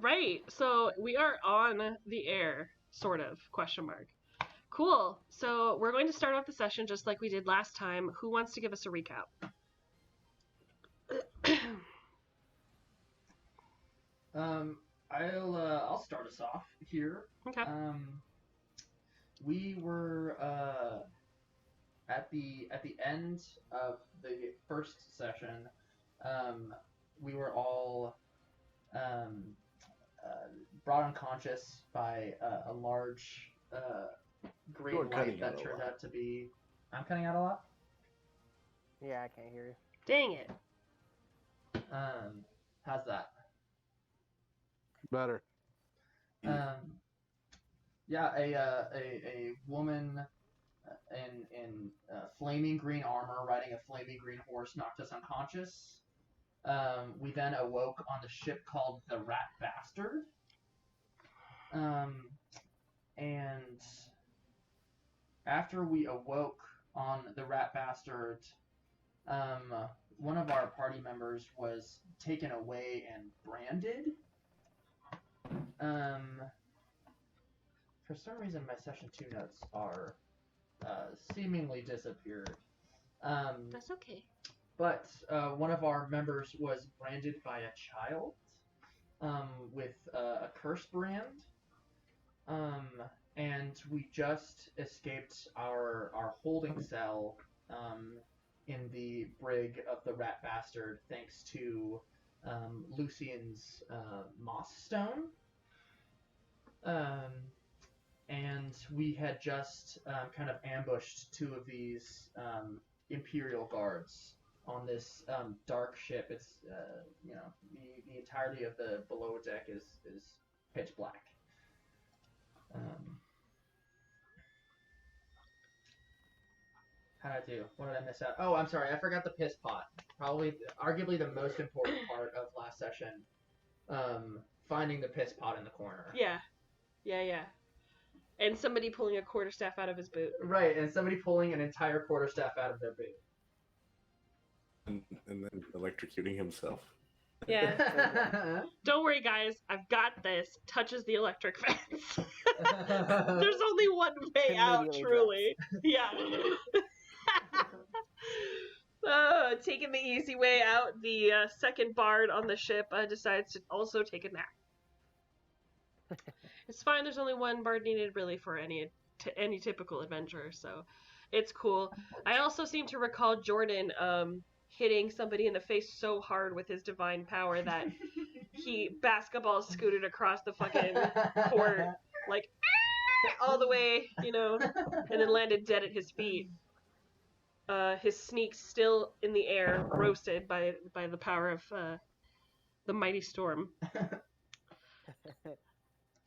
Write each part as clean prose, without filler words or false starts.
right, so we are on the air, sort of, question mark. Cool, so we're going to start off the session just like we did last time. Who wants to give us a recap? I'll start us off here. Okay. We were at the end of the first session. We were all brought unconscious by a large green light that turned out to be. I'm cutting out a lot. Yeah, I can't hear you. Dang it. How's that? Better. Yeah, a woman in flaming green armor riding a flaming green horse knocked us unconscious. We then awoke on the ship called the Rat Bastard. And after we awoke on the Rat Bastard, one of our party members was taken away and branded. For some reason, my session 2 notes are seemingly disappeared. That's okay. But one of our members was branded by a child with a curse brand. And we just escaped our holding cell in the brig of the Rat Bastard thanks to Lucian's moss stone. And we had just kind of ambushed 2 of these Imperial guards on this dark ship. It's the entirety of the below deck is pitch black. How did I do? What did I miss out? Oh, I'm sorry. I forgot the piss pot. Arguably the most important part of last session. Finding the piss pot in the corner. Yeah. And somebody pulling a quarterstaff out of his boot. Right, and somebody pulling an entire quarterstaff out of their boot. And then electrocuting himself. Yeah. Don't worry, guys. I've got this. Touches the electric fence. There's only one way out, truly. Yeah. Taking the easy way out, the second bard on the ship decides to also take a nap. It's fine. There's only one bard needed, really, for any typical adventure, so it's cool. I also seem to recall Jordan hitting somebody in the face so hard with his divine power that he basketball scooted across the fucking court, like all the way, and then landed dead at his feet. His sneak still in the air, roasted by the power of the mighty storm.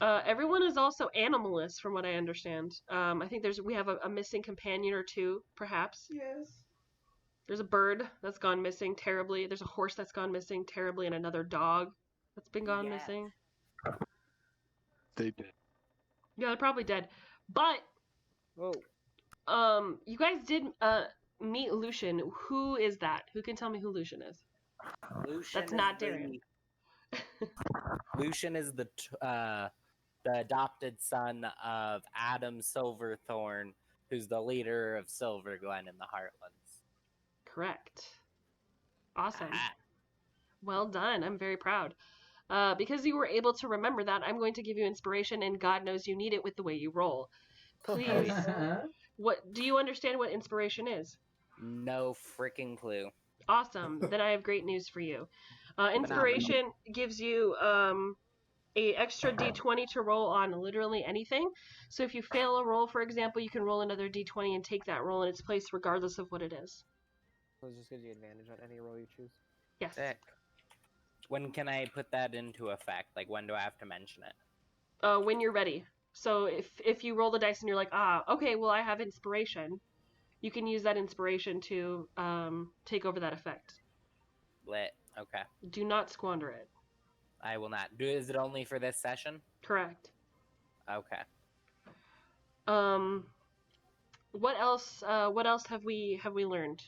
Everyone is also animalist, from what I understand. I think we have a missing companion or 2, perhaps. Yes. There's a bird that's gone missing terribly. There's a horse that's gone missing terribly, and another dog that's been gone missing. They did. Yeah, they're probably dead. But, you guys did meet Lucian. Who is that? Who can tell me who Lucian is? Lucian that's not Darren. Lucian is the adopted son of Adam Silverthorn, who's the leader of Silver Glen in the Heartlands. Correct. Awesome. Well done. I'm very proud. Because you were able to remember that, I'm going to give you inspiration, and God knows you need it with the way you roll. Please. What do you understand what inspiration is? No freaking clue. Awesome. Then I have great news for you. Inspiration gives you a extra d20 to roll on literally anything. So if you fail a roll, for example, you can roll another d20 and take that roll in its place regardless of what it is. So it just gives you advantage on any roll you choose? Yes. Sick. When can I put that into effect? Like, when do I have to mention it? When you're ready. So if you roll the dice and you're like, okay, well, I have inspiration, you can use that inspiration to take over that effect. Lit. Okay. Do not squander it. I will not. Is it only for this session? Correct. Okay. What else have we learned?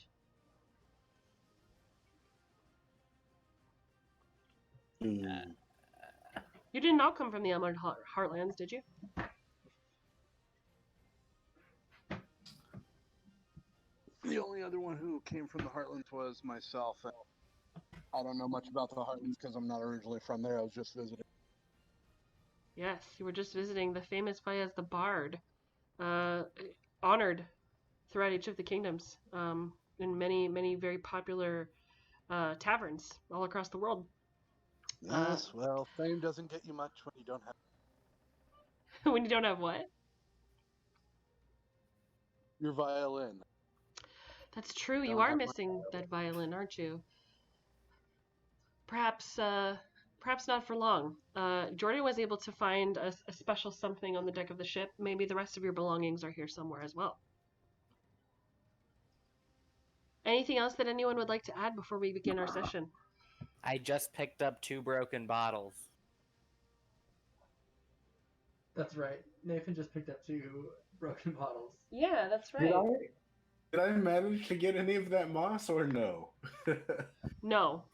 You did not come from the Emerald Heartlands, did you? The only other one who came from the Heartlands was myself. And I don't know much about the Heartlands because I'm not originally from there. I was just visiting. Yes, you were just visiting the famous Fayez the Bard, honored throughout each of the kingdoms, in many, many very popular taverns all across the world. Yes, well, fame doesn't get you much when you don't have When you don't have what? your violin. That's true. You Don't are have my missing that violin, aren't you? Perhaps not for long. Jordan was able to find a special something on the deck of the ship. Maybe the rest of your belongings are here somewhere as well. Anything else that anyone would like to add before we begin our session? I just picked up 2 broken bottles. That's right. Nathan just picked up 2 broken bottles. Yeah, that's Did I manage to get any of that moss or no? No.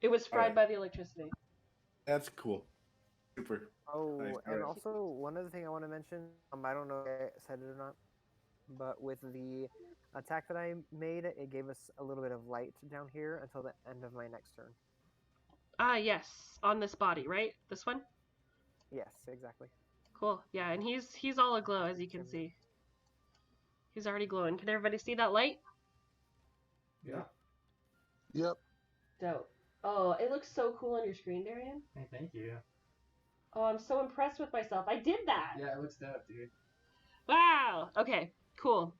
It was fried Alright. by the electricity. That's cool. Super. Oh, Nice, and alright. also one other thing I want to mention. I don't know if I said it or not, but with the attack that I made, it gave us a little bit of light down here until the end of my next turn. Ah, yes, on this body, right? This one? Yes, exactly. Cool. Yeah, and he's all aglow, as you can see. He's already glowing. Can everybody see that light? Yeah. Yep. Dope. Oh, it looks so cool on your screen, Darian. Hey, thank you. Oh, I'm so impressed with myself. I did that! Yeah, it looks dope, dude. Wow! Okay, cool.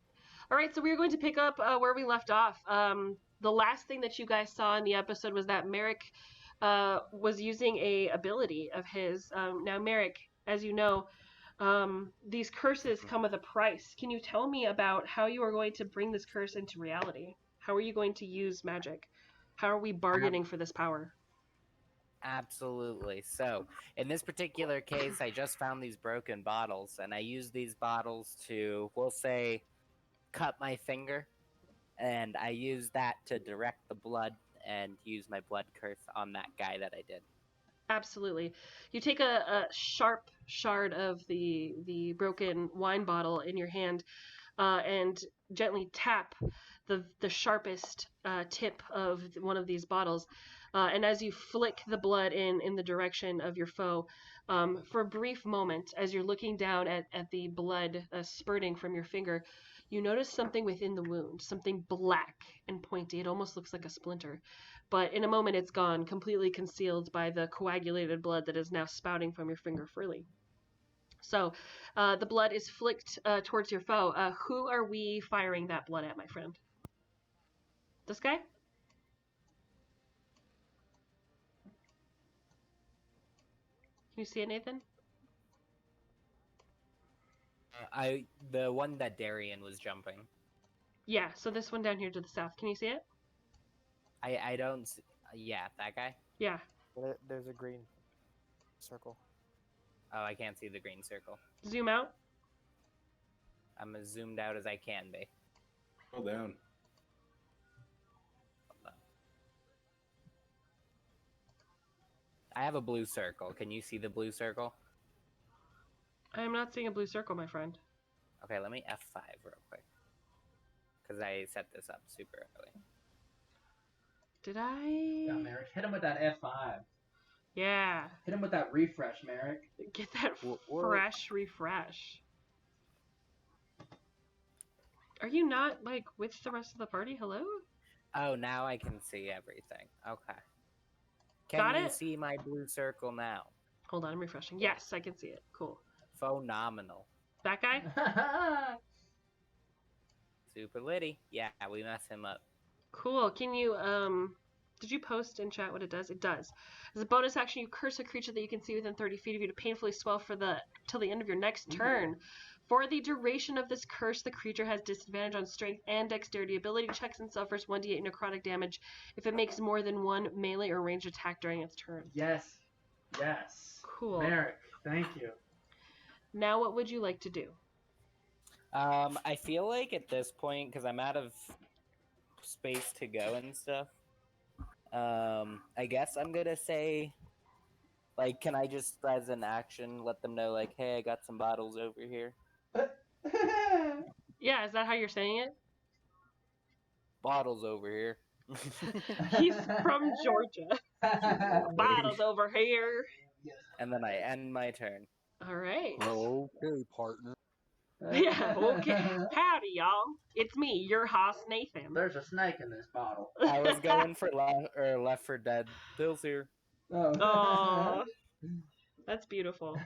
Alright, so we're going to pick up where we left off. The last thing that you guys saw in the episode was that Merrick was using a ability of his. Now, Merrick, as you know, these curses come with a price. Can you tell me about how you are going to bring this curse into reality? How are you going to use magic? How are we bargaining for this power? Absolutely. So, in this particular case, I just found these broken bottles, and I used these bottles to, we'll say, cut my finger, and I used that to direct the blood and use my blood curse on that guy that I did. Absolutely. You take a sharp shard of the broken wine bottle in your hand and gently tap the sharpest tip of one of these bottles. And as you flick the blood in the direction of your foe, for a brief moment, as you're looking down at the blood spurting from your finger, you notice something within the wound, something black and pointy. It almost looks like a splinter. But in a moment, it's gone, completely concealed by the coagulated blood that is now spouting from your finger freely. So, the blood is flicked towards your foe. Who are we firing that blood at, my friend? This guy? Can you see it, Nathan? The one that Darian was jumping. Yeah, so this one down here to the south. Can you see it? I don't. Yeah, that guy. Yeah. There's a green circle. Oh, I can't see the green circle. Zoom out. I'm as zoomed out as I can be. Scroll down. I have a blue circle. Can you see the blue circle? I am not seeing a blue circle, my friend. Okay, let me F5 real quick. Because I set this up super early. Did I? Yeah, Merrick. Hit him with that F5. Yeah. Hit him with that refresh, Merrick. Get that fresh refresh. Are you not, like, with the rest of the party? Hello? Oh, now I can see everything. Okay. Got Can you it? see my blue circle now? Hold on, I'm refreshing. Yes, I can see it. Cool. Phenomenal. That guy? Super litty. Yeah, we mess him up. Cool. Can you, did you post in chat what it does? It does. As a bonus action, you curse a creature that you can see within 30 feet of you to painfully swell till the end of your next turn. For the duration of this curse, the creature has disadvantage on strength and dexterity ability checks and suffers 1d8 necrotic damage if it makes more than one melee or ranged attack during its turn. Yes. Yes. Cool. Merrick, thank you. Now what would you like to do? I feel like at this point, because I'm out of space to go and stuff, I guess I'm gonna say Like, can I just, as an action, let them know, like, hey, I got some bottles over here? Yeah, is that how you're saying it? Bottles over here. He's from Georgia. Bottles over here. And then I end my turn. All right. Okay, partner. Yeah, okay. Howdy, y'all. It's me, your hoss, Nathan. There's a snake in this bottle. I was going for Left 4 Dead. Bill's here. Aw. That's beautiful.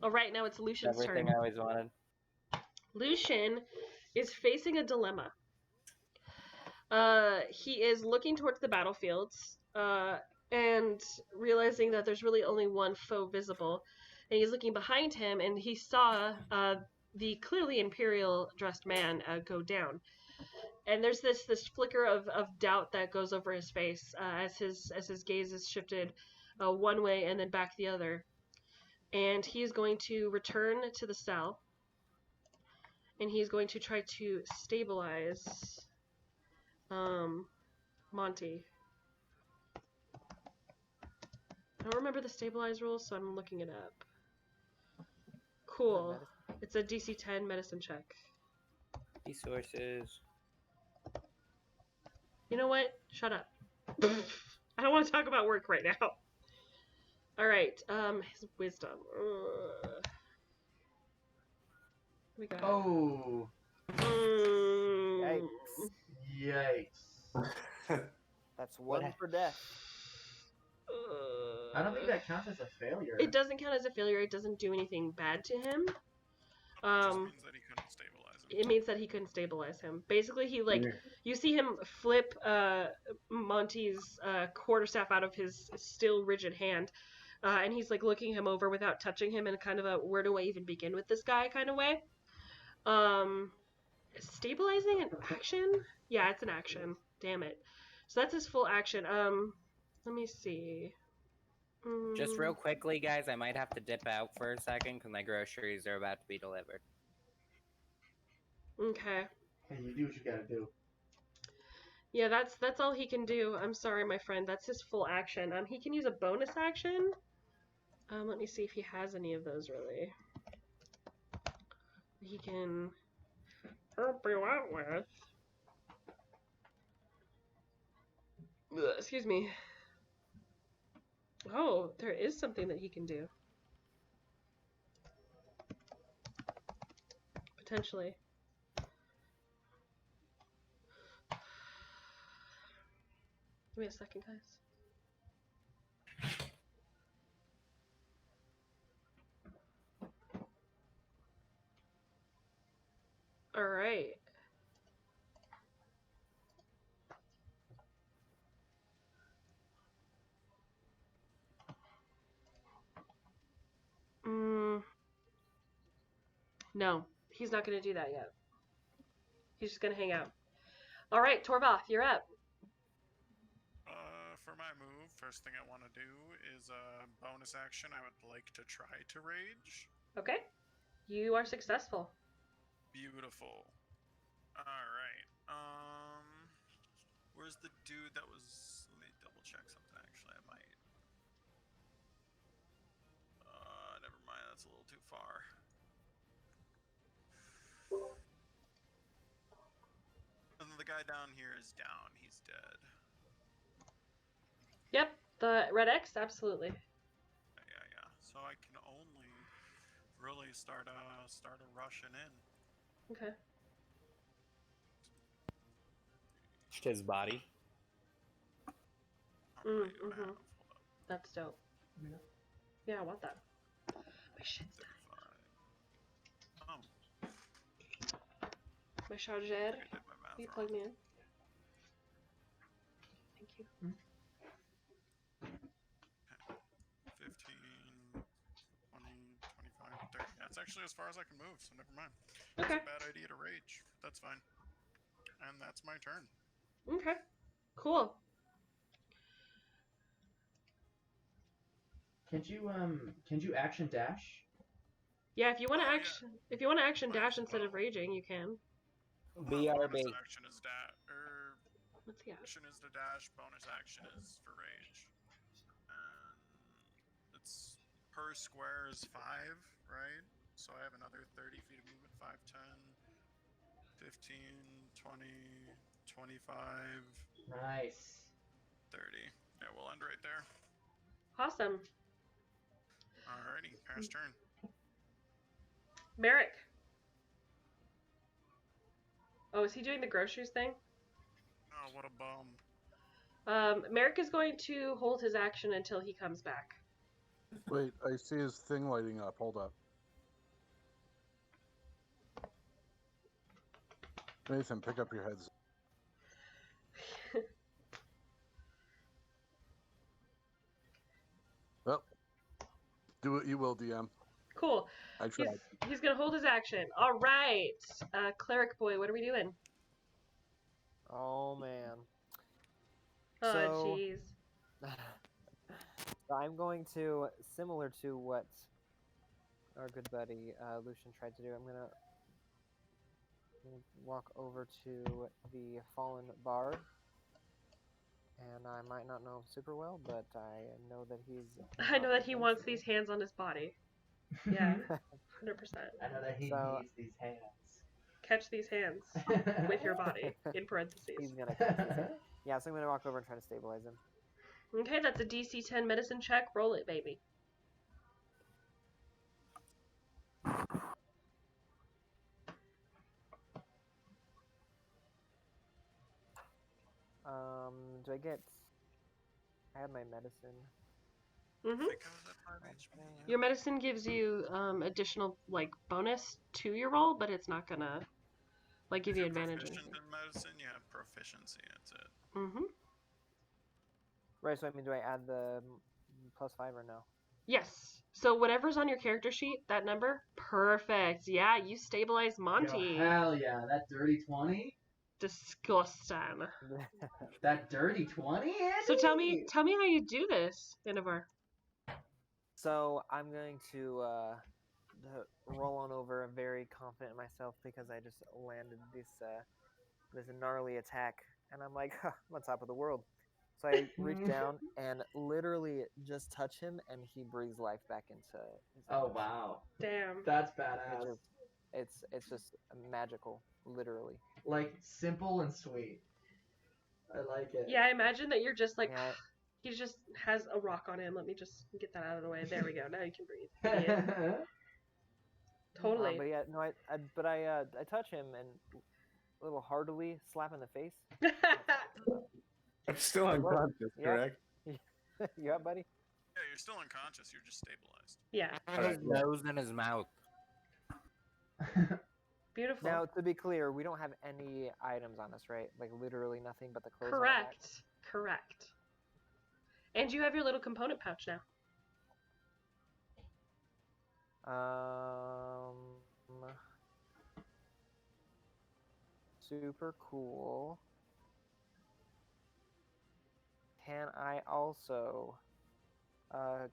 All right, now it's Lucian's Everything turn. I always wanted. Lucian is facing a dilemma. He is looking towards the battlefields and realizing that there's really only one foe visible. And he's looking behind him, and he saw the clearly imperial dressed man go down. And there's this flicker of doubt that goes over his face as his gaze is shifted one way and then back the other. And he is going to return to the cell, and he's going to try to stabilize Monty. I don't remember the stabilize rules, so I'm looking it up. Cool. It's a DC 10 medicine check. Resources. You know what? Shut up. I don't want to talk about work right now. All right. His wisdom. We got. Oh, Mm. yikes. That's one What? for death. I don't think that counts as a failure. It doesn't count as a failure. It doesn't do anything bad to him. Just means that he couldn't stabilize him. It means that he couldn't stabilize him. Basically, he you see him flip Monty's quarterstaff out of his still rigid hand, and he's like looking him over without touching him in kind of a where do I even begin with this guy kind of way. Stabilizing an action? Yeah, it's an action. Damn it. So that's his full action. Let me see. Just real quickly, guys, I might have to dip out for a second because my groceries are about to be delivered. Okay. Hey, you do what you gotta do. Yeah, that's all he can do. I'm sorry, my friend. That's his full action. He can use a bonus action. Let me see if he has any of those really. He can help you out with. Ugh, excuse me. Oh, there is something that he can do. Potentially. Give me a second, guys. All right. No, he's not going to do that yet. He's just going to hang out. All right, Torvath, you're up. For my move, first thing I want to do is a bonus action. I would like to try to rage. Okay. You are successful. Beautiful. Alright. Where's the dude that was... Let me double check something, actually. I might... Never mind. That's a little too far. And then the guy down here is down. He's dead. Yep, the red X, absolutely. Yeah. So I can only really start rushing in. Okay. His body. Alright, what I have. Hold up. That's dope. Yeah, I want that. My shit's done. 35. Oh, My charger. I did my math Will you wrong. plug me in? Thank you. 15, 20, 25, 30. That's actually as far as I can move, so never mind. Okay. It's a bad idea to rage. That's fine. And that's my turn. Okay. Cool. Can you action dash? Yeah, if you want to Oh, yeah. action dash instead of raging, you can. Bonus BRB. action is What's the action? action is to dash, bonus action is for rage. And square is 5, right? So I have another 30 feet of movement. 5, 10, 15, 20, 25, Nice. 30. Yeah, we'll end right there. Awesome. Alrighty, pass turn. Merrick. Oh, is he doing the groceries thing? Oh, what a bum. Merrick is going to hold his action until he comes back. Wait, I see his thing lighting up. Hold up. Nathan, pick up your heads. Well, do what you will, DM. Cool. I tried. He's gonna hold his action. All right, Cleric boy, what are we doing? Oh man. Oh, So- jeez. So I'm going to, similar to what our good buddy Lucian tried to do, I'm gonna walk over to the fallen bard. And I might not know him super well, but I know that he's. I know that he wants these hands on his body. Yeah, 100%. I know that he So- needs these hands. Catch these hands with your body, in parentheses. He's gonna catch these hands. Yeah, so I'm gonna walk over and try to stabilize him. Okay, that's a DC 10 medicine check. Roll it, baby. Do I get? I have my medicine. hmm I think I was at 5 HP. Your medicine gives you additional like bonus to your roll, but it's not gonna like give If you you're advantage or proficient anything. in medicine, you have proficiency. That's it. Mm-hmm. Right. So I mean, do I add the +5 or no? Yes. So whatever's on your character sheet, that number, perfect. Yeah, you stabilize Monty. Yo, hell yeah, that dirty 20? Disgusting. That dirty 20? So tell me how you do this, Inivar. So I'm going to roll on over, very confident in myself because I just landed this gnarly attack, and I'm like, huh, I'm on top of the world. So I reach down and literally just touch him, and he breathes life back into his Oh, hands. wow. Damn. That's It badass. just, it's just magical, literally. Like, simple and sweet. I like it. Yeah, I imagine that you're just like, Yeah. he just has a rock on him. Let me just get that out of the way. There we go. Now you can breathe. Idiot. Totally. But yeah, no, I touch him and a little heartily slap in the face. I'm still It worked. unconscious, Yep. correct? You up, buddy? Yeah, you're still unconscious. You're just stabilized. Yeah. His nose and his mouth. Beautiful. Now, to be clear, we don't have any items on us, right? Like literally nothing but the clothes. on our Correct. Correct. And you have your little component pouch now. back. Super cool. Can I also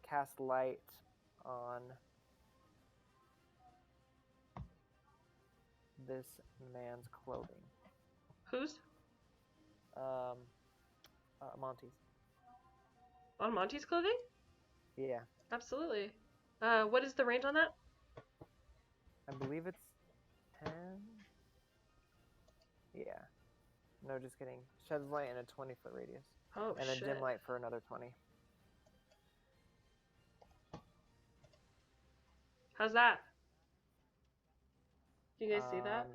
cast light on this man's clothing? Whose? Monty's. On Monty's clothing? Yeah, Absolutely. What is the range on that? I believe it's 10. Yeah. No, just kidding. Sheds light in a 20-foot radius. Oh, And shit. a dim light for another 20. How's that? Do you guys see that?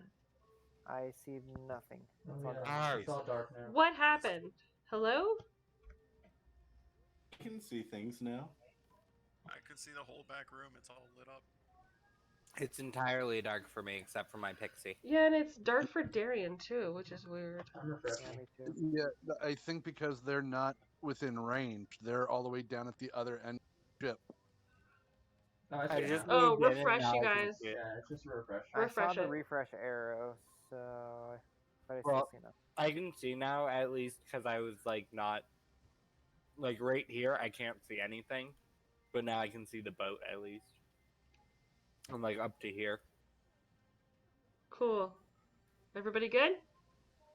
I see nothing. Oh, It's all yeah. dark. It's all dark now. What happened? Hello? You can see things now. I could see the whole back room. It's all lit up. It's entirely dark for me, except for my pixie. Yeah, and it's dark for Darian too, which is weird. I'm refreshing. Yeah, me too. Yeah, I think because they're not within range. They're all the way down at the other end of the ship. No, it's I good just now. Oh, moved in and refresh, now you I can guys. see it. Yeah, it's just a refresh. I Refresh saw the it. refresh arrow, so but I still Well, see nothing. I can see now, at least, because I was like not like right here. I can't see anything, but now I can see the boat at least. I'm like up to here. Cool. Everybody good?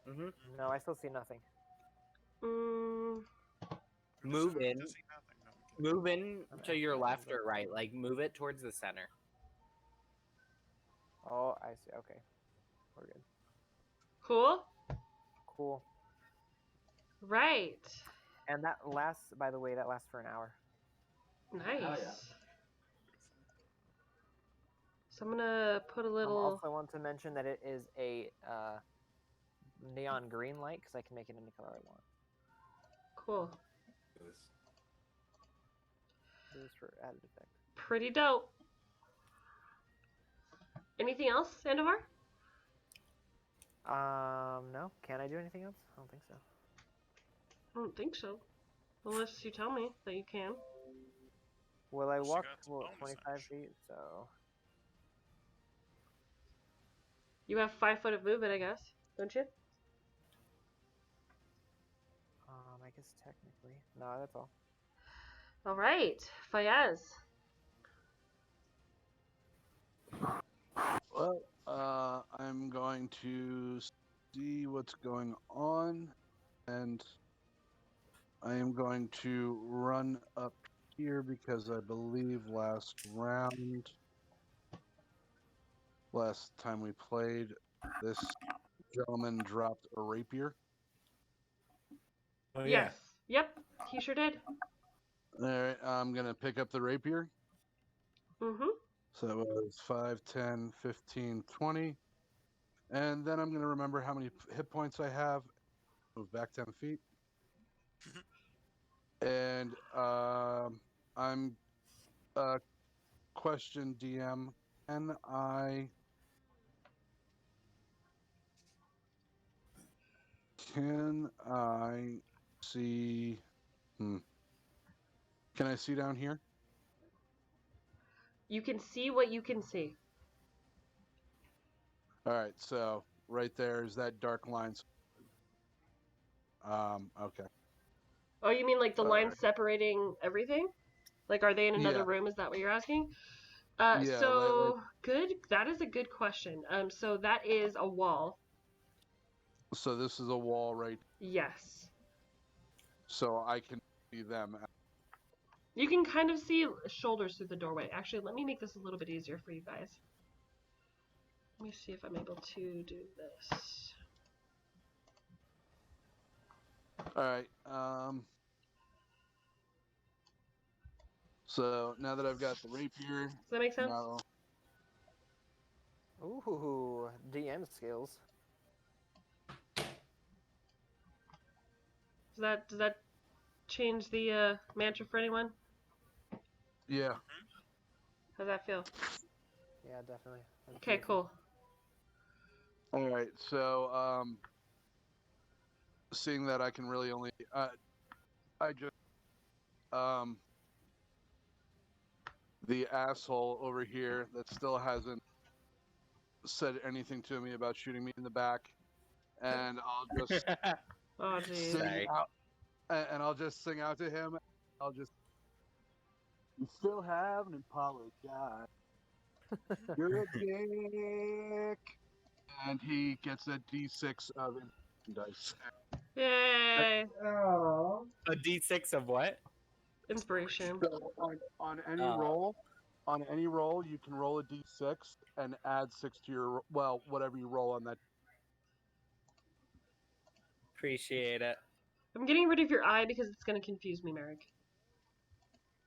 Mm-hmm. No, I still see nothing. Mm, Move in. To see nothing. No, Move in I'm to your actually left gonna or right. Like, move it towards the center. Oh, I see. Okay, we're good. Cool. Cool. Right. And that lasts, by the way, that lasts for an hour. Nice. Hell yeah. So I'm gonna put a little. Also want to mention that it is a neon green light because I can make it any color I want. Cool. Just for added effect. Pretty dope. Anything else, Sandovar? No. Can I do anything else? I don't think so. I don't think so. Unless you tell me that you can. Will I She walk got the bonus 25 action. feet? So You have 5 foot of movement, I guess, don't you? I guess technically. No, that's all. All right, Fayez. Well, I'm going to see what's going on, and I am going to run up here because I believe last time we played, this gentleman dropped a rapier. Oh, Yes. Yep, he sure did. All right, I'm going to pick up the rapier. Mm-hmm. So that was 5, 10, 15, 20. And then I'm going to remember how many hit points I have. Move back 10 feet. And I'm question DM. Can I see? Can I see down here? You can see what you can see. All right, so right there is that dark line. Okay. Oh, you mean like the All line right. separating everything? Like, are they in another Yeah. room? Is that what you're asking? Yeah, So good. That is a good question. So that is a wall. So this is a wall, right? Yes. So I can see them. You can kind of see shoulders through the doorway. Actually, let me make this a little bit easier for you guys. Let me see if I'm able to do this. All right. So now that I've got the rapier, Does that make sense? now Ooh, DM skills. Does that change the mantra for anyone? yeah. How's that feel? Yeah, definitely. That's Okay, beautiful. cool. All right. So seeing that I can really only I just the asshole over here that still hasn't said anything to me about shooting me in the back, and I'll just Oh, geez. sing Sorry. out, and I'll just sing out to him. I'll just, you still haven't apologized. You're a dick. And he gets a D6 of dice. Yay! Oh. A D6 of what? Inspiration. So on any roll, you can roll a D6 and add 6 to your whatever you roll on that. Appreciate it. I'm getting rid of your eye because it's going to confuse me, Merrick.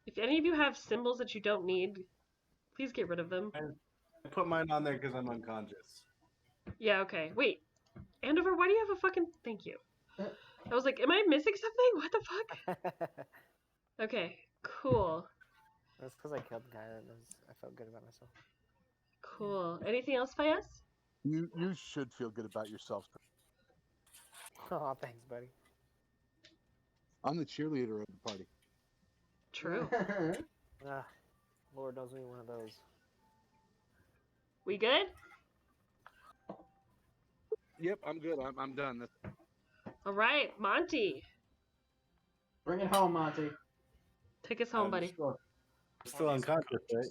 If any of you have symbols that you don't need, please get rid of them. I put mine on there because I'm unconscious. Yeah, okay. Wait. Andover, why do you have a fucking... Thank you. I was like, am I missing something? What the fuck? Okay, cool. That's because I killed the guy. I felt good about myself. Cool. Anything else, Fayez? You should feel good about yourself. Oh, thanks, buddy. I'm the cheerleader of the party. True. Lord knows we need one of those. We good? Yep, I'm good. I'm done. All right, Monty. Bring it home, Monty. Take us home, buddy. Still unconscious, right?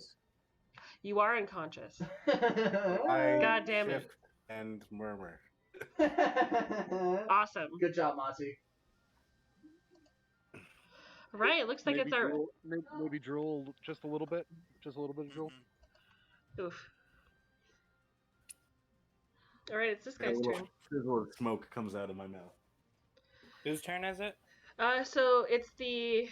You are unconscious. I God damn it. shift and murmur. Awesome. Good job, Monty. All right, it looks like maybe it's our. drool, maybe drool just a little bit, just a little bit of drool. Oof. All right, it's this A guy's little turn. sizzle of smoke comes out of my mouth. Whose turn is it? So it's the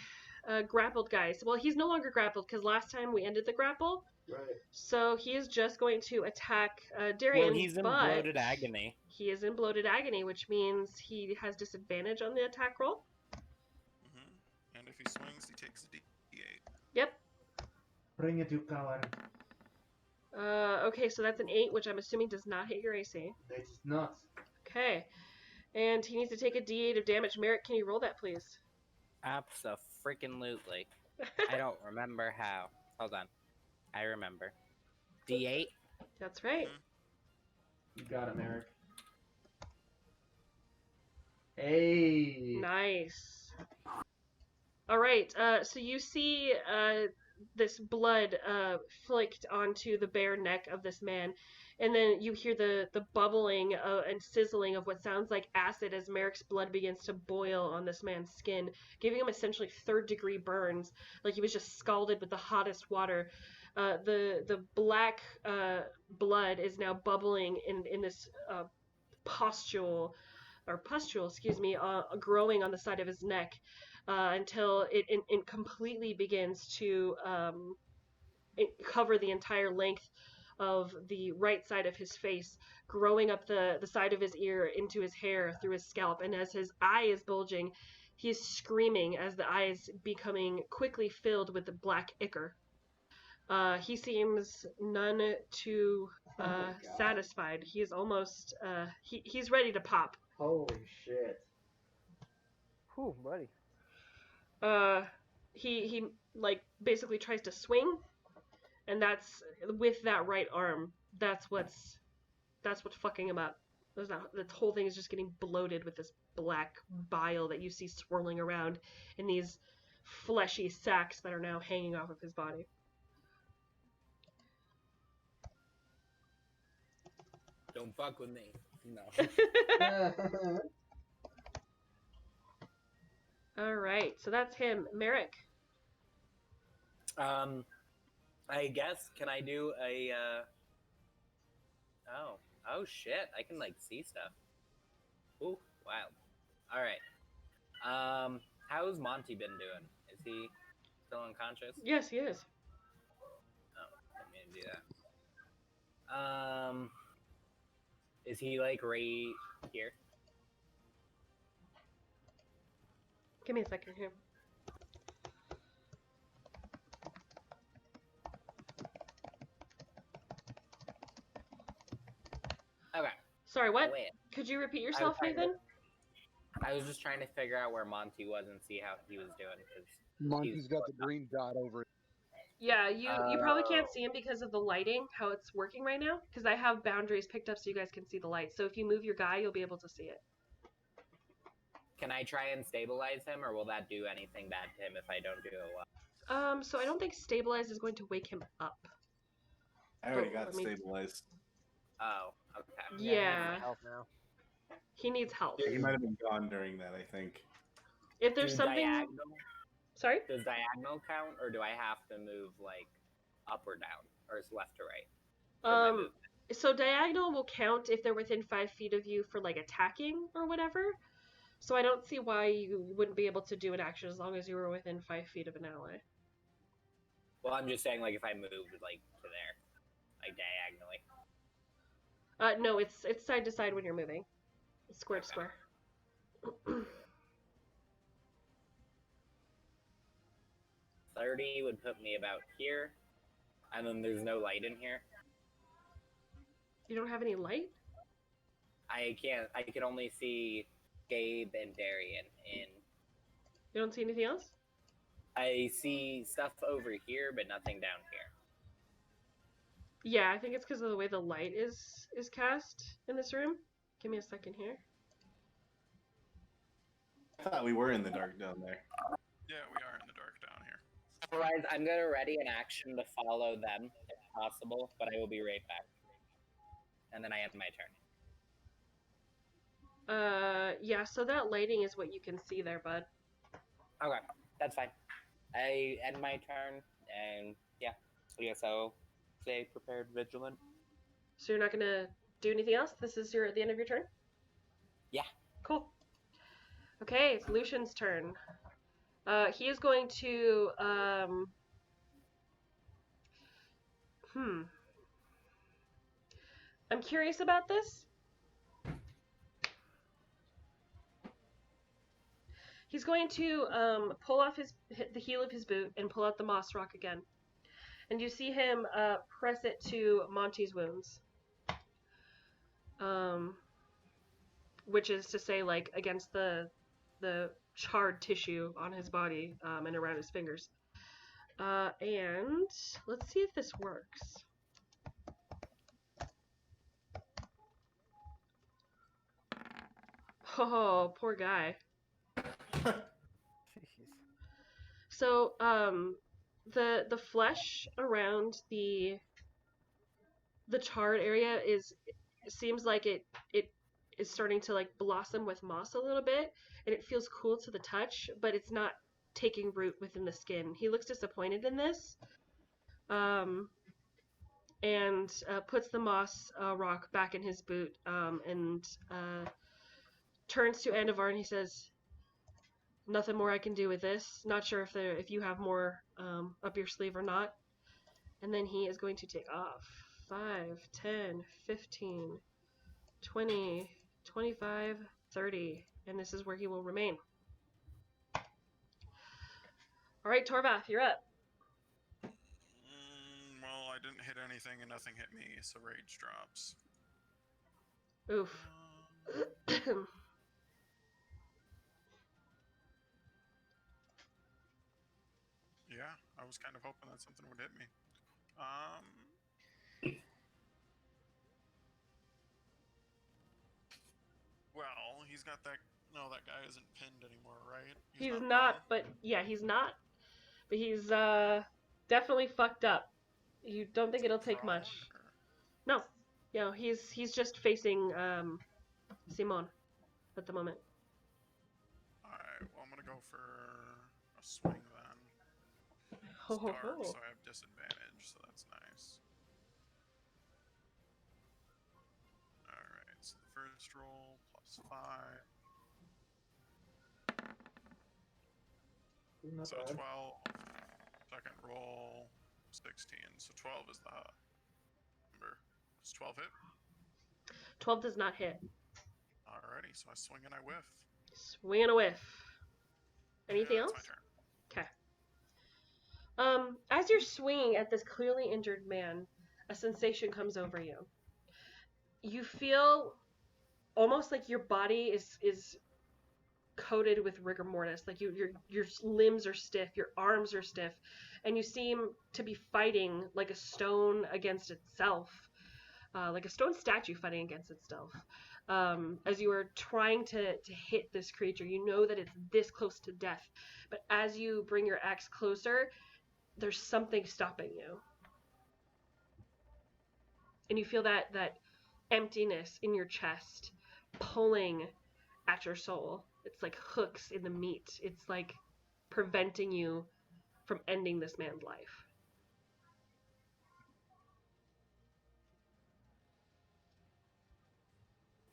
grappled guy. Well, he's no longer grappled because last time we ended the grapple. Right. So he is just going to attack Darian. Well, he's in but bloated agony. He is in bloated agony, which means he has disadvantage on the attack roll. And if he swings, he takes a D8. Yep. Bring it, you coward. Okay, so that's an 8, which I'm assuming does not hit your AC. It's not. Okay. And he needs to take a D8 of damage. Merrick, can you roll that, please? Abso-freaking-lutely. I don't remember how. Hold on. I remember. D8? That's right. You got it, Merrick. Hey. Nice. All right. So you see this blood flicked onto the bare neck of this man, and then you hear the bubbling and sizzling of what sounds like acid as Merrick's blood begins to boil on this man's skin, giving him essentially third-degree burns, like he was just scalded with the hottest water. The black blood is now bubbling in this pustule, growing on the side of his neck until it completely begins to cover the entire length of the right side of his face, growing up the side of his ear into his hair through his scalp. And as his eye is bulging, he is screaming as the eye is becoming quickly filled with the black ichor. He seems none too satisfied. He is almost he's ready to pop. Holy shit. Whew, buddy. He like basically tries to swing, and that's with that right arm. That's what's fucking him up. The whole thing is just getting bloated with this black bile that you see swirling around in these fleshy sacs that are now hanging off of his body. Don't fuck with me. No. All right, so that's him. Merrick. I guess, can I do a, Oh shit, I can, like, see stuff. Ooh, wow. Alright. How's Monty been doing? Is he still unconscious? Yes, he is. Oh, let me do that. Is he, like, right here? Give me a second here. Okay. Sorry, what? Wait. Could you repeat yourself, trying to- Nathan? I was just trying to figure out where Monty was and see how he was doing, because Monty's got the green dot over it. Yeah, you probably can't see him because of the lighting, how it's working right now, because I have boundaries picked up so you guys can see the light. So if you move your guy, you'll be able to see it. Can I try and stabilize him, or will that do anything bad to him if I don't do it well? So I don't think stabilize is going to wake him up. I already Oh, got let me- stabilized. Oh, okay. He needs Yeah. help now. He needs help. Yeah, he might have been gone during that, I think. If there's Does something... diagonal, Sorry? does diagonal count, or do I have to move, like, up or down, or is left or right? for my movement? So diagonal will count if they're within 5 feet of you for, like, attacking or whatever. So I don't see why you wouldn't be able to do an action as long as you were within 5 feet of an ally. Well, I'm just saying, like, if I moved, like, to there, like, diagonally. No, it's side to side when you're moving. It's square to square. 30 would put me about here, and then there's no light in here. You don't have any light? I can only see Gabe and Darian in. You don't see anything else? I see stuff over here, but nothing down here. Yeah, I think it's because of the way the light is cast in this room. Give me a second here. I thought we were in the dark down there. Yeah, we are in the dark down here. Otherwise, I'm gonna ready an action to follow them if possible, but I will be right back. And then I end my turn. Yeah, so that lighting is what you can see there, bud. Okay, That's fine. I end my turn, and yeah, I guess I'll stay prepared, vigilant. So you're not gonna do anything else? This is the end of your turn? Yeah. Cool. Okay, it's Lucian's turn. He is going to, I'm curious about this. He's going to pull off the heel of his boot and pull out the moss rock again. And you see him press it to Monty's wounds. Which is to say, like, against the charred tissue on his body and around his fingers. And let's see if this works. Oh, poor guy. Jeez. So, the flesh around the charred area seems like it is starting to like blossom with moss a little bit, and it feels cool to the touch, but it's not taking root within the skin. He looks disappointed in this, and puts the moss rock back in his boot, and turns to Andivar and he says, "Nothing more I can do with this. Not sure if you have more up your sleeve or not." And then he is going to take off 5, 10, 15, 20, 25, 30, and this is where he will remain. All right, Torvath, you're up. Well, I didn't hit anything and nothing hit me, so rage drops. Oof. Yeah, I was kind of hoping that something would hit me. Well, he's got that. No, that guy isn't pinned anymore, right? He's not, bound? but yeah, he's not. But he's definitely fucked up. You don't think it'll take Prone, much? or- No. Yeah, he's just facing Simon at the moment. Alright, well, I'm gonna go for a swing then. Ho, It's ho, dark, ho. so I have disadvantage, so that's nice. Alright, so the first roll plus 5. Not So bad. 12. Second roll, 16. So 12 is the number. Does 12 hit? 12 does not hit. Alrighty, so I swing and I whiff. Swing and a whiff. Anything Yeah, else? that's my turn. Okay. As you're swinging at this clearly injured man, a sensation comes over you. You feel almost like your body is coated with rigor mortis. Like your limbs are stiff, your arms are stiff, and you seem to be fighting like a stone against itself, like a stone statue fighting against itself. As you are trying to hit this creature, you know that it's this close to death, but as you bring your axe closer, there's something stopping you. And you feel that emptiness in your chest pulling at your soul. It's like hooks in the meat. It's like preventing you from ending this man's life.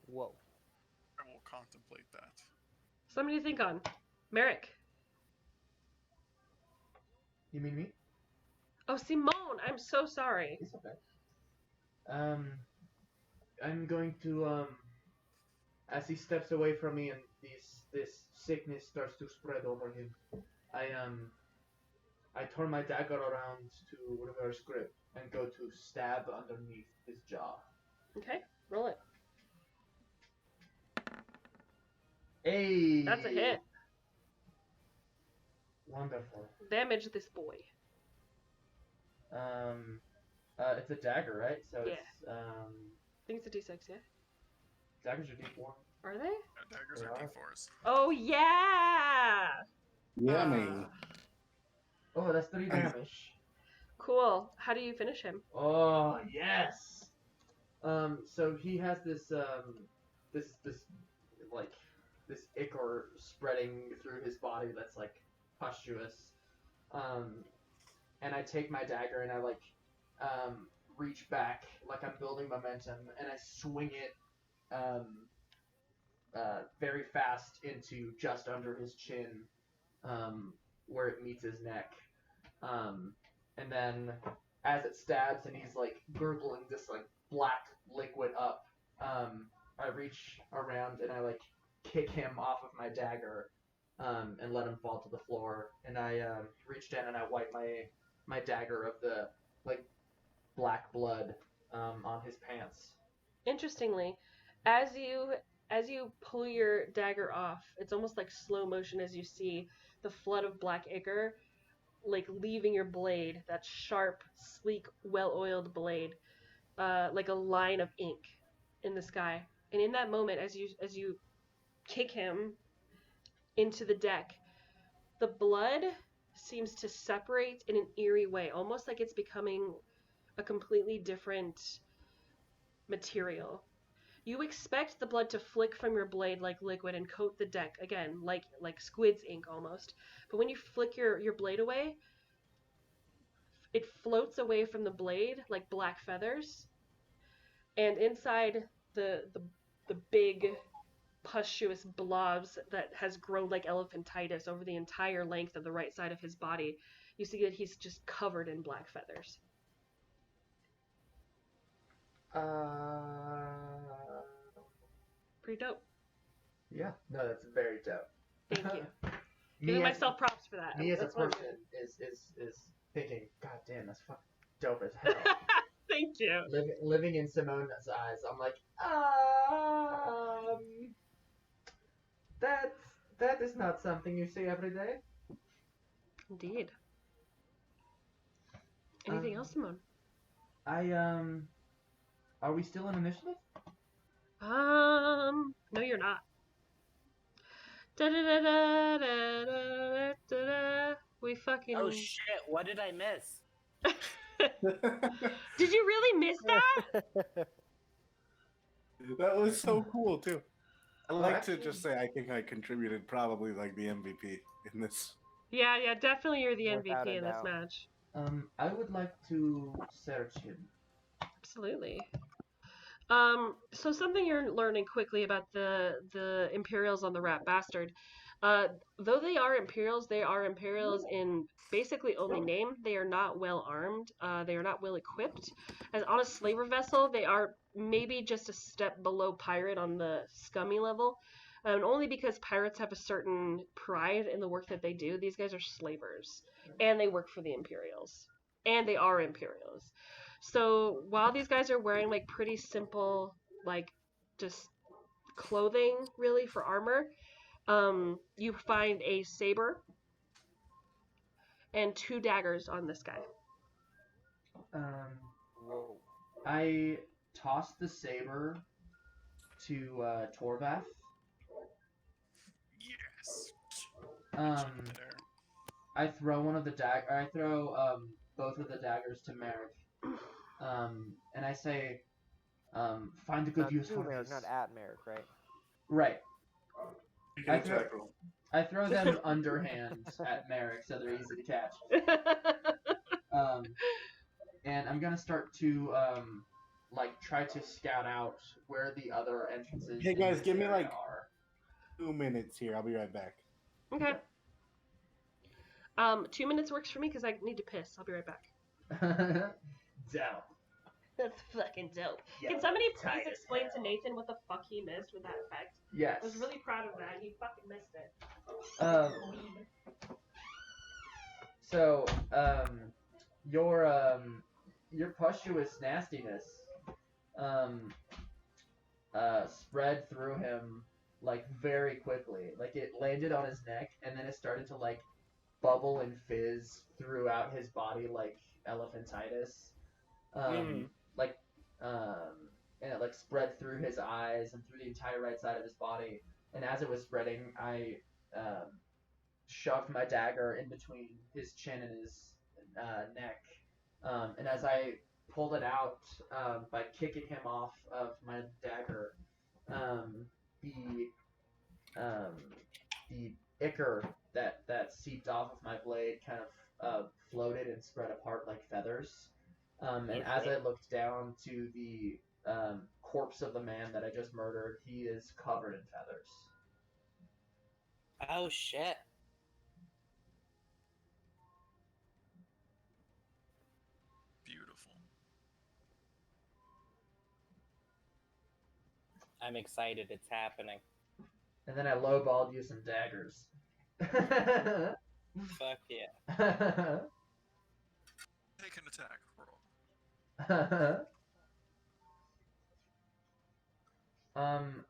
Whoa. I will contemplate that. Something to think on. Merrick. You mean me? Oh, Simone, I'm so sorry. It's okay. I'm going to as he steps away from me and this sickness starts to spread over him, I turn my dagger around to reverse grip and go to stab underneath his jaw. Okay, roll it. Hey! That's a hit. Wonderful. Damage this boy. It's a dagger, right? So Yeah. it's I think it's a d6, yeah? daggers are D4. Are they? Daggers They are are. D4s. Oh, yeah! Yummy. Oh, that's 3 damage. Cool. How do you finish him? Oh yes. So he has this this ichor spreading through his body that's like pustulous. And I take my dagger and I reach back like I'm building momentum, and I swing it very fast into just under his chin, where it meets his neck. And then as it stabs and he's like gurgling this like black liquid up, I reach around and I like kick him off of my dagger, and let him fall to the floor. And I reach down and I wipe my dagger of the like black blood on his pants. Interestingly, as you pull your dagger off, it's almost like slow motion as you see the flood of black ichor like leaving your blade, that sharp, sleek, well-oiled blade, like a line of ink in the sky. And in that moment, as you kick him into the deck, the blood seems to separate in an eerie way, almost like it's becoming a completely different material. You expect the blood to flick from your blade like liquid and coat the deck again, like squid's ink almost. But when you flick your blade away, it floats away from the blade like black feathers, and inside the big pustulous blobs that has grown like elephantitis over the entire length of the right side of his body, you see that he's just covered in black feathers. Pretty dope. Yeah, no, that's very dope. Thank you. Giving myself props for that. Me as a That's what person is thinking, God damn, that's fucking dope as hell. Thank you. Living in Simone's eyes, I'm like, that is not something you see every day. Indeed. Anything else, Simone? Are we still in initiative? No, you're not. Da-da-da-da-da-da-da-da. We fucking... Oh shit, what did I miss? Did you really miss that? That was so cool too. I like actually- to just say I think I contributed probably like the MVP in this. Yeah, definitely you're the Without MVP a in this doubt. match. I would like to search him. Absolutely. So something you're learning quickly about the Imperials on the Rat Bastard. Though they are Imperials in basically only name. They are not well armed. They are not well equipped. As on a slaver vessel, they are maybe just a step below pirate on the scummy level. And only because pirates have a certain pride in the work that they do. These guys are slavers. And they work for the Imperials. And they are Imperials. So while these guys are wearing like pretty simple, like just clothing really for armor, you find a saber and 2 daggers on this guy. Whoa. I toss the saber to Torvath. Yes. There. I throw one of the I throw both of the daggers to Merrick. And I say, find a good Not use to for Merrick, this. not at Merrick, right? Right. You can I throw- attack roll. I throw them underhand at Merrick so they're easy to catch. And I'm gonna start to try to scout out where the other entrances. Hey, in guys, this give me, area like- are. 2 minutes here. I'll be right back. Okay. 2 minutes works for me because I need to piss. I'll be right back. Down. That's fucking dope. Yeah, Can somebody tight please as explain hell. to Nathan what the fuck he missed with that effect? Yes. I was really proud of that. He fucking missed it. So, your pustulous nastiness, spread through him, like, very quickly. Like, it landed on his neck, and then it started to, like, bubble and fizz throughout his body like elephantitis. And it, like, spread through his eyes and through the entire right side of his body. And as it was spreading, I, shoved my dagger in between his chin and his neck. And as I pulled it out by kicking him off of my dagger, the ichor that seeped off of my blade kind of floated and spread apart like feathers. And as I looked down to the corpse of the man that I just murdered, he is covered in feathers. Oh shit. Beautiful. I'm excited it's happening. And then I lowballed you some daggers. Fuck yeah. Take an attack roll.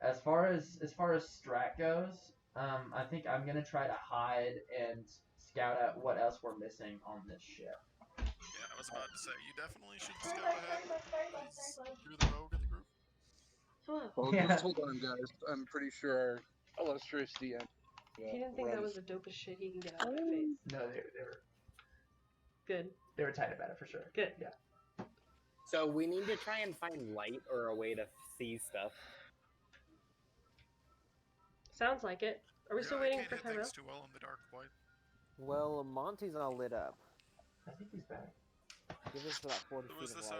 As far as strat goes, I think I'm gonna try to hide and scout out what else we're missing on this ship. Yeah, I was about to say, you definitely should scout ahead. Please, you're the rogue of the group. Hello. Well, Yeah. just hold on, guys. I'm pretty sure our illustrious DM. He didn't think that was the dopest shit he can get out of my face. No, they Good. were tight about it for sure. Good. Yeah. So we need to try and find light or a way to see stuff. Sounds like it. Are we still I waiting can't for hit time things out? too well in the dark, White. Well, Monty's all lit up. I think he's back. Give us about 40 So feet was of this light.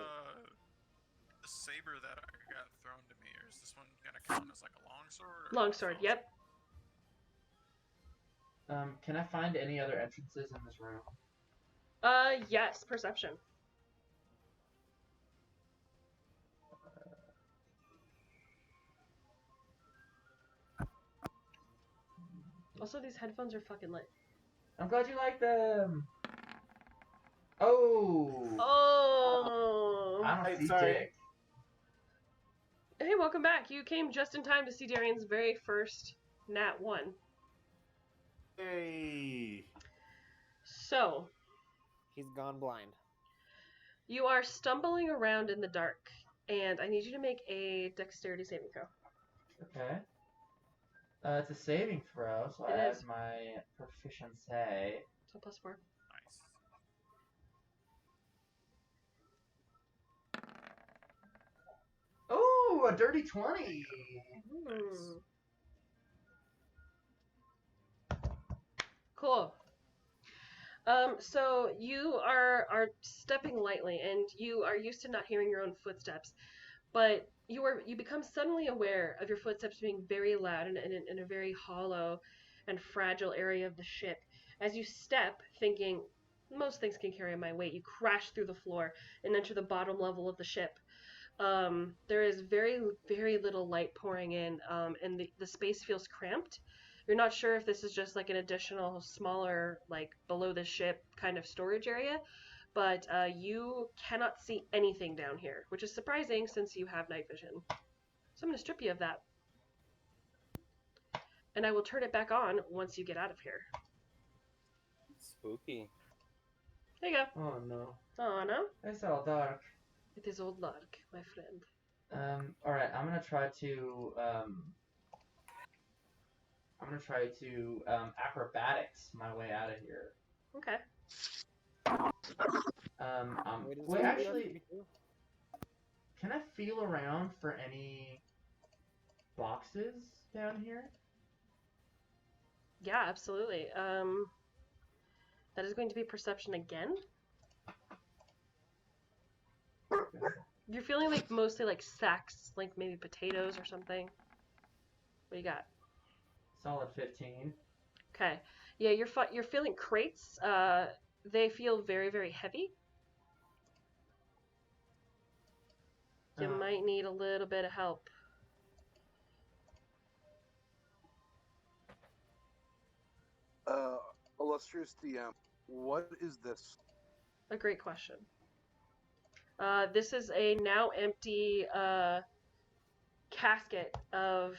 the saber that I got thrown to me, or is this one gonna count as like a longsword? Longsword, yep. Can I find any other entrances in this room? Yes, perception. Also, these headphones are fucking lit. I'm glad you like them. Oh. Oh! I don't see Sorry. dick. Hey, welcome back. You came just in time to see Darian's very first Nat 1. Hey. So, He's gone blind. you are stumbling around in the dark, and I need you to make a dexterity saving throw. Okay. It's a saving throw, so It I add is. my proficiency. So +4. Nice. Oh, a dirty 20. Hmm. Cool. So you are stepping lightly, and you are used to not hearing your own footsteps, but you become suddenly aware of your footsteps being very loud in a very hollow and fragile area of the ship. As you step, thinking most things can carry my weight, you crash through the floor and enter the bottom level of the ship. There is very, very little light pouring in, and the space feels cramped. You're not sure if this is just like an additional smaller, like below the ship kind of storage area, but you cannot see anything down here, which is surprising since you have night vision. So I'm going to strip you of that. And I will turn it back on once you get out of here. Spooky. There you go. Oh no. Oh, no? It's all dark. It is old dark, my friend. Alright, I'm gonna try to acrobatics my way out of here. Okay. Wait, Wait, actually, can I feel around for any boxes down here? Yeah, absolutely. That is going to be perception again. You're feeling like mostly like sacks, like maybe potatoes or something. What do you got? Solid 15. Okay. Yeah, you're feeling crates. They feel very, very heavy. You might need a little bit of help. Illustrious DM, what is this? A great question. This is a now empty casket of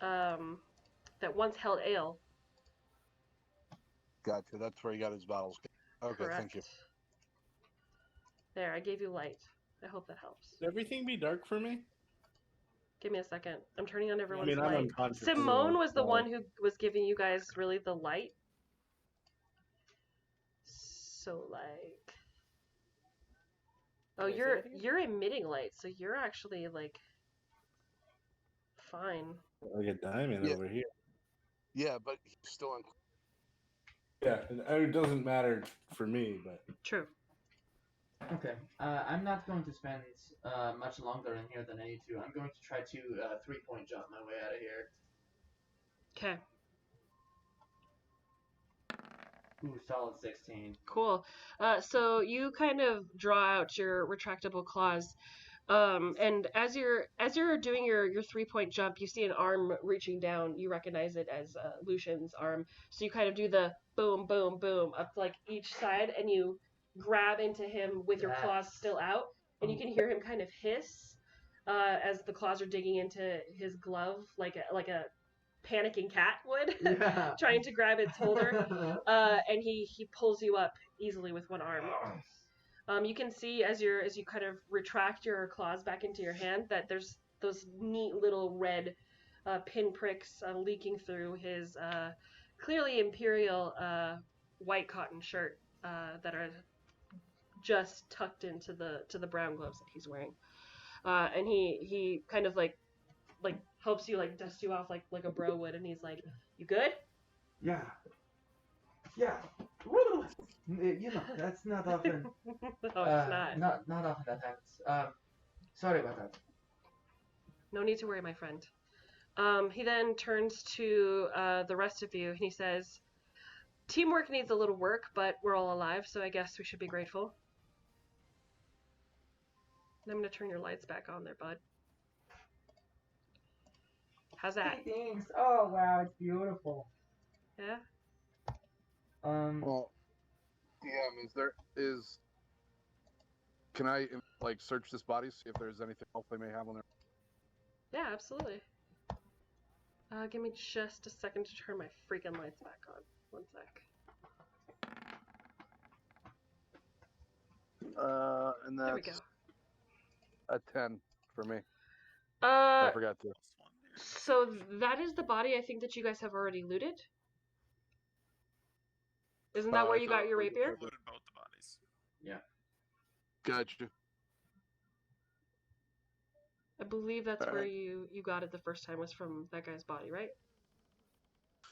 that once held ale. Gotcha, that's where he got his bottles. Okay, Correct. thank you. There, I gave you light. I hope that helps. Would everything be dark for me? Give me a second. I'm turning on everyone's I'm light. unconscious Simone anyway, was the so- one who was giving you guys really the light. So like, oh, Wait, say you're that again? you're emitting light, so you're actually like fine. Like a diamond Yeah. over here. Yeah, but he's still on. Yeah, it doesn't matter for me, but True. Okay. I'm not going to spend much longer in here than I need to. I'm going to try to 3-point jump my way out of here. Okay. Ooh, solid 16. Cool. So you kind of draw out your retractable claws, and as you're doing your 3-point jump, you see an arm reaching down. You recognize it as Lucian's arm. So you kind of do the boom, boom, boom up like each side, and you grab into him with your claws still out, and you can hear him kind of hiss as the claws are digging into his glove, like a panicking cat would, Yeah. trying to grab its holder. And he pulls you up easily with one arm. You can see as you kind of retract your claws back into your hand that there's those neat little red pinpricks leaking through his clearly imperial white cotton shirt that are just tucked into the brown gloves that he's wearing. And he kind of like helps you like dust you off like a bro would, and he's like, "You good?" Yeah. Yeah. Woo! You know, that's not often. No, it's not. Not often that happens. Sorry about that. No need to worry, my friend. He then turns to the rest of you and he says, "Teamwork needs a little work, but we're all alive, so I guess we should be grateful." And I'm gonna turn your lights back on there, bud. How's that? Thanks. Oh wow, it's beautiful. Yeah? Well, DM, can I like search this body, see if there's anything else they may have on there? Yeah, absolutely. Give me just a second to turn my freaking lights back on. One sec. And There we that's go. a 10 for me. Uh, I forgot to. so that is the body I think that you guys have already looted. Isn't that where you got your rapier? Looted both the bodies. Yeah. Gotcha. I believe that's where Alright. you got it the first time, was from that guy's body, right?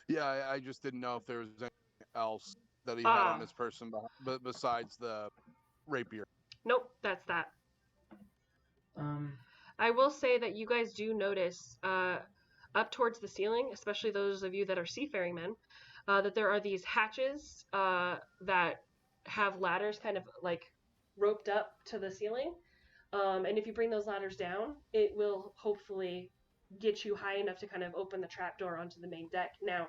Yeah, I just didn't know if there was anything else that he had on his person, but besides the rapier. Nope, that's that. I will say that you guys do notice up towards the ceiling, especially those of you that are seafaring men, that there are these hatches that have ladders kind of like roped up to the ceiling. And if you bring those ladders down, it will hopefully get you high enough to kind of open the trapdoor onto the main deck. Now,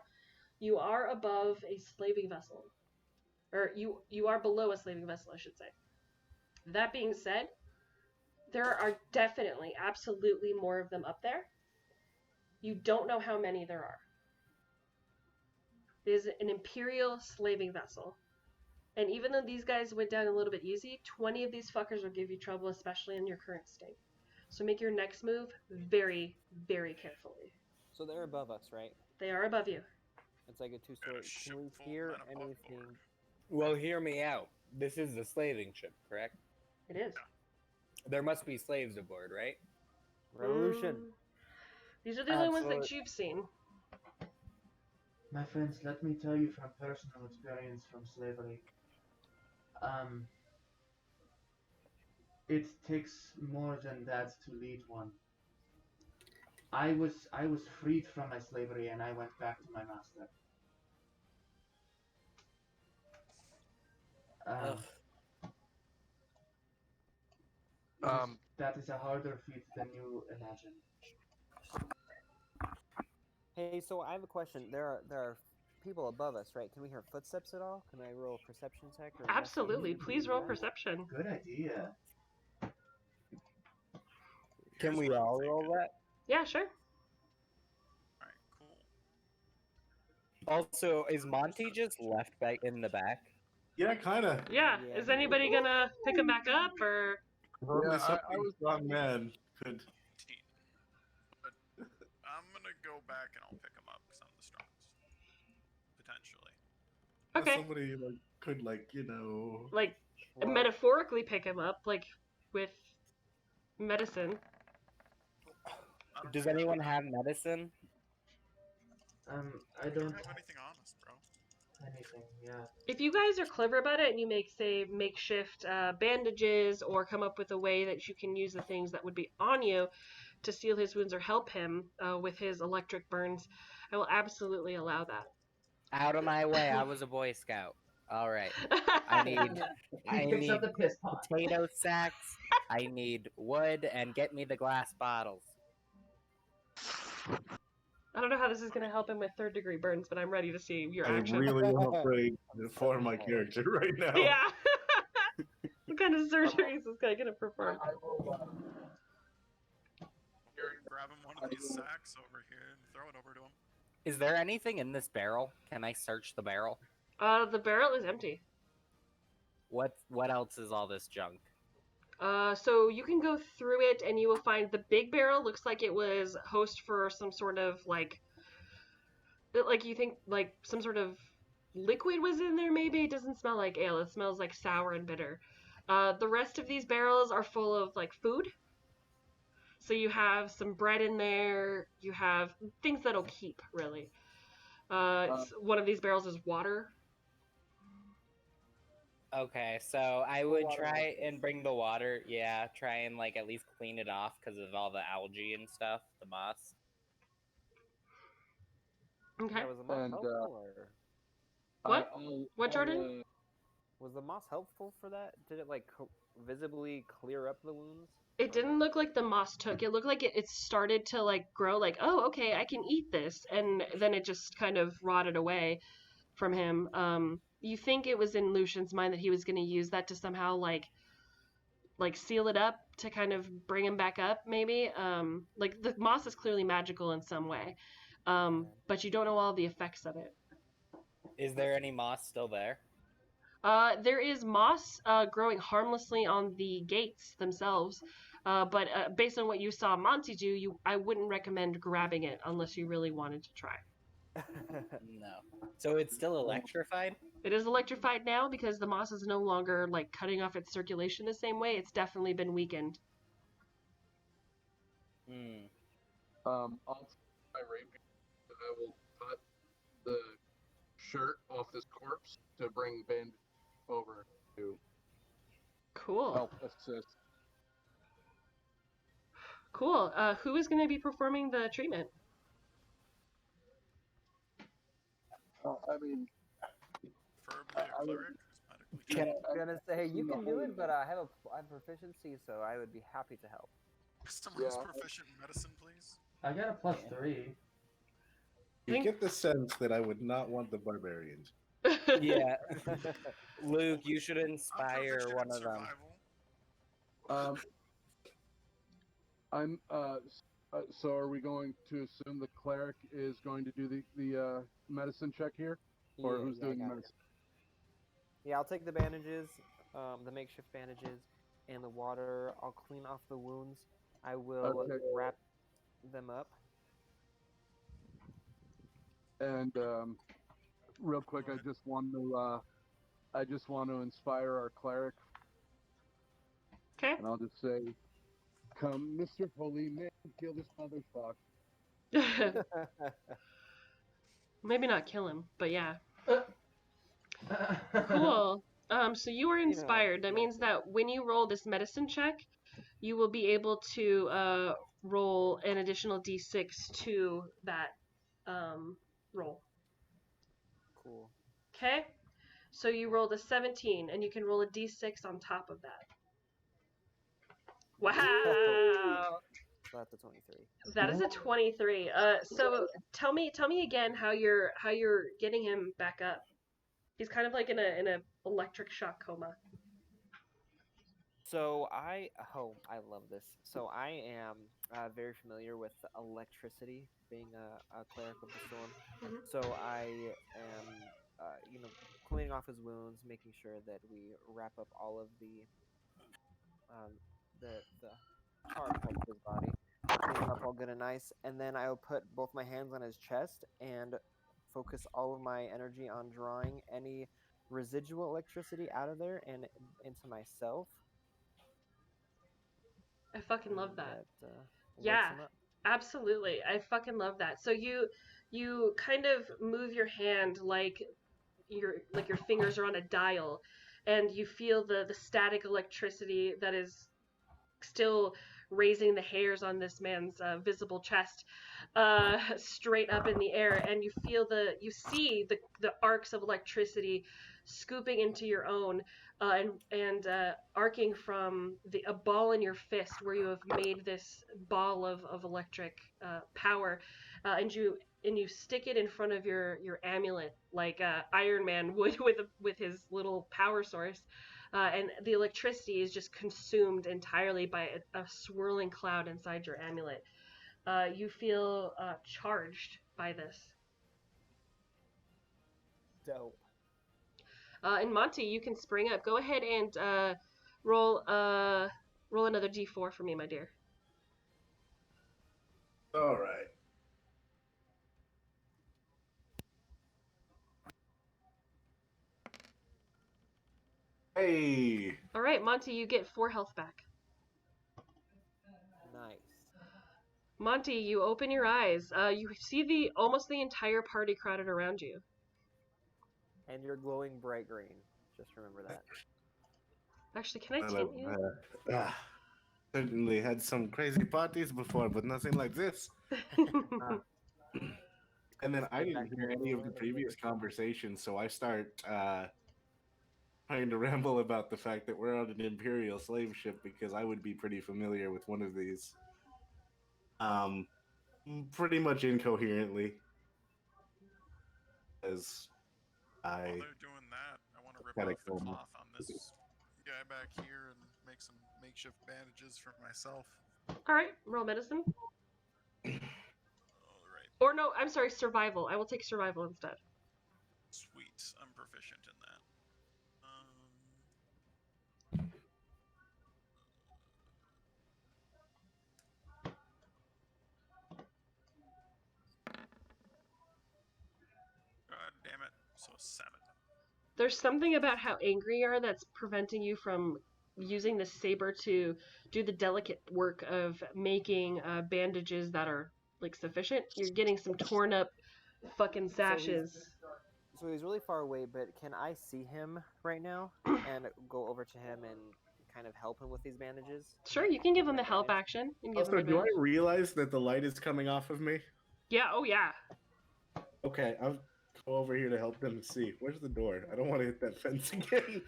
you are above a slaving vessel. Or you are below a slaving vessel, I should say. That being said, there are definitely, absolutely more of them up there. You don't know how many there are. It is an imperial slaving vessel. And even though these guys went down a little bit easy, 20 of these fuckers will give you trouble, especially in your current state. So make your next move very, very carefully. So they're above us, right? They are above you. It's like a two-story. ship Can we full hear men above anything? board. Well, hear me out. This is the slaving ship, correct? It is. There must be slaves aboard, right? Revolution. These are the only ones that Absolutely. you've seen. My friends, let me tell you from personal experience from slavery. It takes more than that to lead one. I was freed from my slavery and I went back to my master. Ugh. That is a harder feat than you imagine. Hey, so I have a question. There are people above us, right? Can we hear footsteps at all? Can I roll a perception check? Or Absolutely. investigation? Please roll perception. Good idea. Can Here's we what I'm all roll thinking. that? Yeah, sure. Alright, cool. Also, is Monty just left back in the back? yeah, kind of. Yeah. Yeah. Is anybody gonna pick him back up, or? Only I something was- strong man could. 18. But I'm gonna go back and I'll pick him up because I'm the strongest. Potentially. Okay. Somebody like could Like, Well, metaphorically pick him up, like, with medicine. I don't Does think I anyone would- have medicine? I You don't don't have have anything on us, bro. anything. Yeah. If you guys are clever about it and you make, say, makeshift bandages or come up with a way that you can use the things that would be on you to seal his wounds or help him with his electric burns, I will absolutely allow that. Out of my way, I was a Boy Scout. All right. I need He picks up the piss pot. potato sacks. I need wood, and get me the glass bottles. I don't know how this is going to help him with third-degree burns, but I'm ready to see your I action. really am afraid for my character right now. Yeah. What kind of surgery is this guy going to perform? Grab him one of these sacks over here and throw it over to him. Is there anything in this barrel? Can I search the barrel? The barrel is empty. What else is all this junk? So you can go through it and you will find the big barrel looks like it was host for some sort of like you think like some sort of liquid was in there maybe. It doesn't smell like ale. It smells like sour and bitter. The rest of these barrels are full of like food. So you have some bread in there. You have things that'll keep really. One of these barrels is water. Okay, so I would try and bring the water. Yeah, try and like at least clean it off because of all the algae and stuff, the moss. Okay. Yeah, was the moss And, helpful, or What? What, Jordan? was the moss helpful for that? Did it like visibly clear up the wounds? It didn't look like the moss took. It looked like it started to like grow like, oh, okay, I can eat this. And then it just kind of rotted away from him. You think it was in Lucian's mind that he was going to use that to somehow like seal it up to kind of bring him back up maybe. Like the moss is clearly magical in some way. But you don't know all the effects of it. Is there any moss still there? There is moss growing harmlessly on the gates themselves, but based on what you saw Monty do, I wouldn't recommend grabbing it unless you really wanted to try. No. So it's still electrified? It is electrified now because the moss is no longer like cutting off its circulation the same way. It's definitely been weakened. I'll take my rapier and I will cut the shirt off this corpse to bring bandage over to Cool. help assist. Cool. Who is going to be performing the treatment? I mean, Preferably a cleric who's medically Can- trained. I'm gonna say you can do it, but I have proficiency, so I would be happy to help. Someone who's Yeah. proficient in medicine, please. I got a +3. You get the sense that I would not want the barbarians. Yeah. Luke, you should I'm inspire proficient one in of them. survival. I'm so are we going to assume the cleric is going to do the medicine check here, or who's doing the I got it. medicine? Yeah, I'll take the bandages, the makeshift bandages, and the water. I'll clean off the wounds. I will Okay. wrap them up. And real quick, I just want to inspire our cleric, Okay. and I'll just say, "Come, Mr. Holy Man, kill this motherfucker." Maybe not kill him, but yeah. Cool. So you were inspired. That means that when you roll this medicine check, you will be able to roll an additional d6 to that roll. Cool. Okay? So you rolled a 17, and you can roll a d6 on top of that. Wow! So that's a 23. That is a 23. So tell me again how you're getting him back up. He's kind of like in a electric shock coma. So I love this. So I am very familiar with electricity, being a cleric of the storm. Mhm. So I am, cleaning off his wounds, making sure that we wrap up all of the hard parts of his body, clean him up all good and nice, and then I will put both my hands on his chest and focus all of my energy on drawing any residual electricity out of there and into myself. I fucking love that. wakes Yeah. him up. Absolutely. I fucking love that. So you you kind of move your hand like your fingers are on a dial, and you feel the static electricity that is still raising the hairs on this man's visible chest straight up in the air, and you see the arcs of electricity scooping into your own, and arcing from a ball in your fist where you have made this ball of electric power, and you stick it in front of your amulet like Iron Man would with his little power source, and the electricity is just consumed entirely by a swirling cloud inside your amulet. You feel charged by this. Dope. And Monty, you can spring up. Go ahead and roll another d4 for me, my dear. All right. Hey. All right, Monty, you get 4 health back. Nice. Monty, you open your eyes. You see almost the entire party crowded around you. And you're glowing bright green. Just remember that. Actually, can I tint you? Certainly had some crazy parties before, but nothing like this. And then I didn't hear any of the previous conversations, so I start trying to ramble about the fact that we're on an Imperial slave ship because I would be pretty familiar with one of these. Pretty much incoherently. As While they're doing that, I want to rip off the cloth on this guy back here and make some makeshift bandages for myself. All right, roll medicine. Alright. Or no, I'm sorry, survival. I will take survival instead. Sweet. I'm proficient in that. God damn it. So 7. There's something about how angry you are that's preventing you from using the saber to do the delicate work of making bandages that are like sufficient. You're getting some torn up fucking sashes. So he's really far away, but can I see him right now and go over to him and kind of help him with these bandages? Sure, you can give him the help action. And give Also, him do I advantage. realize that the light is coming off of me? Yeah, oh yeah. Okay, I'll go over here to help them see. Where's the door? I don't want to hit that fence again.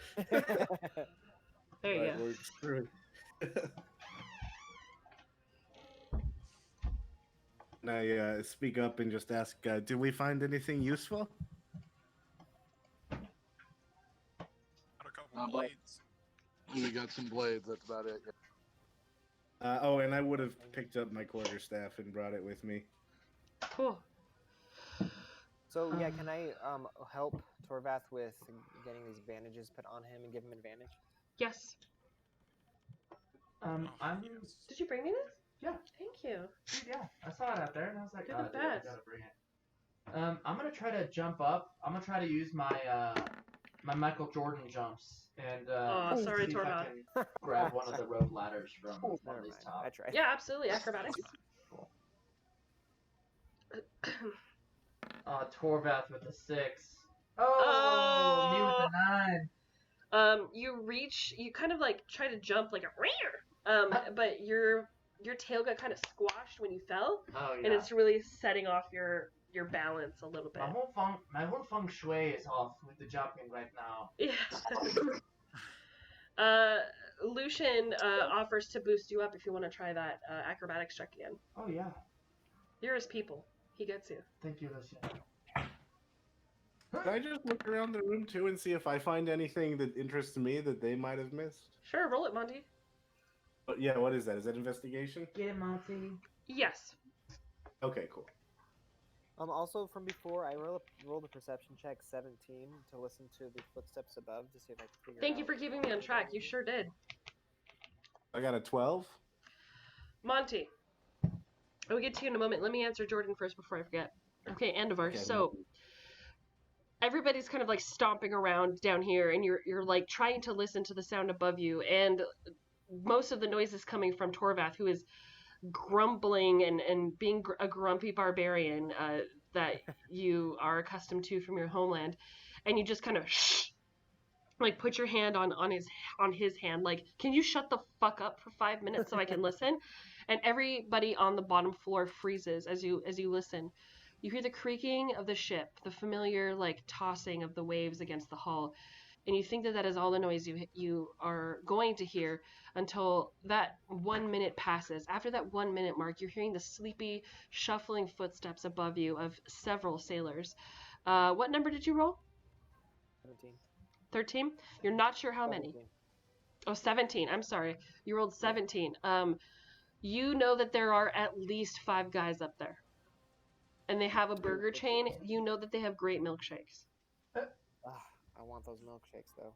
There you go. Works through. And I speak up and just ask, did we find anything useful? Got a couple blades. We got some blades. That's about it. Oh, and I would have picked up my quarterstaff and brought it with me. Cool. So yeah, can I help Torvath with getting these bandages put on him and give him advantage? Yes. Did you bring me this? Yeah. Thank you. Yeah, I saw it out there, and I was like, You're oh, the dude, I best. gotta bring it. I'm gonna try to jump up. I'm gonna try to use my my Michael Jordan jumps and sorry, see if I Torvald. can grab one of the road ladders from one Never of these mind. top. I tried. Yeah, absolutely. Acrobatics. Cool. Torvath with a 6. Oh, me with a 9. You kind of like try to jump like a but your tail got kind of squashed when you fell, Oh yeah. and it's really setting off your balance a little bit. My whole feng shui is off with the jumping right now. Yeah. Lucian offers to boost you up if you want to try that acrobatics check again. Oh yeah. You're his people. He gets you. Thank you, Lucian. Can I just look around the room too and see if I find anything that interests me that they might have missed? Sure, roll it, Monty. But yeah, what is that? Is that investigation? Get it, Monty. Yes. Okay, cool. Also from before, I rolled a perception check 17 to listen to the footsteps above to see if I could figure Thank out. you for keeping me on track. You sure did. I got a 12. Monty. I will get to you in a moment. Let me answer Jordan first before I forget. Okay, Andovar. Okay. So everybody's kind of like stomping around down here, and you're like trying to listen to the sound above you, and most of the noise is coming from Torvath, who is grumbling and being a grumpy barbarian. that you are accustomed to from your homeland, and you just kind of like put your hand on his hand, like, can you shut the fuck up for 5 minutes so I can listen? And everybody on the bottom floor freezes as you listen. You hear the creaking of the ship, the familiar like tossing of the waves against the hull, and you think that that is all the noise you are going to hear until that 1 minute passes. After that 1 minute mark, you're hearing the sleepy, shuffling footsteps above you of several sailors. What number did you roll? 17. 13? You're not sure how many. 17. Oh, 17. I'm sorry. You rolled 17. You know that there are at least 5 guys up there. And they have a burger chain. You know that they have great milkshakes. I want those milkshakes though.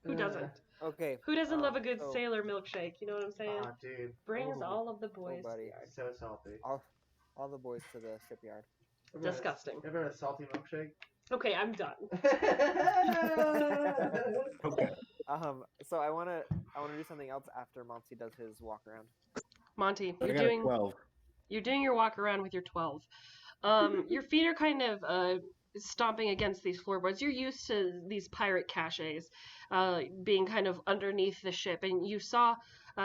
Who doesn't? Okay. Who doesn't love a good so- sailor milkshake? You know what I'm saying? Ah, dude. Brings Oh. all of the boys. buddy. to the yard. So salty. All the boys to the shipyard. Disgusting. Ever had a salty milkshake? Okay, I'm done. Okay. So I wanna do something else after Monty does his walk around. Monty, I you're got a doing 12. your walk around with your 12. Your feet are kind of stomping against these floorboards. You're used to these pirate caches being kind of underneath the ship, and you saw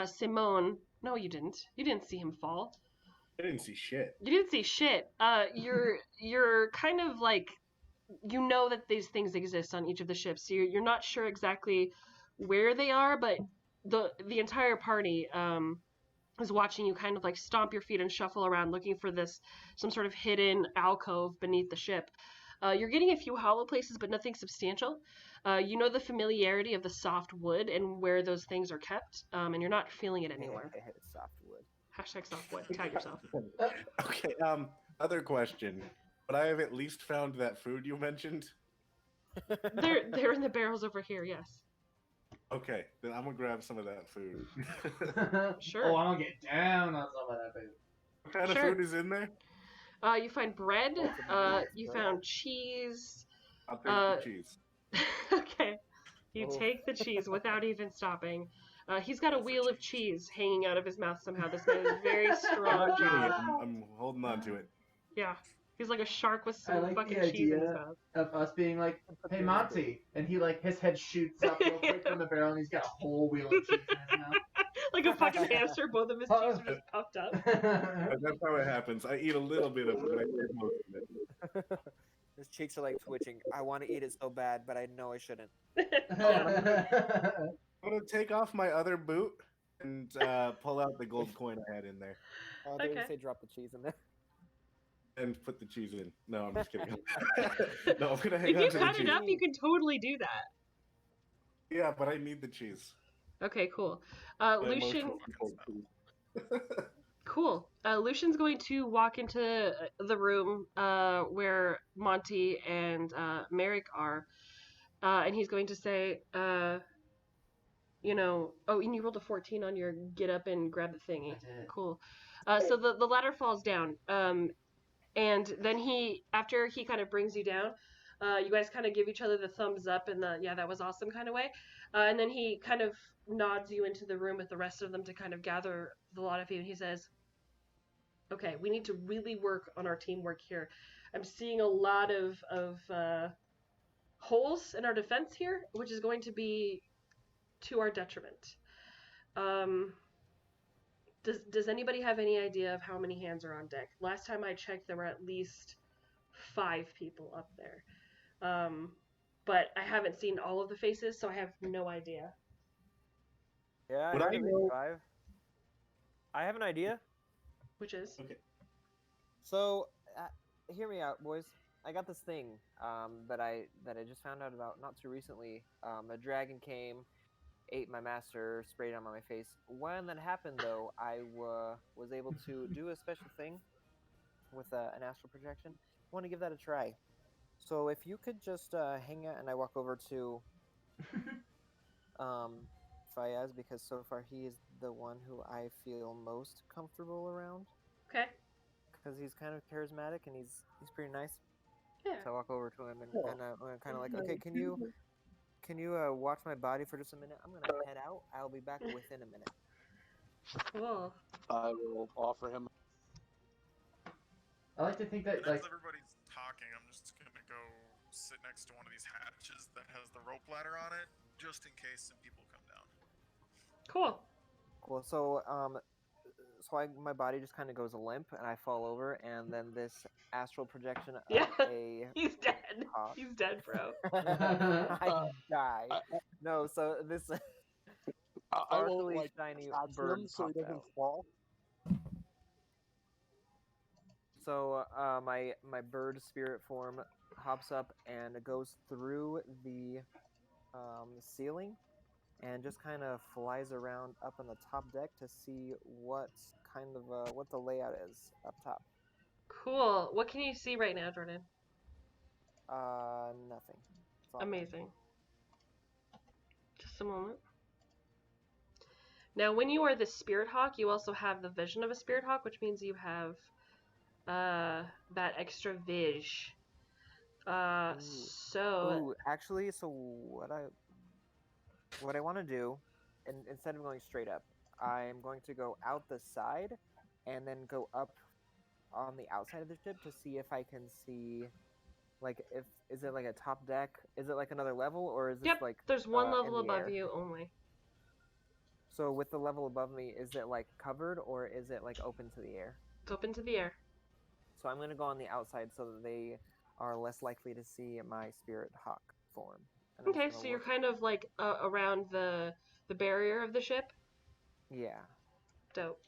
Simone. No, you didn't. You didn't see him fall. I didn't see shit. You didn't see shit. You're kind of like, you know that these things exist on each of the ships. You're not sure exactly where they are, but the entire party is watching you kind of like stomp your feet and shuffle around looking for some sort of hidden alcove beneath the ship. You're getting a few hollow places, but nothing substantial. You know the familiarity of the soft wood and where those things are kept, and you're not feeling it anywhere. Soft wood. Hashtag soft wood. Tag yourself. Okay, other question. Would I have at least found that food you mentioned? They're in the barrels over here. Yes. Okay, then I'm gonna grab some of that food. Sure. Oh, I'm gonna get down on some of that food. What kind Sure. of food is in there? You find bread. You found cheese. I'll take the cheese. Okay. You Oh. take the cheese without even stopping. He's got a wheel of cheese hanging out of his mouth somehow. This man is very strong. I'm eating it. I'm holding on to it. Yeah. He's like a shark with I some like fucking the cheese in his idea mouth. of us being like, "Hey, Monty," and he like his head shoots up real quick from the barrel, and he's got a whole wheel of cheese in his mouth. Like a fucking hamster, both of his cheeks are just puffed up. But that's how it happens. I eat a little bit of it, but I eat most of it. His cheeks are like twitching. I want to eat it so bad, but I know I shouldn't. I'm gonna take off my other boot and pull out the gold coin I had in there Oh, they Okay. say drop the cheese in there. and put the cheese in. No, I'm just kidding. No, I'm gonna hang If on you to the cut it cheese. up, you can totally do that. Yeah, but I need the cheese. Okay, cool. The Lucian, emotional control cheese. cool. Lucian's going to walk into the room where Monty and Merrick are, and he's going to say, oh, and you rolled a 14 on your get up and grab the thingy. I did. Cool. So the ladder falls down, and then after he kind of brings you down, you guys kind of give each other the thumbs up in the, yeah, that was awesome kind of way. And then he kind of nods you into the room with the rest of them to kind of gather the lot of you. And he says, okay, we need to really work on our teamwork here. I'm seeing a lot of holes in our defense here, which is going to be to our detriment. Does anybody have any idea of how many hands are on deck? Last time I checked, there were at least 5 people up there. But I haven't seen all of the faces, so I have no idea. Yeah, Would I I heard of know- 5. I have an idea. Which is? So, hear me out, boys. I got this thing that I just found out about not too recently. A dragon came, ate my master, sprayed on my face. When that happened, though, I was able to do a special thing with an astral projection. I want to give that a try. So if you could just hang out, and I walk over to Fayez, because so far he is the one who I feel most comfortable around. Okay. Because he's kind of charismatic and he's pretty nice. Yeah. So I walk over to him and I'm kind of like, okay, can you watch my body for just a minute? I'm gonna head out. I'll be back within a minute. Cool. I will offer him. I like to think that, And like, as everybody's talking, I'm just gonna go sit next to one of these hatches that has the rope ladder on it, just in case some people come down. Cool. Cool. So my body just kind of goes limp, and I fall over, and then this astral projection of Yeah. a He's dead. hawk. He's dead, bro. I die. No, so this I will sparkly, like shiny catch bird him so he pops doesn't out. fall. So my bird spirit form hops up and goes through the ceiling and just kind of flies around up on the top deck to see what kind of what the layout is up top. Cool. What can you see right now, Jordan? Nothing. It's all black. Amazing. Just a moment. Now, when you are the spirit hawk, you also have the vision of a spirit hawk, which means you have that extra vis. Ooh, actually, so what I want to do, and instead of going straight up, I'm going to go out the side, and then go up on the outside of the ship to see if I can see, like, is it like a top deck? Is it like another level, or is this Yep, like there's one in level the above air? you only. So with the level above me, is it like covered, or is it like open to the air? It's open to the air. So I'm going to go on the outside so that they are less likely to see my spirit hawk form. And I'm just Okay, gonna so you're look. kind of like around the barrier of the ship. Yeah, Dope.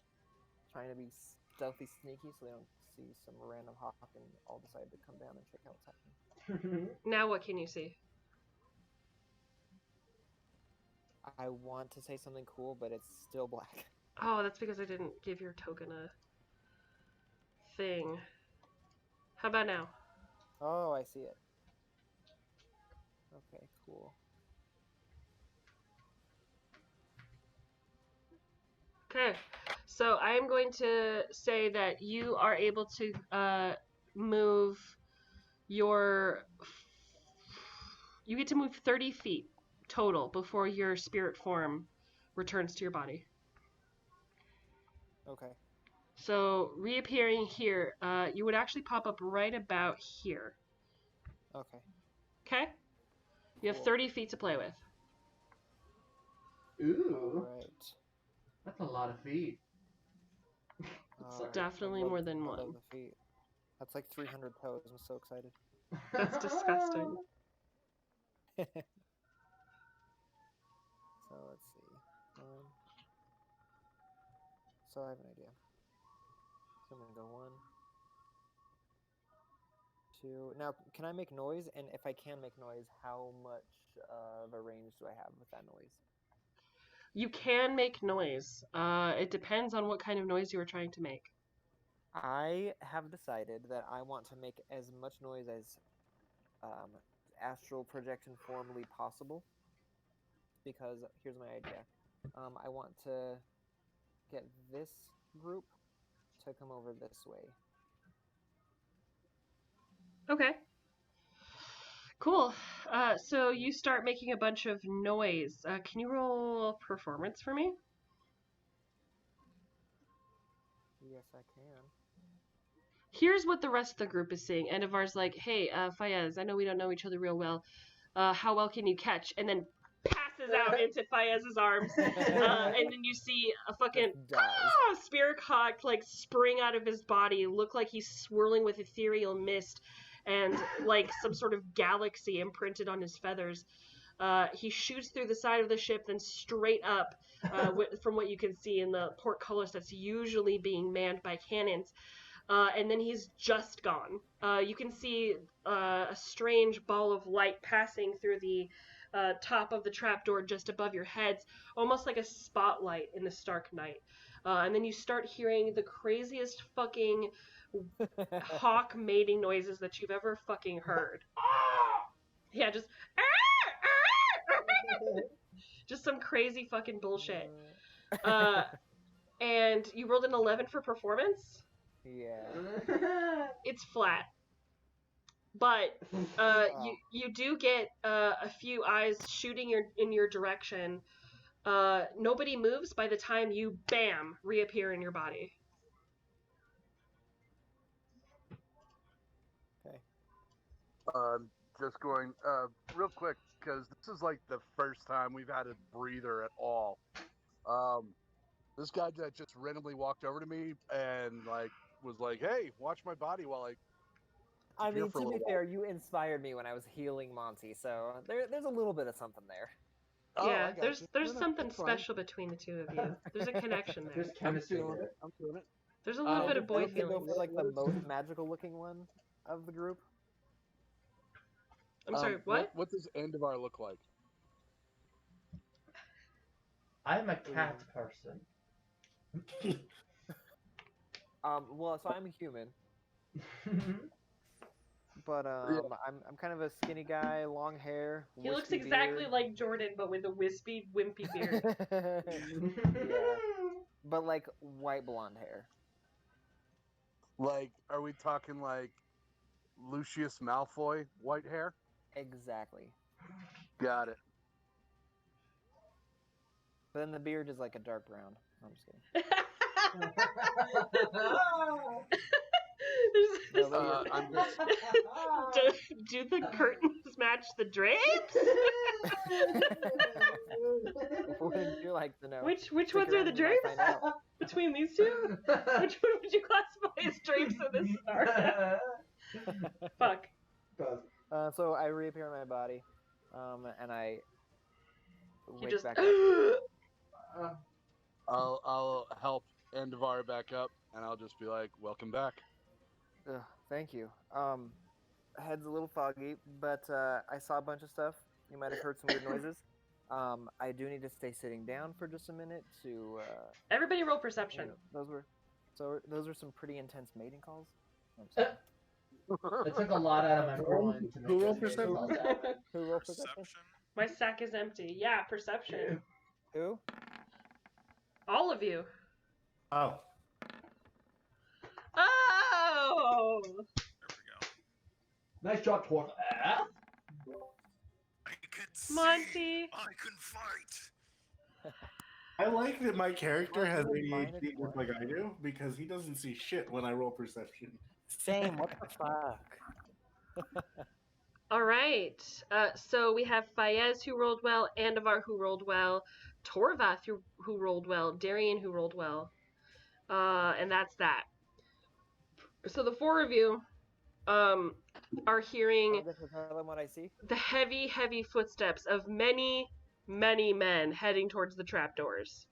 trying to be stealthy, sneaky, so they don't see some random hawk and all decide to come down and check out what's happening. Now what can you see? I want to say something cool, but it's still black. Oh, that's because I didn't give your token a thing. How about now? Oh, I see it. Okay, cool. Okay, so I am going to say that you are able to move your. You get to move 30 feet total before your spirit form returns to your body. Okay. So reappearing here, you would actually pop up right about here. Okay. Okay? You have Cool. 30 feet to play with. Ooh, Alright. that's a lot of feet. Alright, Definitely more than I love one. the feet. That's like 300 toes. I'm so excited. That's disgusting. So let's see. So I have an idea. So I'm gonna go 1, 2. Now, can I make noise? And if I can make noise, how much of a range do I have with that noise? You can make noise. It depends on what kind of noise you are trying to make. I have decided that I want to make as much noise as astral projection formally possible. Because here's my idea. I want to get this group to come over this way. Okay. Cool. So you start making a bunch of noise. Can you roll performance for me? Yes, I can. Here's what the rest of the group is seeing. Endivar's like, hey, Fayez, I know we don't know each other real well. How well can you catch? And then passes out into Fayez's arms. And then you see a fucking spirit hawk like spring out of his body, look like he's swirling with ethereal mist and like some sort of galaxy imprinted on his feathers. He shoots through the side of the ship, then straight up from what you can see in the portcullis that's usually being manned by cannons. And then he's just gone. You can see a strange ball of light passing through the top of the trapdoor just above your heads, almost like a spotlight in the stark night. And then you start hearing the craziest fucking hawk mating noises that you've ever fucking heard. Yeah, just some crazy fucking bullshit. And you rolled an 11 for performance? Yeah. It's flat. But you do get a few eyes shooting in your direction. Nobody moves by the time you, bam, reappear in your body. Just going real quick because this is like the first time we've had a breather at all. This guy that just randomly walked over to me and like was like, "Hey, watch my body while I." I Here mean, for a to be little fair, you inspired me when I was healing Monty, so there's a little bit of something there. Oh, Yeah, I got there's you. there's No, something that's fine. special between the two of you. There's a connection there. There's I'm chemistry feeling there. it. I'm feeling it. There's a little bit of boy Did they go feelings. for like the What is- most magical looking one of the group? I'm sorry, what? What does Endevar look like? I'm a cat person. Well, so I'm a human, but I'm kind of a skinny guy, long hair. He looks wispy exactly beard. like Jordan, but with a wispy, wimpy beard. Yeah, but like white blonde hair. Like, are we talking like Lucius Malfoy, white hair? Exactly. Got it. But then the beard is like a dark brown. No, I'm just kidding. I'm just- do the curtains match the drapes? Wouldn't you like to know? Which Stick ones are around the and you might drapes find out. between these two? Which one would you classify as drapes in this scenario? Fuck. So I reappear in my body, and I You wake just. back up. I'll help Endevar back up, and I'll just be like, "Welcome back." Ugh, thank you. Head's a little foggy, but I saw a bunch of stuff. You might have heard some weird noises. I do need to stay sitting down for just a minute to. Everybody roll perception. Those were some pretty intense mating calls. It took a lot out of my groin to Who make rolled this perception? calls happen. Who rolled perception? Perception. My sack is empty. Yeah, perception. Who? All of you. Oh. Oh! There we go. Nice job, Torf. I could see. Monty. I can fight. I like that my character has Mine is ADHD just like I do because he doesn't see shit when I roll perception. Same. What the fuck? All right. So we have Fayez who rolled well, Andavar who rolled well, Torvath who rolled well, Darian who rolled well, and that's that. So the four of you are hearing I get to tell them what I see. the heavy, heavy footsteps of many, many men heading towards the trapdoors.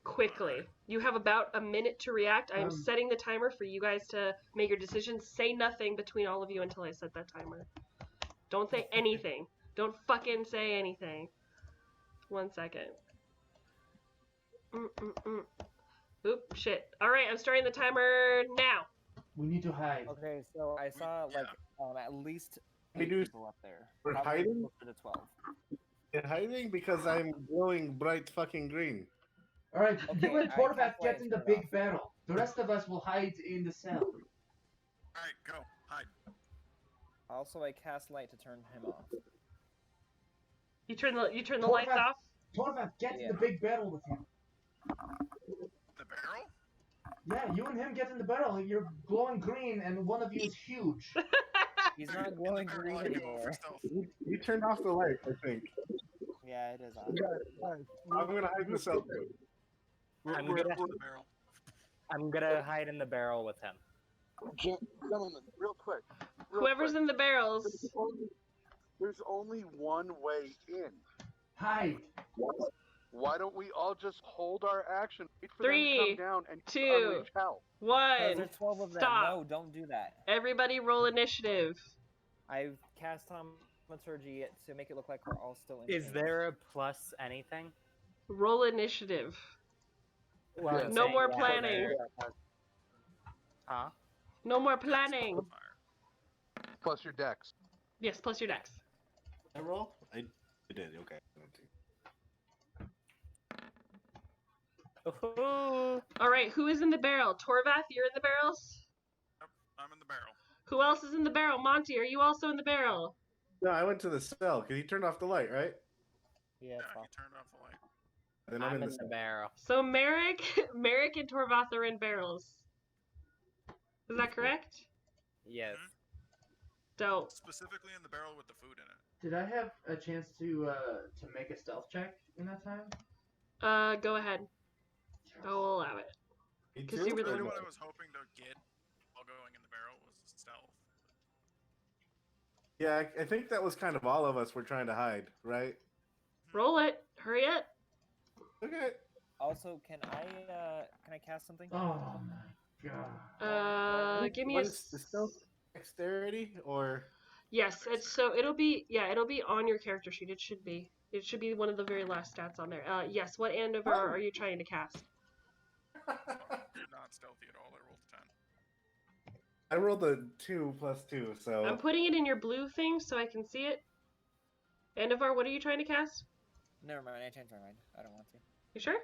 Quickly. You have about a minute to react. I am setting the timer for you guys to make your decisions. Say nothing between all of you until I set that timer. Don't say anything. Don't fucking say anything. 1 second. Oop, shit. Alright, I'm starting the timer now. We need to hide. Okay, so I saw like at least We 8 do- people up there. We're Probably hiding? closer to 12. You're hiding because I'm glowing bright fucking green. Alright, Okay, you and I Torvath cast get light in the turn big off. barrel. The rest of us will hide in the cell. Alright, go. Hide. Also, I cast light to turn him off. You turn the lights off? Torvath, get Yeah. in the big barrel with him. The barrel? Yeah, you and him get in the barrel. You're glowing green, and one of you is huge. He's In not the glowing barrel, green I do it for anymore. stealth. You turned off the light, I think. Yeah, it is on. I'm gonna hide in the cell too. I'm Go gonna- to the barrel. I'm gonna hide in the barrel with him. Gentlemen, real quick. Whoever's in the barrels. There's only one way in. Hide. Why don't we all just hold our action, wait for them 3, to come down, and 2, unleash hell? 1. There's 12 of them. Stop. No, don't do that. Everybody roll initiative. I've cast thaumaturgy to make it look like we're all still in. Is sync. there a plus anything? Roll initiative. Well, Yeah. I'm No saying, more yeah, planning. there- Huh? No more planning. Plus your dex. Yes, plus your dex. I roll? I did, okay. Ooh. All right, who is in the barrel? Torvath, you're in the barrels? I'm in the barrel. Who else is in the barrel? Monty, are you also in the barrel? No, I went to the cell because he turned off the light, right? Yeah, Yeah, it's he fine. turned off the light. Then I'm in the the cell. barrel. So Merrick and Torvath are in barrels. Is that correct? Yes. Don't. Specifically in the barrel with the food in it. Did I have a chance to make a stealth check in that time? Go ahead. I will allow it. Me 'Cause too, you really or Really want what no? I was hoping to get while going in the barrel was stealth. Yeah, I think that was kind of all of us were trying to hide, right? Roll it. Hurry it. Okay. Also, can I cast something? Oh my god. Give me What a. is the stealth dexterity or? Yes, it'll be on your character sheet. It should be. It should be one of the very last stats on there. Yes. What Andover are you trying to cast? Not stealthy at all. I rolled a 10. I rolled a 2 plus 2, so I'm putting it in your blue thing so I can see it. Andovar, what are you trying to cast? Never mind. I changed my mind. I don't want to. You sure?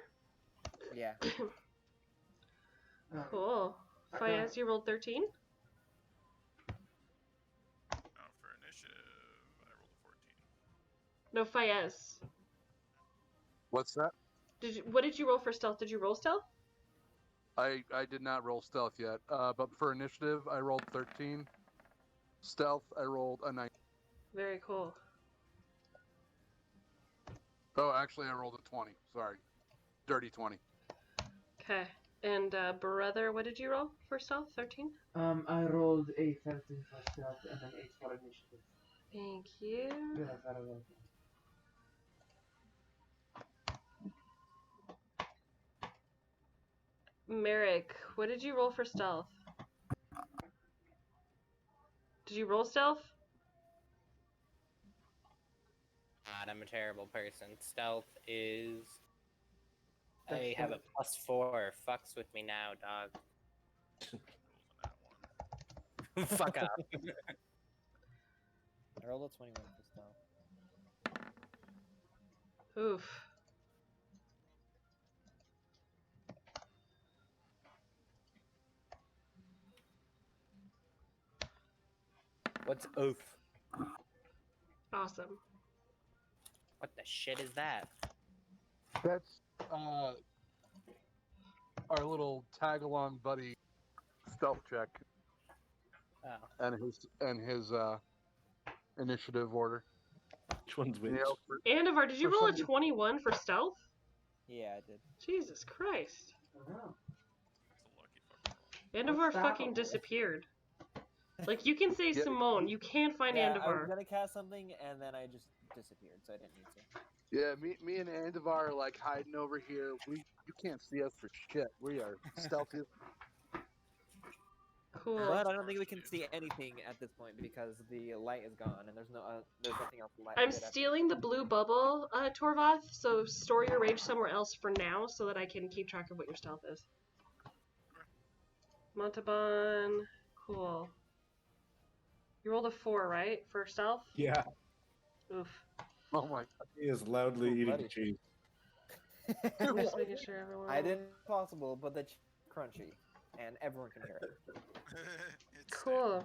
Yeah. Cool. Fayez, you rolled 13. For initiative, I rolled a 14. No, Fayez. What's that? What did you roll for stealth? Did you roll stealth? I did not roll stealth yet. But for initiative, I rolled 13. Stealth, I rolled a 9. Very cool. Oh, actually, I rolled a 20. Sorry. Dirty 20. Okay. And brother, what did you roll for stealth? 13? I rolled a 13 for stealth and an 8 for initiative. Thank you. You're very welcome. Merrick, what did you roll for stealth? Did you roll stealth? God, I'm a terrible person. Stealth is. I have a +4. Fucks with me now, dog. Rolls on that one. Fuck up. I rolled a 21 for stealth. Oof. What's oof? Awesome. What the shit is that? That's our little tag-along buddy stealth check Oh. and his initiative order. which one's which? You know, Andovar, did you For roll a some- 21 for stealth? Yeah, I did. Jesus Christ. Oh. It's a lucky fucking roll. Andovar that? fucking disappeared. Like, you can say Yeah. Simone, you can't find Yeah, I was Andovar. gonna cast something and then I just disappeared, so I didn't need to. Yeah, me and Andivar are like hiding over here. You can't see us for shit. We are stealthy. Cool. But I don't think we can see anything at this point because the light is gone and there's nothing else light. I'm stealing the blue bubble, Torvath, so store your rage somewhere else for now so that I can keep track of what your stealth is. Montalban, cool. You rolled a 4, right, for stealth? Yeah, Oof. Oh my! he is loudly Oh, eating buddy. cheese. I'm just making sure everyone. I didn't possible, but the crunchy, and everyone can hear it. It's Cool.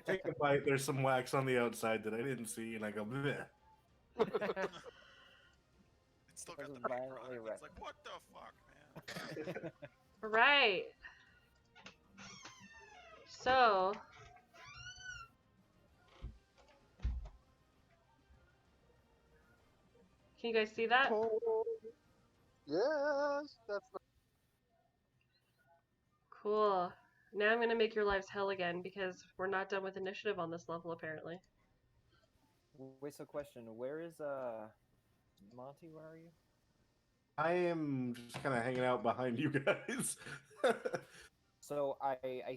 Take a bite. There's some wax on the outside that I didn't see, and I go, bleh. It's still got This the is paper on violently it. red. It's like, what the fuck, man? Right. So. Can you guys see that? Oh, yes, that's not... Cool. Now I'm gonna make your lives hell again because we're not done with initiative on this level apparently. Wait, so question: where is Monty? Where are you? I am just kind of hanging out behind you guys. So I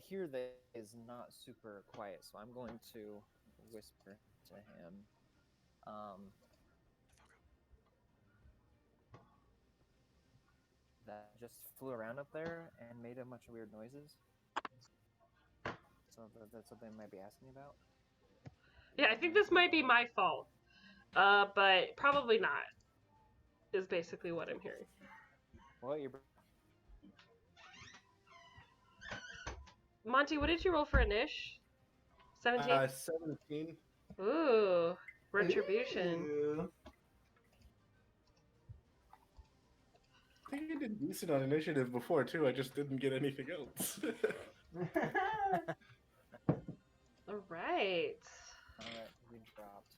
hear that is not super quiet, so I'm going to whisper to him. That just flew around up there and made a bunch of weird noises. So that's something I might be asking about. Yeah, I think this might be my fault. But probably not. Is basically what I'm hearing. Well, you're Monty, what did you roll for a niche? 17? 17. Ooh, retribution. Ew. I think I did decent on initiative before too. I just didn't get anything else. right. Alright, we dropped.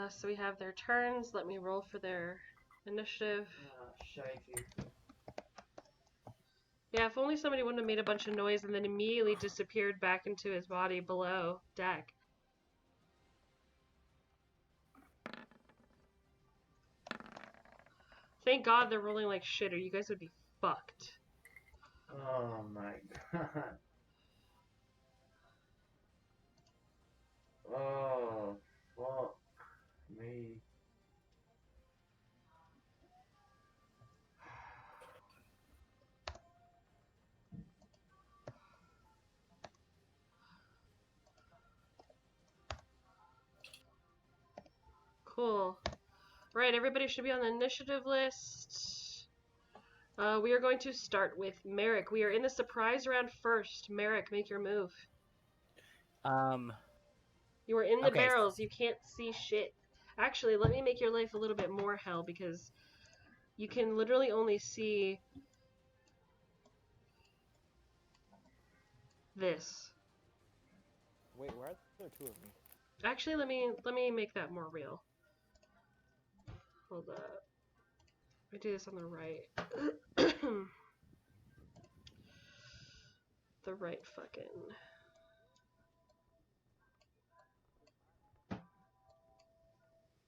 So we have their turns. Let me roll for their initiative. Shifey. Yeah, if only somebody wouldn't have made a bunch of noise and then immediately disappeared back into his body below deck. Thank God they're rolling like shit, or you guys would be fucked. Oh my god. Oh, fuck me. Cool. Right, everybody should be on the initiative list. We are going to start with Merrick. We are in the surprise round first. Merrick, make your move. You are in the Okay. barrels. You can't see shit. Actually, let me make your life a little bit more hell because you can literally only see this. Wait, why are there two of me? Actually, let me make that more real. Hold up. I do this on the right. The right fucking.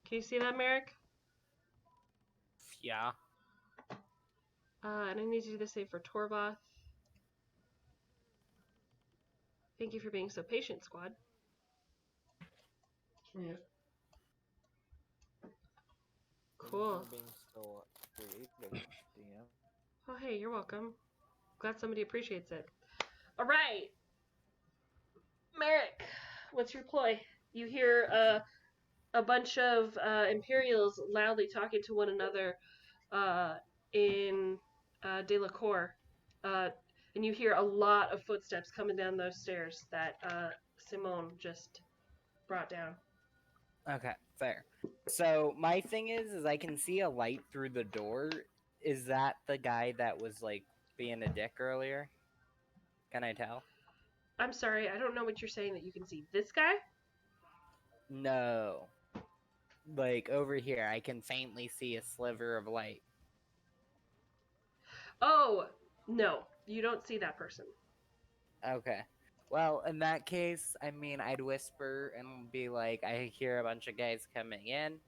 Can you see that, Merrick? Yeah. And I need to do the same for Torvoth. Thank you for being so patient, squad. Yeah. Cool. For being so creative, DM. Oh, hey, you're welcome. Glad somebody appreciates it. All right, Merrick, what's your ploy? You hear a bunch of Imperials loudly talking to one another in De La Cour, and you hear a lot of footsteps coming down those stairs that Simone just brought down. Okay, fair. So my thing is I can see a light through the door. Is that the guy that was like being a dick earlier? Can I tell? I'm sorry, I don't know what you're saying that you can see. This guy? No. Like over here, I can faintly see a sliver of light. Oh, no, you don't see that person. Okay. Well, in that case, I mean, I'd whisper and be like, I hear a bunch of guys coming in.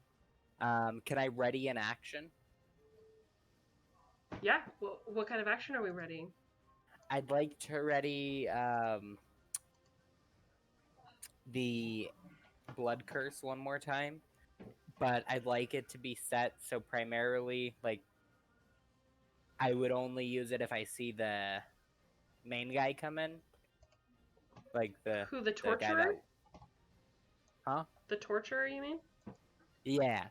Can I ready an action? Yeah, well, what kind of action are we readying? I'd like to ready the blood curse one more time, but I'd like it to be set so primarily, like, I would only use it if I see the main guy come in. Like the Who, the guy torturer? that. Huh? The torturer, you mean? Yeah.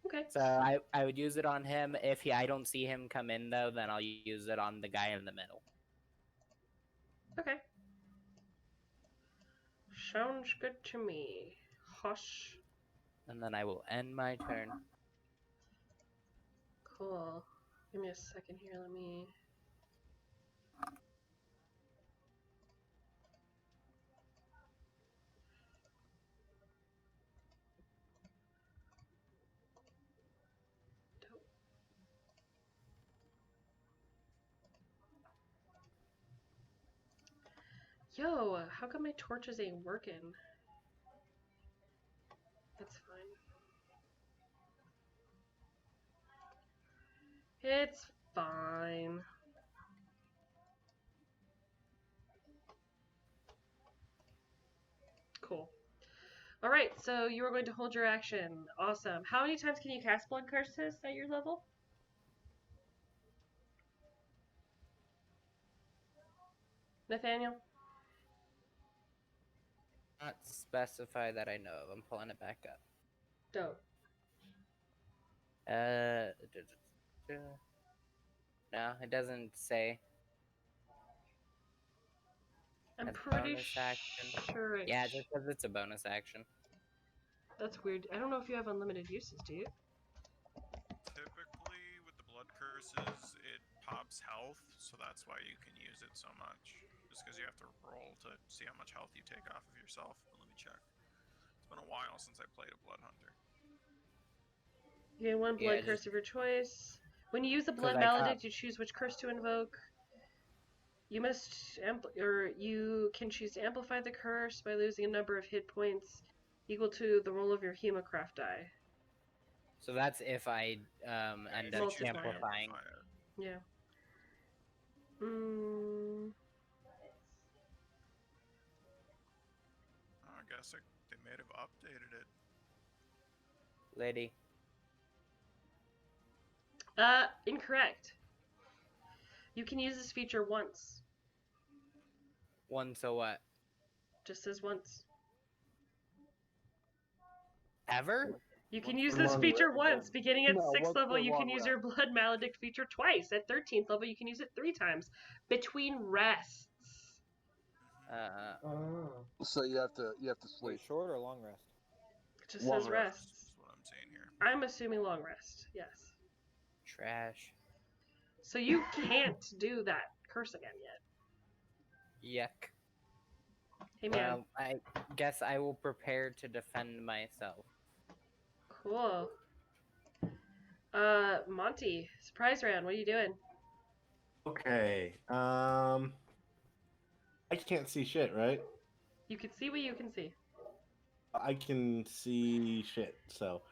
Okay. So I would use it on him. If I don't see him come in though, then I'll use it on the guy in the middle. Okay. Sounds good to me. Hush. And then I will end my turn. Cool. Give me a second here. Let me. Yo, how come my torches ain't working? That's fine. It's fine. Cool. Alright, so you are going to hold your action. Awesome. How many times can you cast Blood Curses at your level? Nathaniel? Not specify that I know of. I'm pulling it back up. Dope. No, it doesn't say. I'm As pretty bonus action. sure it. Yeah, just because it's a bonus action. That's weird. I don't know if you have unlimited uses, do you? Typically, with the blood curses, it pops health, so that's why you can use it so much. Just because you have to roll to see how much health you take off of yourself. But let me check. It's been a while since I played a Blood Hunter. You gain one blood Yeah, curse of your choice. When you use the 'cause blood I maledict, caught- you choose which curse to invoke. You must you can choose to amplify the curse by losing a number of hit points equal to the roll of your Hemocraft die. So that's if I end if you up choose to amplifying. amplify it. Yeah. I guess they may have updated it. Lady. Incorrect. You can use this feature once. One, so what? Just says once. Ever? You can Once use for this long feature rest. once. Beginning at No, 6th once level, for you can long use rest. your Blood Maledict feature twice. At 13th level, you can use it 3 times. Between rests. Oh. So you have to Wait, sleep. short or long rest? It just Long says rest. rests. That's what I'm saying here. I'm assuming long rest. Yes. Trash. So you can't do that curse again yet. Yuck. Hey man. Well, I guess I will prepare to defend myself. Cool. Monty, surprise round. What are you doing? Okay. I can't see shit, right? You can see what you can see. I can see shit, so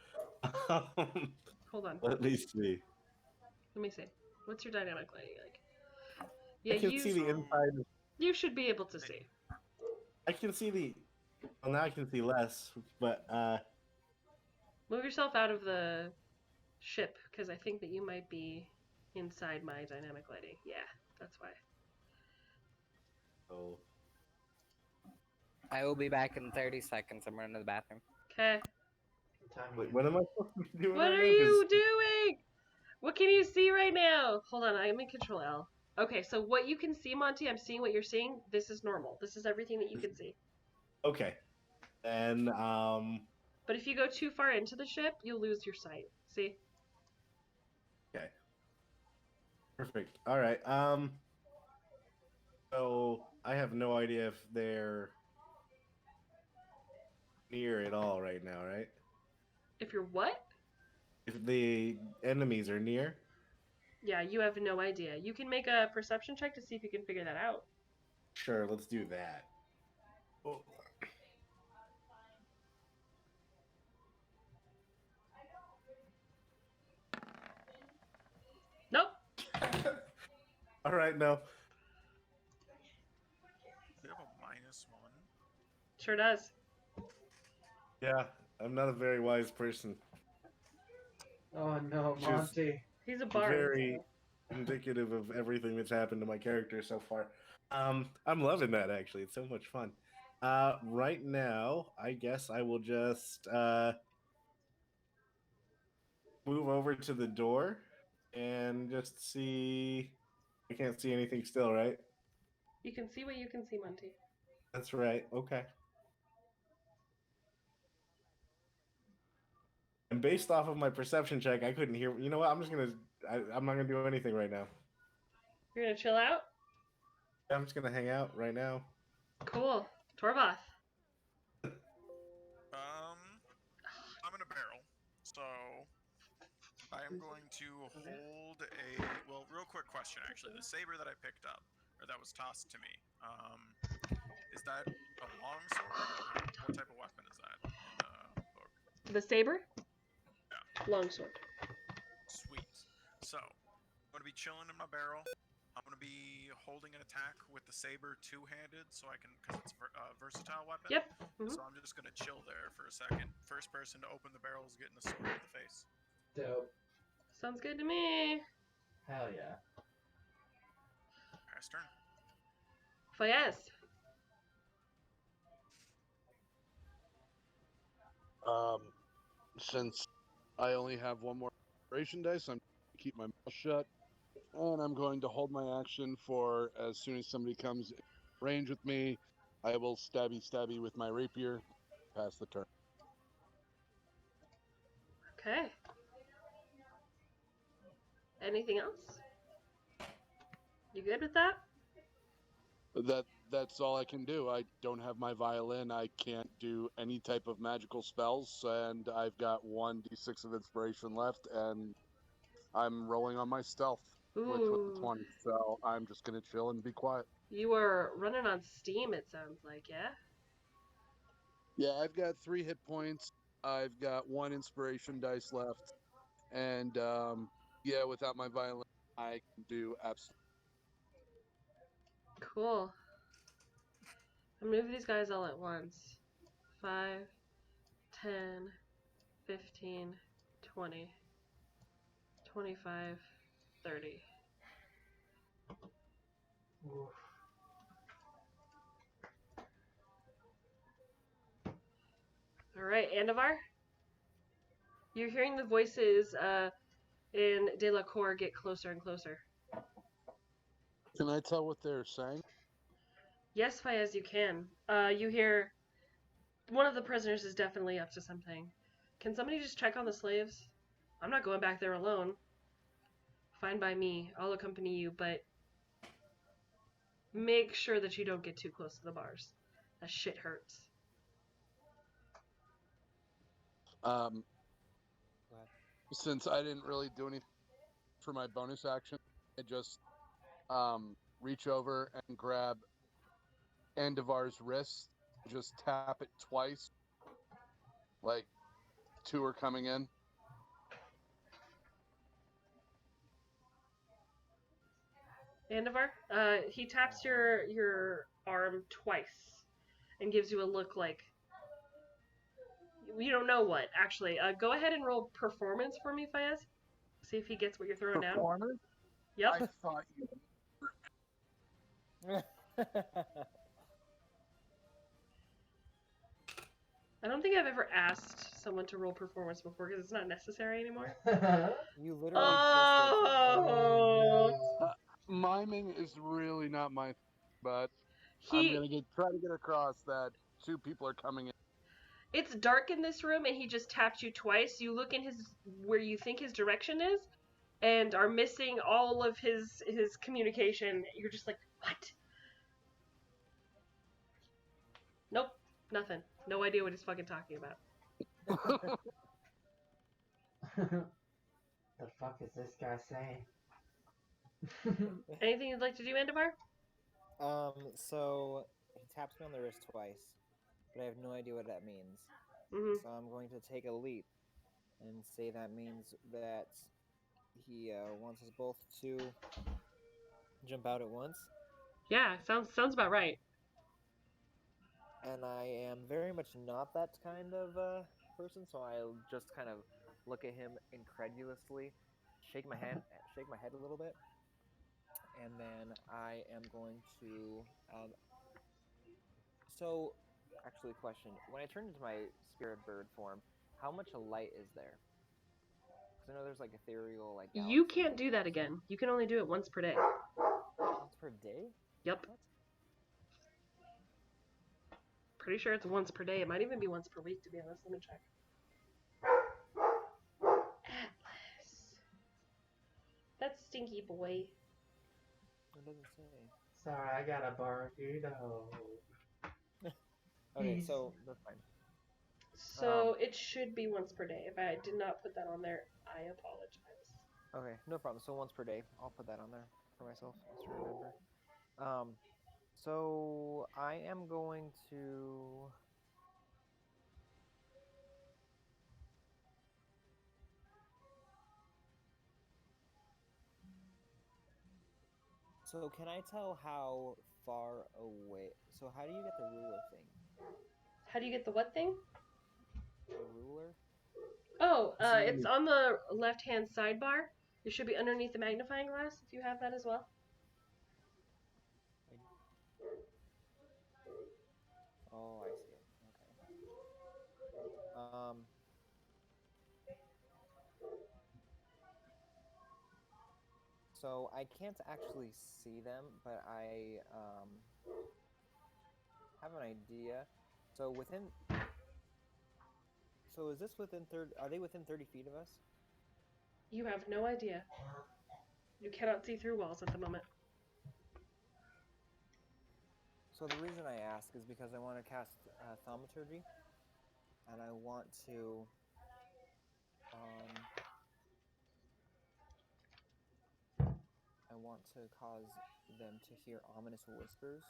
Hold on. at least see. Let me see. What's your dynamic lighting like? I Yeah, can see the inside. you should be able to see. I can see the. Well, now I can see less, but Move yourself out of the ship, because I think that you might be inside my dynamic lighting. Yeah, that's why. oh, I will be back in 30 seconds. I'm running to the bathroom. Okay. wait, what am I supposed to be doing What right are now? you doing? What can you see right now? Hold on, I'm in Control L. Okay, so what you can see, Monty, I'm seeing what you're seeing. This is normal. This is everything that you can see. Okay, and But if you go too far into the ship, you'll lose your sight. See? okay, perfect. All right. So I have no idea if they're near at all right now, right? If you're what? If the enemies are near. Yeah, you have no idea. You can make a perception check to see if you can figure that out. Sure, let's do that. Oh. Nope. All right, no. We have a -1. Sure does. Yeah, I'm not a very wise person. Oh no, Which is Monty. He's a bard. Very indicative of everything that's happened to my character so far. I'm loving that actually. It's so much fun. Right now, I guess I will just move over to the door and just see. I can't see anything still, right? You can see what you can see, Monty. That's right. Okay. And based off of my perception check, I couldn't hear. You know what? I'm not gonna do anything right now. You're gonna chill out? I'm just gonna hang out right now. Cool. Torvoth. I'm in a barrel, so I am going to hold a. Well, real quick question actually. The saber that I picked up, or that was tossed to me, is that a longsword? Or what type of weapon is that in the book? The saber? Yeah. Longsword. Sweet. So, I'm going to be chilling in my barrel. I'm going to be holding an attack with the saber two-handed, so I can, because it's a versatile weapon. Yep. Mhm. So I'm just going to chill there for a second. First person to open the barrel is getting the sword in the face. Dope. Sounds good to me. Hell yeah. Last turn. Fayez. Since I only have one more inspiration dice, I'm going to keep my mouth shut. And I'm going to hold my action for as soon as somebody comes in range with me, I will stabby with my rapier. Pass the turn. Okay. Anything else? You good with that? That's all I can do. I don't have my violin. I can't do any type of magical spells, and I've got 1d6 of inspiration left, and I'm rolling on my stealth, which with the Ooh. 20. So I'm just gonna chill and be quiet. You are running on steam, it sounds like, yeah? Yeah, I've got 3 hit points. I've got 1 inspiration dice left, and yeah, without my violin, I can do absolutely. Cool. I'm gonna move these guys all at once. 5, 10, 15, 20, 25, 30. Oof. Alright, Andavar? You're hearing the voices in De La Cour get closer and closer. Can I tell what they're saying? Yes, Fayez, you can. You hear one of the prisoners is definitely up to something. Can somebody just check on the slaves? I'm not going back there alone. Fine by me. I'll accompany you, but make sure that you don't get too close to the bars. That shit hurts. Um, since I didn't really do anything for my bonus action, I just reach over and grab Andavar's wrist, just tap it twice, like 2 are coming in. Andavar, he taps your arm twice and gives you a look like you don't know what. Actually, go ahead and roll performance for me, Fayez. See if he gets what you're throwing down. Performance? Yep. I thought you. I don't think I've ever asked someone to roll performance before because it's not necessary anymore. You literally Oh, Miming is really not my thing, but I'm he. gonna try to get across that 2 people are coming in. It's dark in this room, and he just tapped you twice. You look in his where you think his direction is, and are missing all of his communication. You're just like, what? Nope, nothing. No idea what he's fucking talking about. The fuck is this guy saying? Anything you'd like to do, Andavar? So he taps me on the wrist twice, but I have no idea what that means. Mm-hmm. So I'm going to take a leap and say that means that he wants us both to jump out at once. Yeah, sounds about right. And I am very much not that kind of person, so I'll just kind of look at him incredulously, shake my head a little bit, and then I am going to. So, actually, question: when I turn into my spirit bird form, how much light is there? Because I know there's like ethereal, like. You galaxies can't do that again. You can only do it once per day. Once per day? Yep. What? Pretty sure it's once per day. It might even be once per week, to be honest. Let me check. Atlas. That stinky boy. It doesn't say. Sorry, I got a barbudo. Okay, so that's fine. So it should be once per day. If I did not put that on there, I apologize. Okay, no problem. So once per day, I'll put that on there for myself just to remember. So I am going to. So can I tell how far away? So how do you get the ruler thing? How do you get the what thing? The ruler? Oh, it's on the left-hand sidebar. It should be underneath the magnifying glass if you have that as well. Oh, I see it. Okay. So I can't actually see them, but I have an idea. So within. So is this within Are they within 30 feet of us? You have no idea. You cannot see through walls at the moment. So the reason I ask is because I want to cast thaumaturgy, and I want to cause them to hear ominous whispers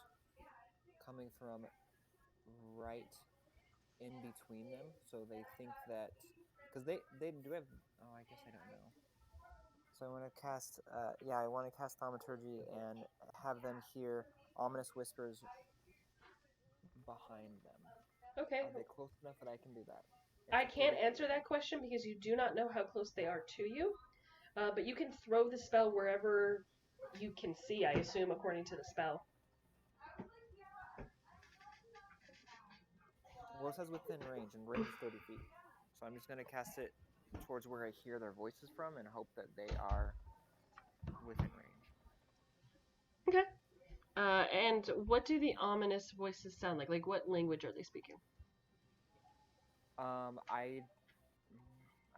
coming from right in between them, so they think that because they do have. Oh, I guess I don't know. So I want to cast. I want to cast thaumaturgy and have them hear ominous whispers behind them. Okay. Are they close enough that I can do that? I can't answer that question because you do not know how close they are to you. But you can throw the spell wherever you can see, I assume, according to the spell. Well, it says within range, and range is 30 feet. So I'm just going to cast it towards where I hear their voices from and hope that they are within range. Okay. And what do the ominous voices sound like? Like, what language are they speaking? I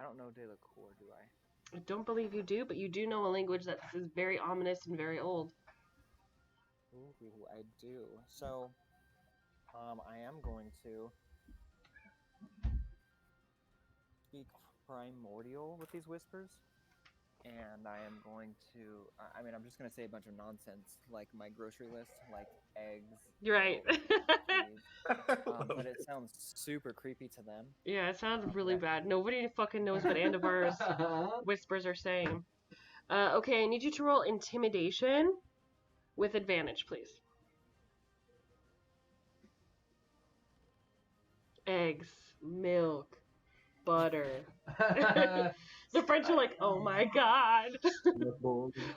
don't know De La Cour, do I? I don't believe you do, but you do know a language that is very ominous and very old. Ooh, I do. So, I am going to speak primordial with these whispers, and I am going to. I'm just going to say a bunch of nonsense, like my grocery list, like eggs. You're right. But it sounds super creepy to them. Yeah, it sounds really bad. Nobody fucking knows what Andavar's whispers are saying. Okay, I need you to roll intimidation with advantage, please. Eggs, milk, butter. The French are like, oh my god.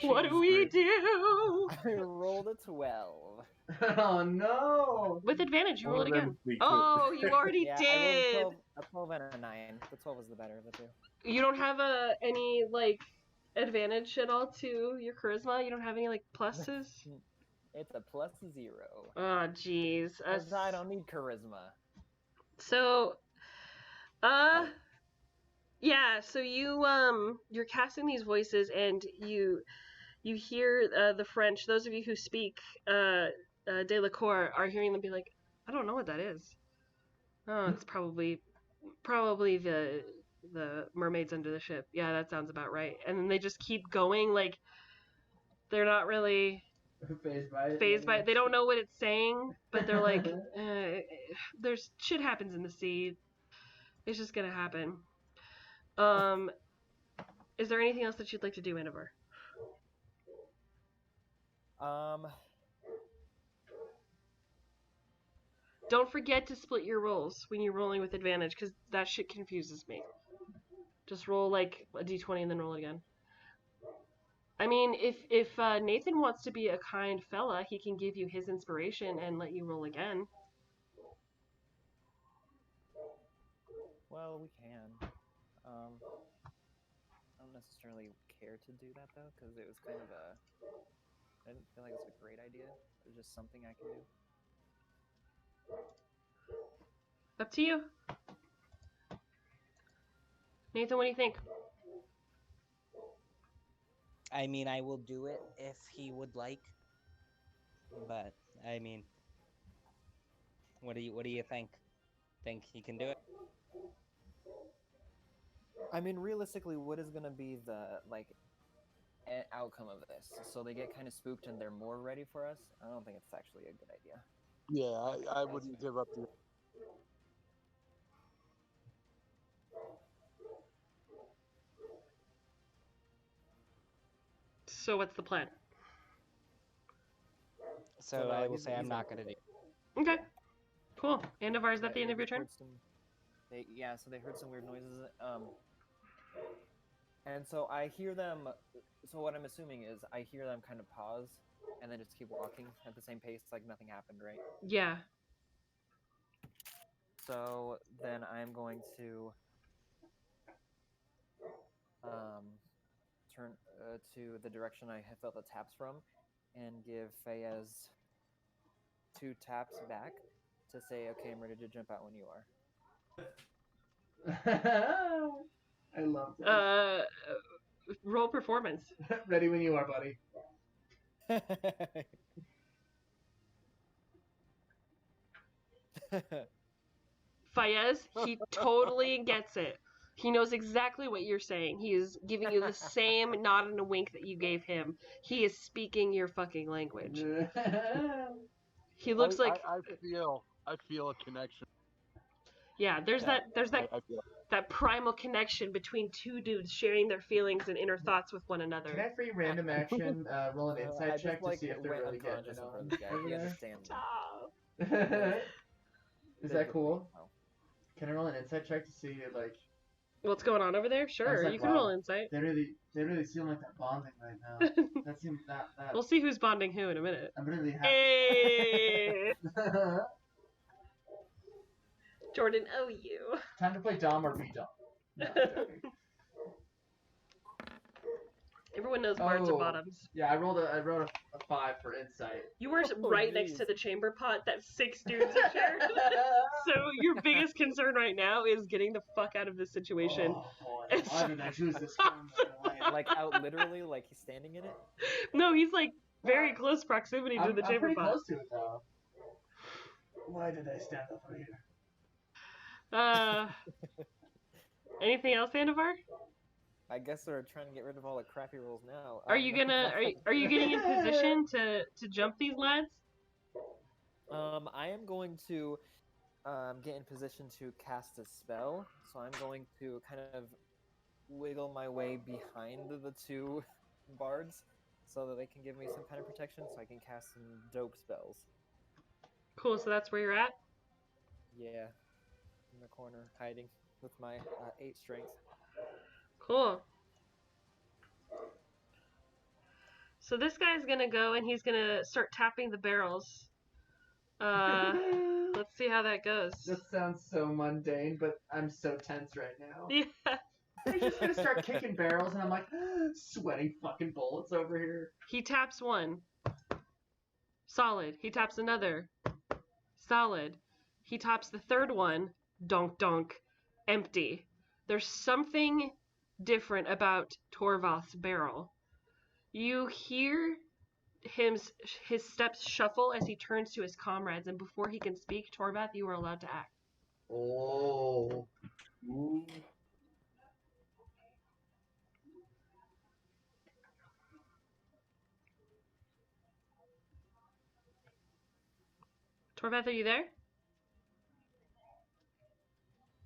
What do we do? I rolled a 12. Oh no! With advantage, you roll it again. Speak Oh, you already Yeah, did. I rolled a 12 and a 9. The 12 was the better of the two. You don't have any like advantage at all to your charisma? You don't have any like pluses? It's a +0. Oh, jeez. I don't need charisma. So, yeah. So you're casting these voices, and you hear the French. Those of you who speak De La Cour are hearing them be like, I don't know what that is. Oh, it's probably the mermaids under the ship. Yeah, that sounds about right. And then they just keep going, like they're not really phased by it. They don't know what it's saying, but they're like, there's shit happens in the sea. It's just gonna happen. Is there anything else that you'd like to do, Anavar? Don't forget to split your rolls when you're rolling with advantage, because that shit confuses me. Just roll like a d20 and then roll it again. I mean, if Nathan wants to be a kind fella, he can give you his inspiration and let you roll again. Well, we can. I don't necessarily care to do that though, because it was kind of I didn't feel like it was a great idea. It was just something I can do. Up to you. Nathan, what do you think? I mean, I will do it if he would like. But I mean, what do you think? Think he can do it? I mean, realistically, what is going to be the outcome of this? So they get kind of spooked and they're more ready for us? I don't think it's actually a good idea. Yeah, I wouldn't give up the. So what's the plan? So I will say I'm not going to do it. Okay. Cool. Andavar, is that the end of your turn? So they heard some weird noises. And so I hear them. So what I'm assuming is I hear them kind of pause and then just keep walking at the same pace, like nothing happened, right? Yeah. So then I'm going to turn to the direction I felt the taps from and give Fayez 2 taps back to say, okay, I'm ready to jump out when you are. I love that. Roll performance. Ready when you are, buddy. Fayez, he totally gets it. He knows exactly what you're saying. He is giving you the same nod and a wink that you gave him. He is speaking your fucking language. He looks like I feel a connection. yeah. There's Yeah, I feel. that primal connection between two dudes sharing their feelings and inner thoughts with one Can another. I, for your random action, roll an I insight just check to like see if they're went really getting unconscious it in front on of this guy. over He there? understands me. Stop. Is that cool? Oh. Can I roll an insight check to see like? What's going on over there? I was Sure, like, you can wow, roll insight. They really seem like they're bonding right now. That seems that. We'll see who's bonding who in a minute. I'm really happy. Hey, Jordan, oh you. Time to play Dom or be Dom. No, I'm joking. Everyone knows bards Oh. are bottoms. Yeah, I rolled a 5 for insight. You were Oh, right next jeez. to the chamber pot that 6 dudes have shared. So your biggest concern right now is getting the fuck out of this situation. Oh boy, why did I choose this gun? Like out literally, like he's standing in it. No, he's like very close proximity to I'm the chamber pretty pot. close to it though. Why did I stand over here? Anything else, Vandivar? I guess they're trying to get rid of all the crappy rolls now. Are you gonna are you getting in position to jump these lads? I am going to get in position to cast a spell. So I'm going to kind of wiggle my way behind the two bards so that they can give me some kind of protection so I can cast some dope spells. Cool, so that's where you're at? Yeah. In the corner, hiding with my 8 strength. Cool. So this guy's gonna go and he's gonna start tapping the barrels. Let's see how that goes. This sounds so mundane, but I'm so tense right now. Yeah. He's just gonna start kicking barrels, and I'm like, sweating fucking bullets over here. He taps one. Solid. He taps another. Solid. He taps the third one. Donk donk. Empty. There's something different about Torvath's barrel. You hear his steps shuffle as he turns to his comrades, and before he can speak, Torvath, you are allowed to act. Oh. Ooh. Torvath, are you there?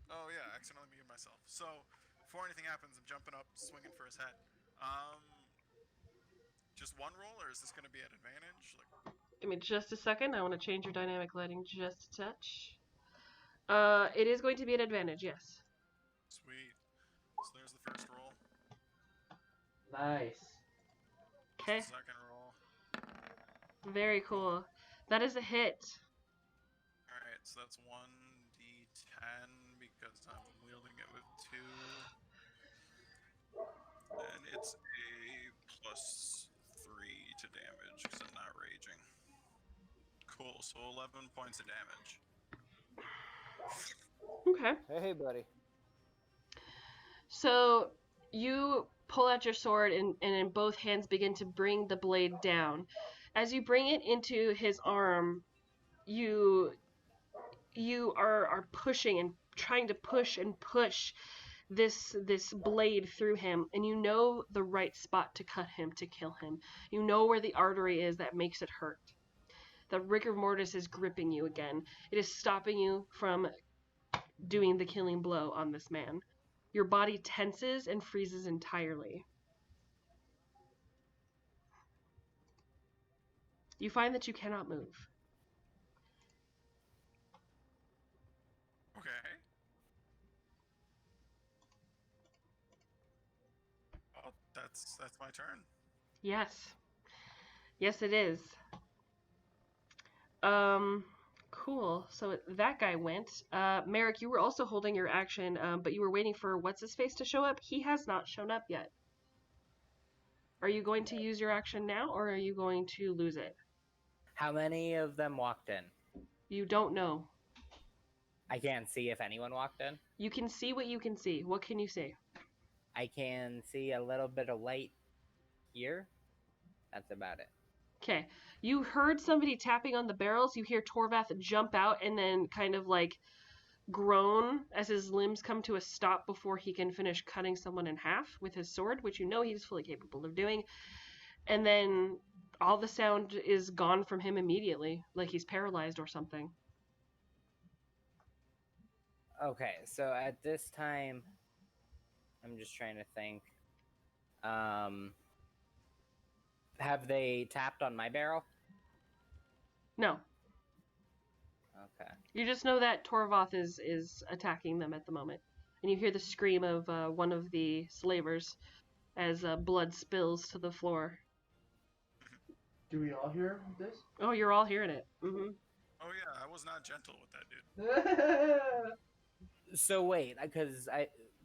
Oh yeah, I accidentally muted myself. So before anything happens, I'm jumping up, swinging for his head. Just one roll, or is this going to be at advantage? Like, Give me just a second. I want to change your dynamic lighting just a touch. It is going to be an advantage, yes. sweet. So there's the first roll. Nice. Okay. Second roll. Very cool. That is a hit. All right, so that's 1d10 because I'm wielding it with 2, and it's a plus 3 to damage because I'm not raging. Cool. So 11 points of damage. Okay. Hey, buddy. So you pull out your sword and in both hands begin to bring the blade down. As you bring it into his arm, you are pushing and trying to push and push this blade through him, and you know the right spot to cut him, to kill him. You know where the artery is that makes it hurt. The rigor mortis is gripping you again. It is stopping you from doing the killing blow on this man. Your body tenses and freezes entirely. You find that you cannot move. Okay. Oh, that's my turn. Yes. Yes, it is. Cool. So that guy went. Merrick, you were also holding your action, but you were waiting for what's-his-face to show up. He has not shown up yet. Are you going to use your action now, or are you going to lose it? How many of them walked in? You don't know. I can't see if anyone walked in. You can see what you can see. What can you see? I can see a little bit of light here. That's about it. Okay. You heard somebody tapping on the barrels. You hear Torvath jump out and then kind of like groan as his limbs come to a stop before he can finish cutting someone in half with his sword, which you know he's fully capable of doing. And then all the sound is gone from him immediately, like he's paralyzed or something. Okay, so at this time, I'm just trying to think. Have they tapped on my barrel? No. Okay. You just know that Torvath is attacking them at the moment. And you hear the scream of one of the slavers as blood spills to the floor. Do we all hear this? Oh, you're all hearing it. Mm-hmm. Oh yeah, I was not gentle with that dude. So wait, because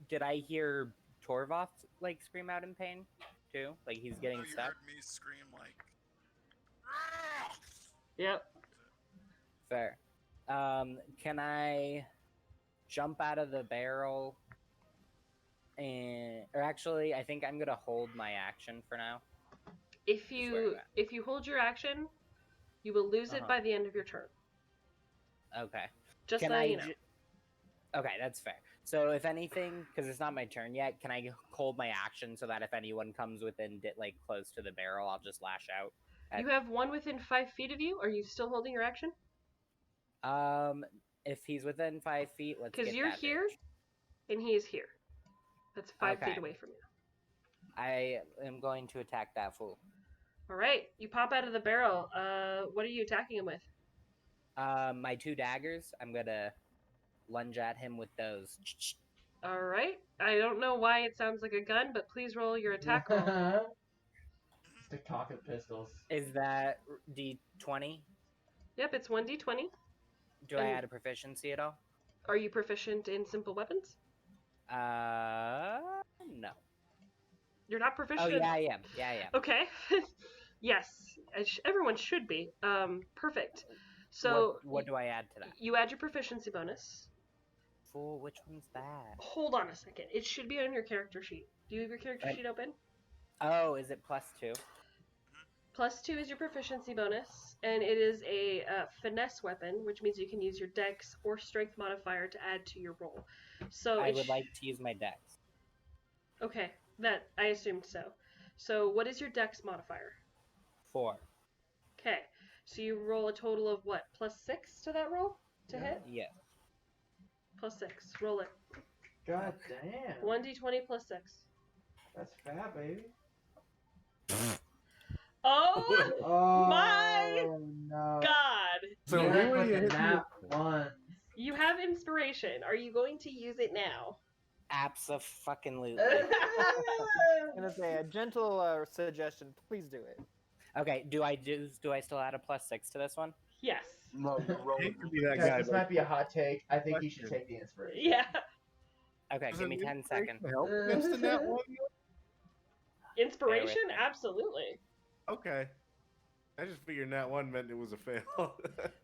did I hear Torvath like scream out in pain too? Like he's getting No, you stuck. heard me scream like. "Ah!" Yep. Fair. Can I jump out of the barrel? Or actually, I think I'm gonna hold my action for now. If where you I'm at. if you hold your action, you will lose it Uh-huh. by the end of your turn. Okay. Just Can so I? you know. Okay, that's fair. So if anything, because it's not my turn yet, can I hold my action so that if anyone comes within like close to the barrel, I'll just lash out? You have one within 5 feet of you. Are you still holding your action? If he's within 5 feet, let's Because get you're that here, bitch. and he is here. That's 5 Okay. feet away from you. I am going to attack that fool. All right, you pop out of the barrel. What are you attacking him with? My 2 daggers. I'm gonna lunge at him with those. All right. I don't know why it sounds like a gun, but please roll your attack roll. Stick talking pistols. Is that D20? Yep, it's 1d20. Do I And- add a proficiency at all? Are you proficient in simple weapons? No. You're not proficient. Oh yeah, I am. Yeah, I am. Okay. Yes, everyone should be. Perfect. So what do I add to that? you add your proficiency bonus. Fool, which one's that? Hold on a second. It should be on your character sheet. Do you have your character Right. sheet open? Oh, is it +2? +2 is your proficiency bonus, and it is a finesse weapon, which means you can use your dex or strength modifier to add to your roll. So I would like to use my dex. Okay, that I assumed so. So what is your dex modifier? 4. Okay, so you roll a total of what? +6 to that roll to hit? Yeah. +6. Roll it. God damn. 1d20 +6. That's fat, baby. Oh Oh my no. God! So You who have are like you a hitting nat with? one. You have inspiration. Are you going to use it now? Abso-fucking-lutely. I'm gonna say a gentle suggestion. Please do it. Okay, do I still add a +6 to this one? Yes. No, you're I rolling. hate to be that Guys, guy, this but might be a hot take. I think he should Question. take the inspiration. Yeah. Okay, Does give it me need 10 inspiration seconds. to help against the nat one? Inspiration? me. Absolutely. okay. I just figured that one meant it was a fail.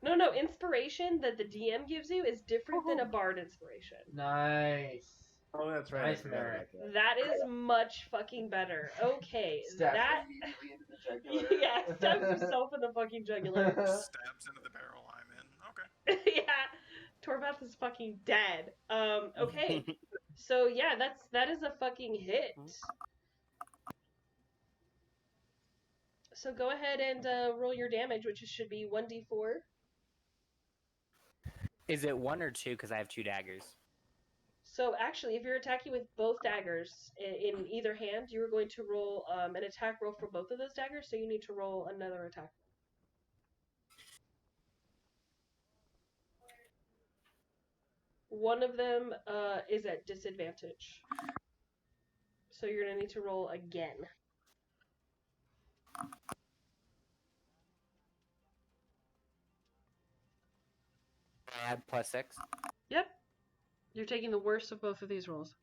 No, inspiration that the DM gives you is different than a bard inspiration. Nice. Oh, that's right. Nice, I forgot about Merrick. that. That is much fucking better. Okay, Stabs that... immediately into the jugular. yeah, stabs yourself in the fucking jugular. Stabs into the barrel I'm in. Okay. Yeah, Torvath is fucking dead. Okay. So yeah, that is a fucking hit. So go ahead and roll your damage, which should be 1d4. Is it 1 or 2? Because I have 2 daggers. So actually, if you're attacking with both daggers in either hand, you are going to roll an attack roll for both of those daggers, so you need to roll another attack. One of them is at disadvantage. So you're going to need to roll again. I add +6. Yep. You're taking the worst of both of these rolls.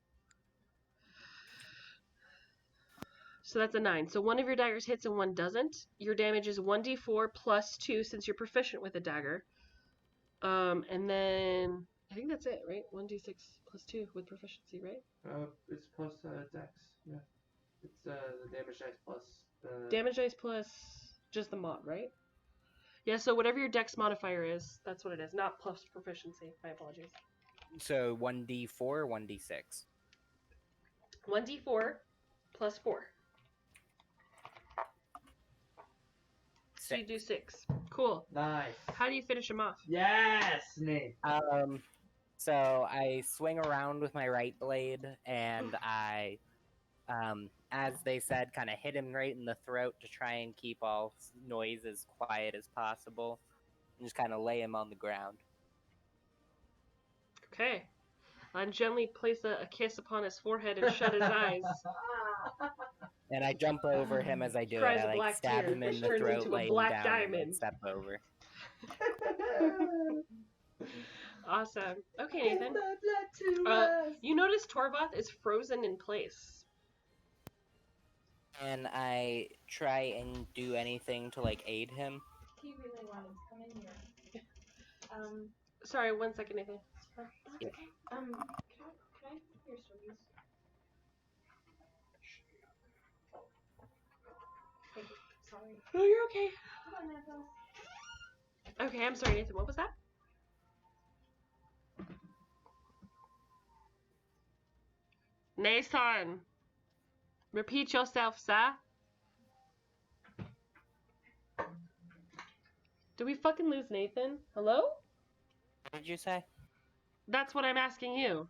So that's a 9. So one of your daggers hits and one doesn't. Your damage is 1d4 plus 2 since you're proficient with a dagger. And then I think that's it, right? 1d6 plus 2 with proficiency, right? It's plus dex. Yeah. It's the damage dice plus. Damage dice plus Just the mod, right? Yeah, so whatever your dex modifier is, that's what it is. Not plus proficiency. My apologies. So 1d4, 1d6. 1d4 plus 4. So you do 6. Cool. Nice. How do you finish him off? Yes, Nate. So I swing around with my right blade, and I, as they said, kind of hit him right in the throat to try and keep all noise as quiet as possible, and just kind of lay him on the ground. Okay. And gently place a kiss upon his forehead and shut his eyes. And I jump over him as I do it. Cries I a like black stab tear, him in which the turns throat, into a laying black down, and diamond. then step over. Awesome. Okay, Nathan. You notice Torvath is frozen in place. And I try and do anything to like aid him. He really wanted to come in here. Sorry, 1 second, Nathan. That's okay. Can I hear stories? Thank you. Sorry. No, you're okay. Come on, Nicholas. Okay, I'm sorry, Nathan. What was that? Nathan. Repeat yourself, sir. Did we fucking lose Nathan? Hello? What did you say? That's what I'm asking you.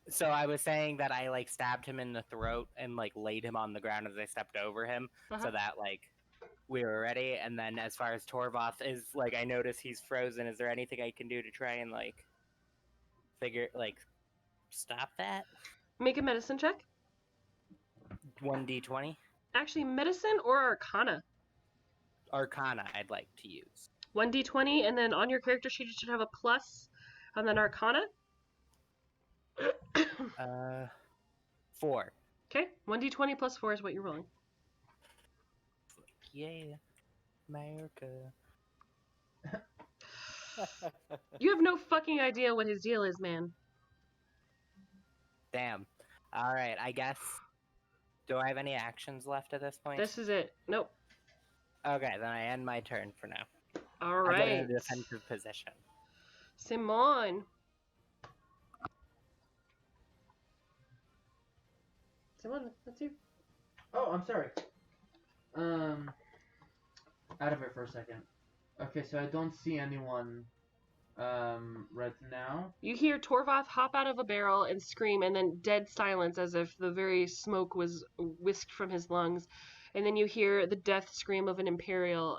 So I was saying that I like stabbed him in the throat and like laid him on the ground as I stepped over him, so that like we were ready. And then as far as Torvath is, like, I notice he's frozen. Is there anything I can do to try and like stop that? Make a medicine check. 1d20. Actually, medicine or arcana. Arcana I'd like to use. 1d20, and then on your character sheet you should have a plus, and then arcana. 4. Okay, 1d20 plus 4 is what you're rolling. Yeah, America. You have no fucking idea what his deal is, man. Damn. Alright, I guess. Do I have any actions left at this point? This is it. Nope. Okay, then I end my turn for now. I get Alright. in a defensive position. Simon. Simon, that's you. Oh, I'm sorry. Out of it for a second. Okay, so I don't see anyone right now. You hear Torvath hop out of a barrel and scream, and then dead silence as if the very smoke was whisked from his lungs. And then you hear the death scream of an Imperial,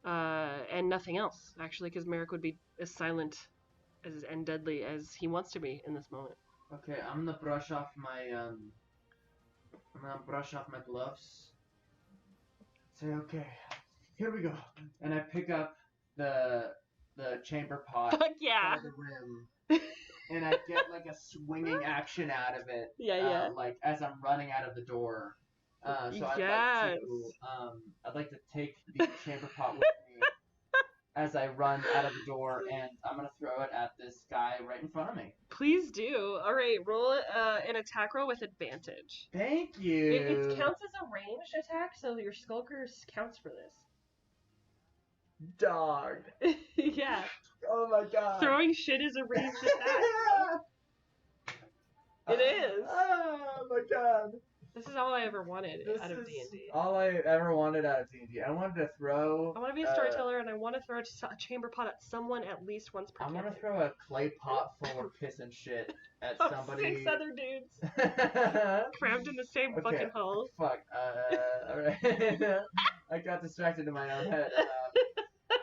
and nothing else, actually, because Merrick would be as silent and deadly as he wants to be in this moment. Okay, I'm gonna brush off my gloves. Say, okay, here we go. And I pick up the chamber pot Fuck yeah! by the rim, and I get like a swinging action out of it. Yeah. Like as I'm running out of the door. So Yes. I'd like to take the chamber pot with me as I run out of the door, and I'm gonna throw it at this guy right in front of me. Please do. Alright, roll an attack roll with advantage. Thank you. It counts as a ranged attack, so your skulkers counts for this. Dog. Yeah. Oh my god. Throwing shit is a ranged attack. It is. Oh my god. This is all I ever wanted out of This is D&D. all I ever wanted out of D&D. I wanted to throw. I want to be a storyteller, and I want to throw a chamber pot at someone at least once per I want to campaign. throw a clay pot full of piss and shit at Oh, somebody. 6 other dudes crammed in the same Okay. fucking hull. Fuck. Alright. I got distracted in my own head.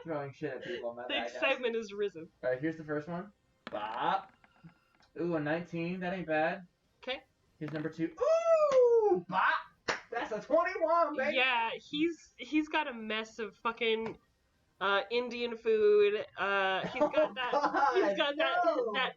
Throwing shit at people. My The bad, guys. excitement is risen. Alright, here's the first one. Bop. Ooh, a 19. That ain't bad. Okay. Here's number 2. Ooh! Bop! That's a 21, baby! Yeah, he's got a mess of fucking Indian food. He's got that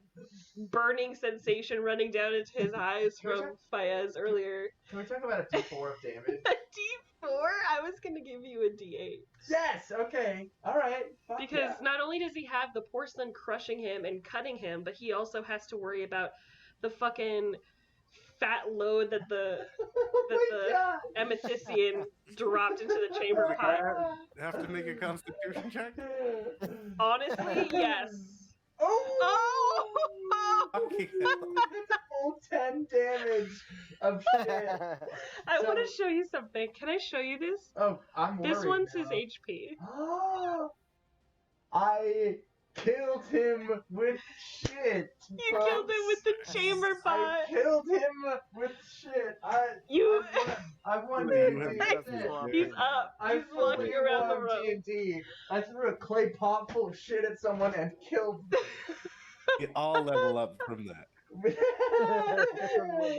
burning sensation running down into his eyes from Fayez earlier. Can we talk about a D4 of damage? A D4? I was gonna give you a D8. Yes! Okay. Alright. Because not only does he have the porcelain crushing him and cutting him, but he also has to worry about the fucking fat load that the God. amethystine dropped into the chamber pot. Have to make a Constitution check. Honestly, yes. Oh! Fucking hell. It's a full 10 damage of shit. I want to So- show you something. Can I show you this? Oh, I'm worried This one's now. his HP. I killed him with shit. You killed him with the chamber pot. I killed him with shit. You. I won You D&D. have That's to- wrong. He's up. I He's walking fully around the won room. D&D. I threw a clay pot full of shit at someone and killed them. You all level up from that.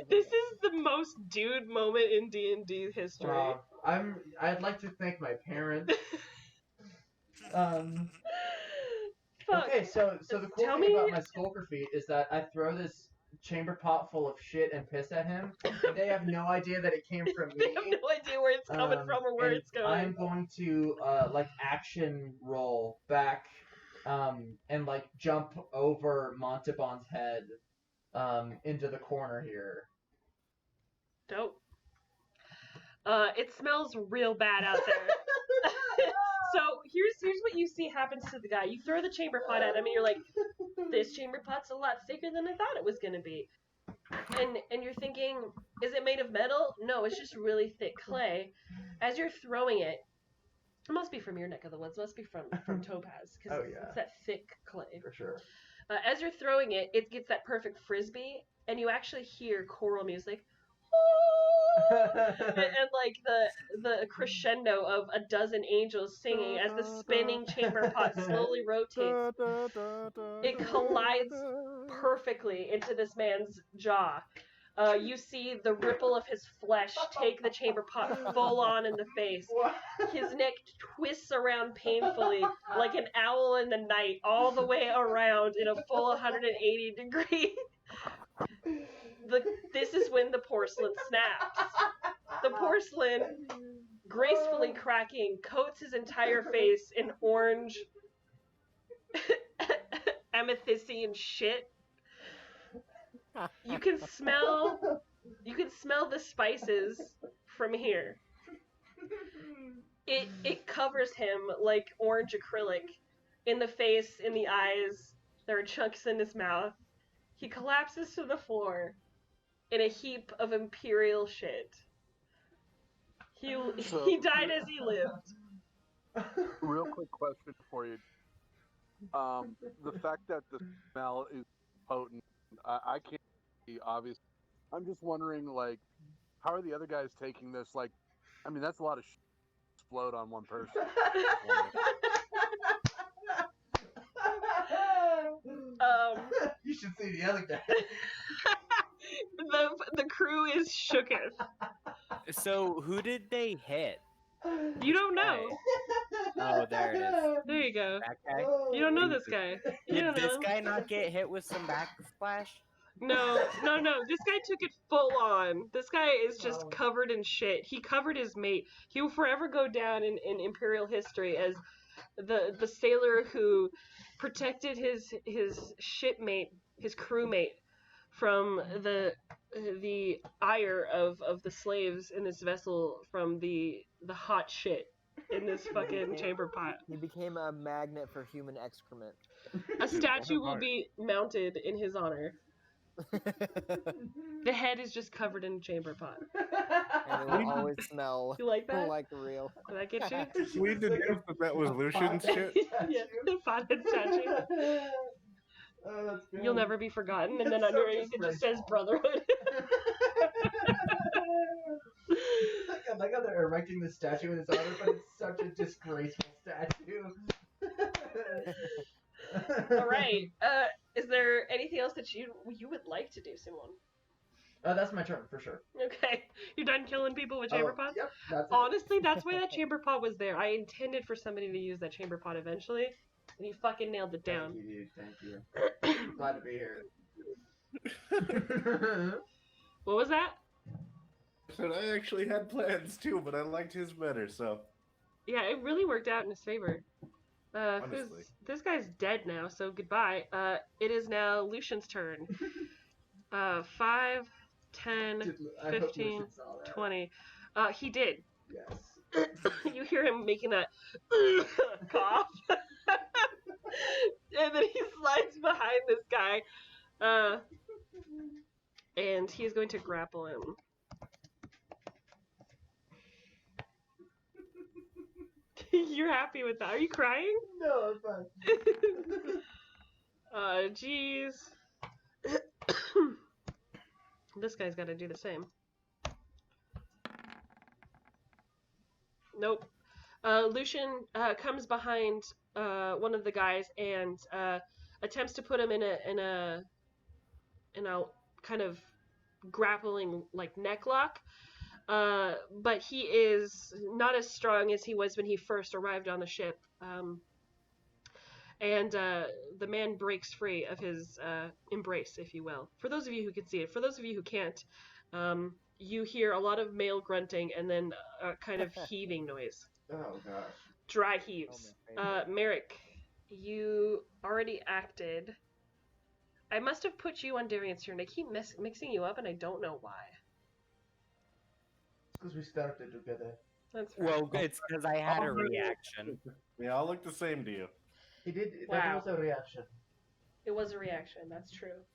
This is the most dude moment in D&D history. Wow. I'd like to thank my parents. Fuck. Okay, so the cool Tell thing about me- my skulker feat is that I throw this chamber pot full of shit and piss at him, and they have no idea that it came from They me. have no idea where it's coming from or where and it's going. I'm going to like action roll back, and like jump over Montalban's head, into the corner here. Dope. It smells real bad out there. So here's what you see happens to the guy. You throw the chamber pot at him, and you're like, "This chamber pot's a lot thicker than I thought it was gonna be." And you're thinking, "Is it made of metal?" No, it's just really thick clay. As you're throwing it, it must be from your neck of the woods. It must be from Topaz, because Oh, yeah. it's that thick clay. For sure. As you're throwing it, it gets that perfect frisbee, and you actually hear choral music. And like the crescendo of a dozen angels singing as the spinning chamber pot slowly rotates. It collides perfectly into this man's jaw. You see the ripple of his flesh take the chamber pot full on in the face. His neck twists around painfully like an owl in the night, all the way around in a full 180 degree. This is when the porcelain snaps. The porcelain, gracefully cracking, coats his entire face in orange amethystine shit. You can smell the spices from here. It covers him like orange acrylic in the face, in the eyes. There are chunks in his mouth. He collapses to the floor in a heap of imperial shit. He died as he lived. Real quick question for you. The fact that the smell is potent, I can't be obvious. I'm just wondering, like, how are the other guys taking this? Like, I mean, that's a lot of shit to explode on one person. You should see the other guy. The crew is shooketh. So who did they hit? You don't know. Oh, there it is. There you go. That guy. You don't know this guy. You Did don't this know. guy not get hit with some backsplash? No. This guy took it full on. This guy is just Oh. covered in shit. He covered his mate. He will forever go down in Imperial history as the sailor who protected his shipmate, his crewmate, from the ire of the slaves in this vessel, from the hot shit in this fucking chamber pot. He became a magnet for human excrement. A statue will be mounted in his honor. The head is just covered in chamber pot. And it will always smell You like that? like real. Did that get you? We deduced that was Lucian's shit. Yeah, the pothead statue. Oh, that's good. You'll never be forgotten, and then It's so underneath it just says disgraceful. brotherhood. I like how they're erecting the statue in his honor, but it's such a disgraceful statue. All right. Is there anything else that you would like to do, Simone? That's my turn for sure. Okay, you're done killing people with chamber pots. Yep, that's it. Honestly, that's why that chamber pot was there. I intended for somebody to use that chamber pot eventually, and you fucking nailed it down. Thank you, dude. Thank you. Glad to be here. What was that? Said I actually had plans too, but I liked his better, so. Yeah, it really worked out in his favor. Honestly. This guy's dead now, so goodbye. It is now Lucian's turn. 5, 10, I hope 15, Lucian saw that. 20. He did. Yes. You hear him making that cough. And then he slides behind this guy. And he is going to grapple him. You're happy with that? Are you crying? No, I'm fine. Jeez. This guy's got to do the same. Nope. Lucian comes behind one of the guys and attempts to put him in a kind of grappling like neck lock. But he is not as strong as he was when he first arrived on the ship. And the man breaks free of his embrace, if you will. For those of you who can see it, for those of you who can't, you hear a lot of male grunting and then a kind of heaving noise. Oh gosh. Dry heaves. Merrick, you already acted. I must have put you on Darian's turn. I keep mixing you up and I don't know why. Because we started together. That's right. Well, it's because I had a reaction. They all look the same to you. He did. Wow. That was a reaction. It was a reaction, that's true.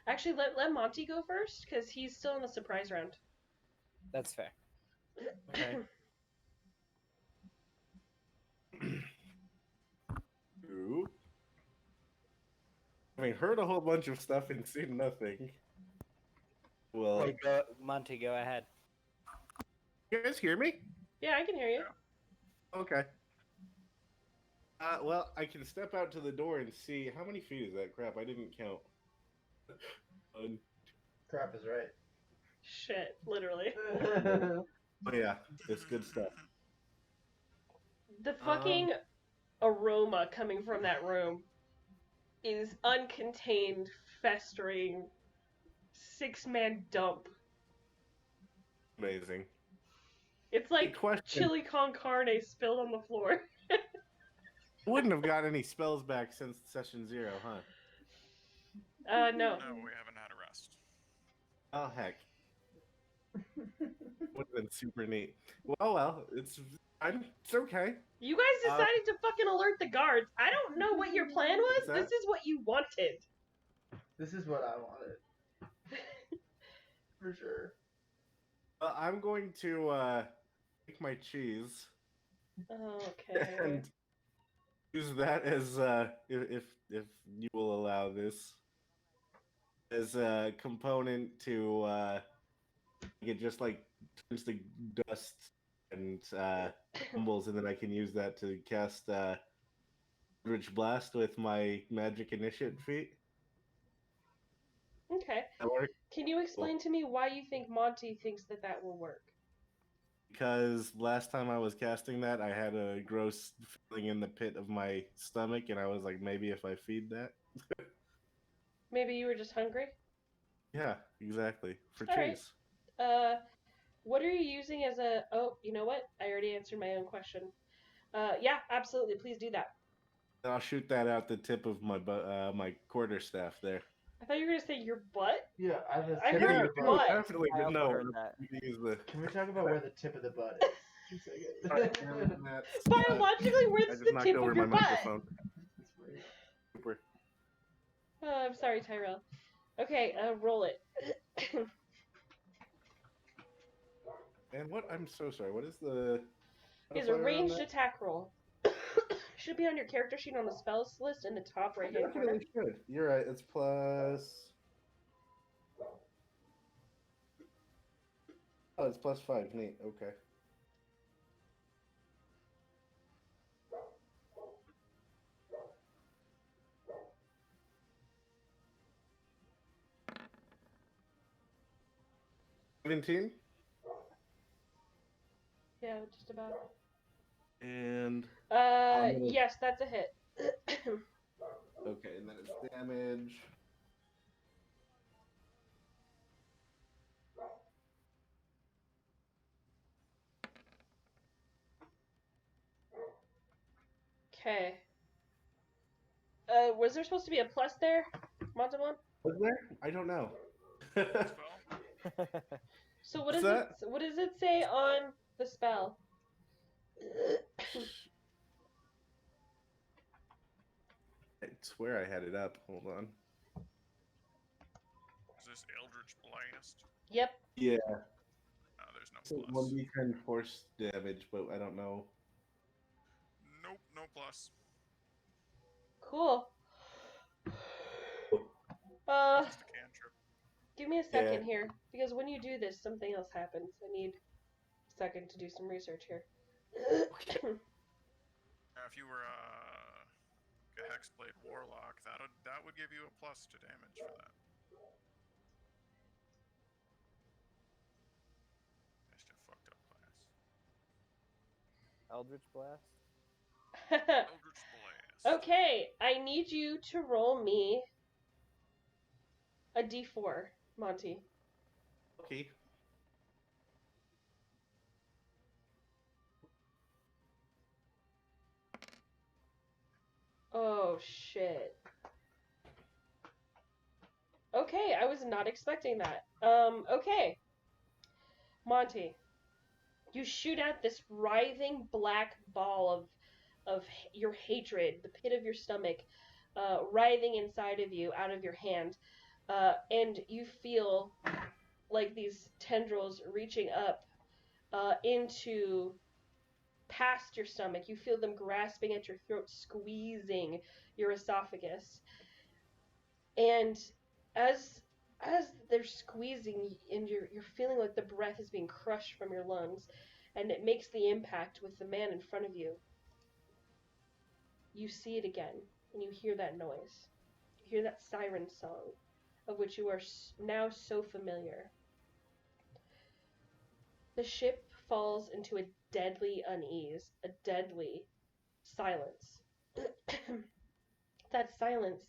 Actually, let Monty go first, because he's still in the surprise round. That's fair. Okay. Ooh. Having heard a whole bunch of stuff and seen nothing. Well, Monty, go ahead. you guys hear me? Yeah, I can hear you. Okay. Well, I can step out to the door and see how many feet is that? Crap, I didn't count. Crap is right. Shit, literally. Oh yeah, it's good stuff. The fucking aroma coming from that room is uncontained, festering, 6-man dump. Amazing. It's like Good question. chili con carne spilled on the floor. Wouldn't have got any spells back since session 0, huh? No. No, we haven't had a rest. Oh heck. Would have been super neat. Well, it's okay. You guys decided to fucking alert the guards. I don't know what your plan was. What's that? This is what you wanted. This is what I wanted. For sure. I'm going to take my cheese Okay. and use that as if you will allow this as a component to it just like turns to dust and crumbles, and then I can use that to cast Rich Blast with my magic initiate feat. Okay. That work? Can you explain to me why you think Monty thinks that will work? Because last time I was casting that, I had a gross feeling in the pit of my stomach, and I was like, maybe if I feed that. Maybe you were just hungry? Yeah, exactly. For All right. cheese. What are you using as a... Oh, you know what? I already answered my own question. Yeah, absolutely. Please do that. I'll shoot that out the tip of my my quarterstaff there. I thought you were going to say your butt. Yeah, I was. I tip of heard the butt. butt. Definitely, I but also no. heard that. You can use the. Can we talk about where the tip of the butt is? Biologically, I where's just the knocked tip over of your my butt? microphone. Super. Oh, I'm sorry, Tyrell. Okay, roll it. And what? I'm so sorry. What is the? It's a modifier on ranged that? attack roll. Should be on your character sheet on the spells list in the top right hand corner. Definitely should. You're right. It's plus. Oh, it's +5. Neat. Okay. $17. Yeah, just about. And Yes, that's a hit. okay, and then it's damage. Okay. Was there supposed to be a plus there? Montemon? Was there? I don't know. Spell? So What's that? what does it say on the spell? I swear I had it up. Hold on. Is this Eldritch Blast? Yep. Yeah. No, there's no One plus. d10 force damage, but I don't know. Nope, no plus. Cool. Just a cantrip. Give me a second here, because when you do this, something else happens. I need a second to do some research here. If you were a Hexblade Warlock, that would give you a plus to damage for that. Just a fucked up class. Eldritch Blast. Eldritch Blast. Okay, I need you to roll me a d4, Monty. Okay. Oh, shit. Okay, I was not expecting that. Okay. Monty, you shoot at this writhing black ball of your hatred, the pit of your stomach, writhing inside of you, out of your hand, and you feel like these tendrils reaching up into past your stomach. You feel them grasping at your throat, squeezing your esophagus. And as they're squeezing and you're feeling like the breath is being crushed from your lungs, and it makes the impact with the man in front of you. You see it again, and you hear that noise. You hear that siren song, of which you are now so familiar. The ship falls into a deadly unease, a deadly silence. That silence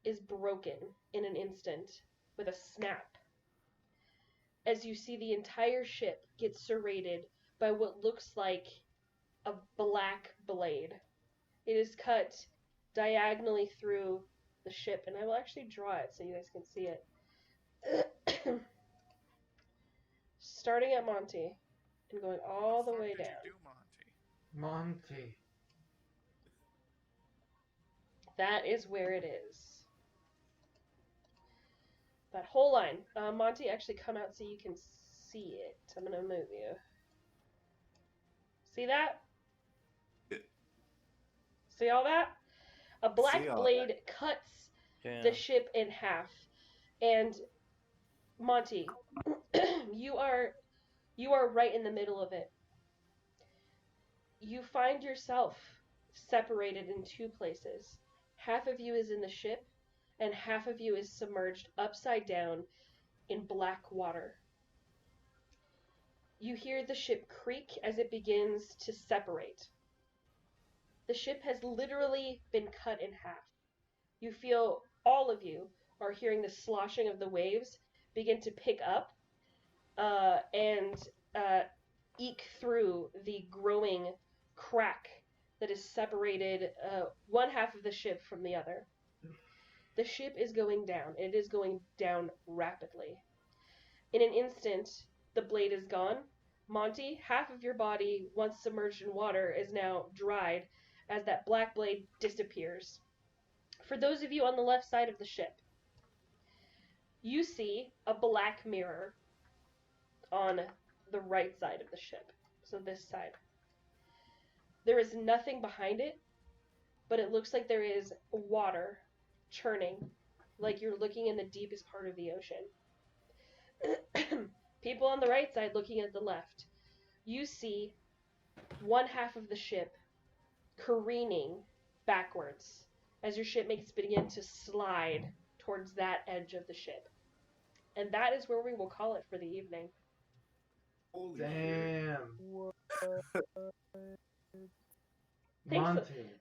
is broken in an instant with a snap, as you see the entire ship get serrated by what looks like a black blade. It is cut diagonally through the ship, and I will actually draw it so you guys can see it. Starting at Monty and going all the way down. What did you do, Monty? Monty. That is where it is. That whole line. Monty, actually come out so you can see it. I'm going to move you. See that? See all that? A black blade cuts the ship in half. And Monty, you are right in the middle of it. You find yourself separated in two places. Half of you is in the ship, and half of you is submerged upside down in black water. You hear the ship creak as it begins to separate. The ship has literally been cut in half. You feel, all of you are hearing the sloshing of the waves begin to pick up and eke through the growing crack that is separated one half of the ship from the other. The ship is going down. It is going down rapidly. In an instant, the blade is gone. Monty, half of your body, once submerged in water, is now dried as that black blade disappears. For those of you on the left side of the ship, you see a black mirror on the right side of the ship. So this side. There is nothing behind it, but it looks like there is water churning, like you're looking in the deepest part of the ocean. People on the right side looking at the left. You see one half of the ship careening backwards as your ship makes begin to slide towards that edge of the ship. And that is where we will call it for the evening. Holy Damn.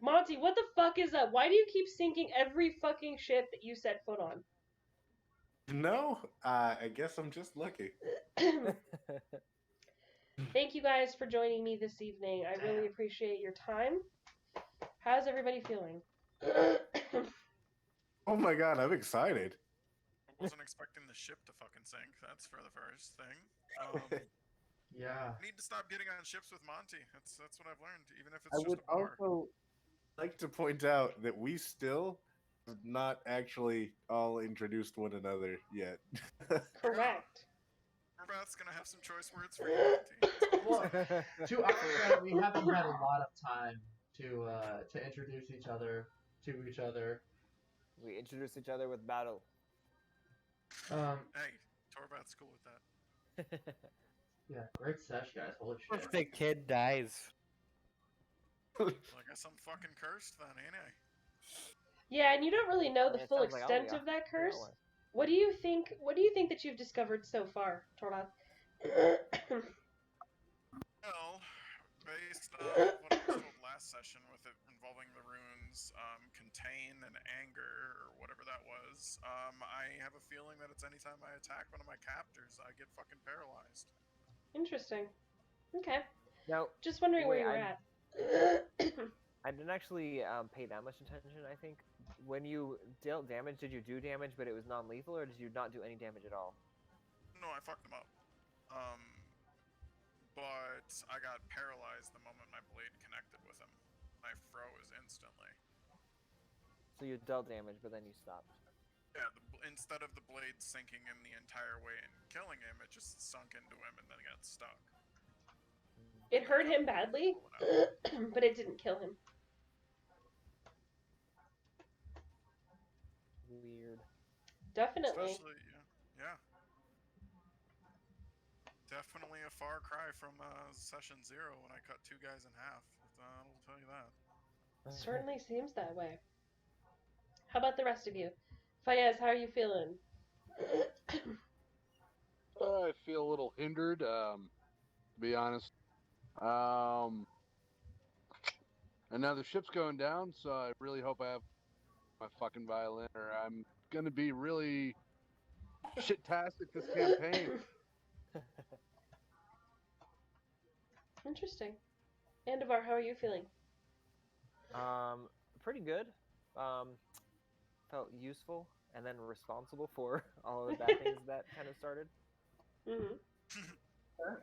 Monty, what the fuck is that? Why do you keep sinking every fucking ship that you set foot on? No, I guess I'm just lucky. Thank you guys for joining me this evening. I really appreciate your time. How's everybody feeling? Oh my god, I'm excited. I wasn't expecting the ship to fucking sink. That's for the first thing. Yeah. Need to stop getting on ships with Monty. That's what I've learned. Even if it's I just would a bar. also like to point out that we still have not actually all introduced one another yet. Correct. Corvat's gonna have some choice words for you, Monty. Well, to our credit, we haven't had a lot of time to introduce each other to each other. We introduce each other with battle. Hey, Torvat's cool with that. Yeah, great sesh, guys. Holy If shit. the kid dies. Well, I guess I'm fucking cursed then, ain't I? Yeah, and you don't really know the It full sounds like extent Alia. of that Yeah, curse. well. What do you think? What do you think that you've discovered so far, Torvald? Well, based on what I was told last session with it involving the runes, contain and anger, or whatever that was, I have a feeling that it's anytime I attack one of my captors, I get fucking paralyzed. Interesting. Okay. Now, Just wondering where wait, you were at. I didn't actually pay that much attention, I think. When you dealt damage, did you do damage, but it was non-lethal, or did you not do any damage at all? No, I fucked him up. But I got paralyzed the moment my blade connected with him. I froze instantly. So you dealt damage, but then you stopped. Yeah, instead of the blade sinking in the entire way and killing him, it just sunk into him and then got stuck. It hurt him badly, but it didn't kill him. Weird. Definitely. Especially, yeah. Definitely a far cry from session 0 when I cut 2 guys in half. I'll tell you that. Certainly seems that way. How about the rest of you? Fayez, how are you feeling? I feel a little hindered, to be honest. And now the ship's going down, so I really hope I have my fucking violin, or I'm gonna be really shit-tastic this campaign. Interesting. Andivar, how are you feeling? Pretty good. Felt useful and then responsible for all of the bad things that kind of started. Mm-hmm.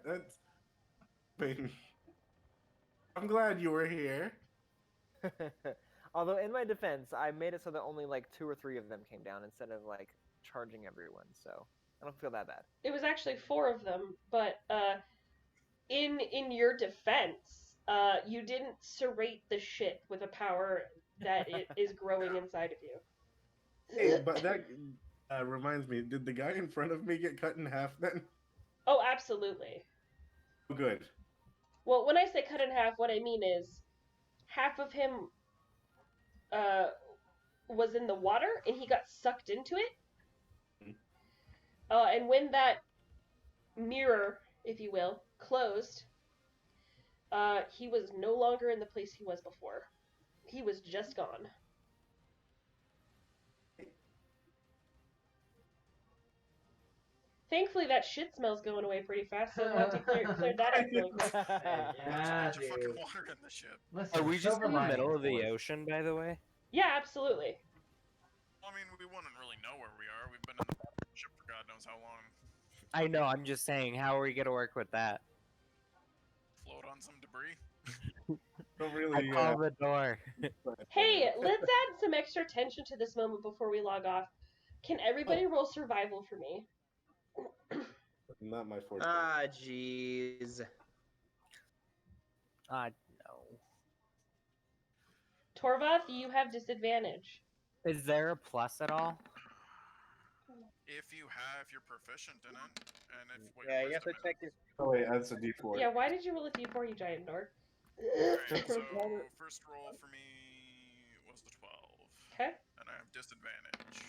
That's. I mean, I'm glad you were here. Although, in my defense, I made it so that only like 2 or 3 of them came down instead of like charging everyone, so I don't feel that bad. It was actually 4 of them, but in your defense, you didn't serrate the ship with a power that it is growing inside of you. Hey, but that reminds me, did the guy in front of me get cut in half then? Oh, absolutely. Oh, good. Well, when I say cut in half, what I mean is half of him was in the water and he got sucked into it. And when that mirror, if you will, closed, he was no longer in the place he was before. He was just gone. Thankfully, that shit smell's going away pretty fast, so Monty cleared that up really quick. Yeah, Bunch of fucking dude. water in the ship. Listen, Are we just silver in the lining, middle of the boys. ocean, by the way? Yeah, absolutely. Well, I mean, we wouldn't really know where we are. We've been in the ship for God knows how long. I know, I'm just saying, how are we going to work with that? Float on some debris. Don't I really. call the door. Hey, let's add some extra tension to this moment before we log off. Can everybody roll survival for me? Not my forte. Ah, jeez. No. Torvath, you have disadvantage. Is there a plus at all? If you're proficient in it, and if what Yeah, your you have to wisdom check is. your. Oh wait, that's a D4. Yeah, why did you roll a d4, you giant dork? Alright, so first roll for me was the 12. Okay. And I have disadvantage.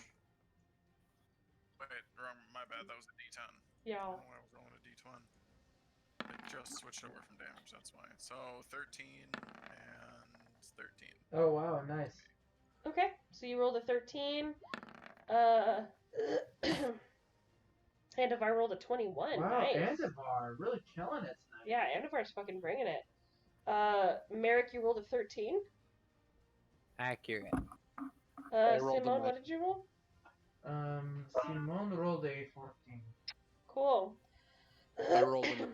Wait, wrong, my bad, that was a D10. Yeah. I don't know why I was rolling a D20. It just switched over from damage, that's why. So 13 and 13. Oh wow, nice. Okay, so you rolled a 13. And if I rolled a 21, Wow, nice. Andivar, really killing it tonight. Yeah, Andivar's fucking bringing it. Merrick, you rolled a 13. Accurate. I rolled a Simone, nine. what did you roll? Simone rolled a 14. Cool. I rolled a 9.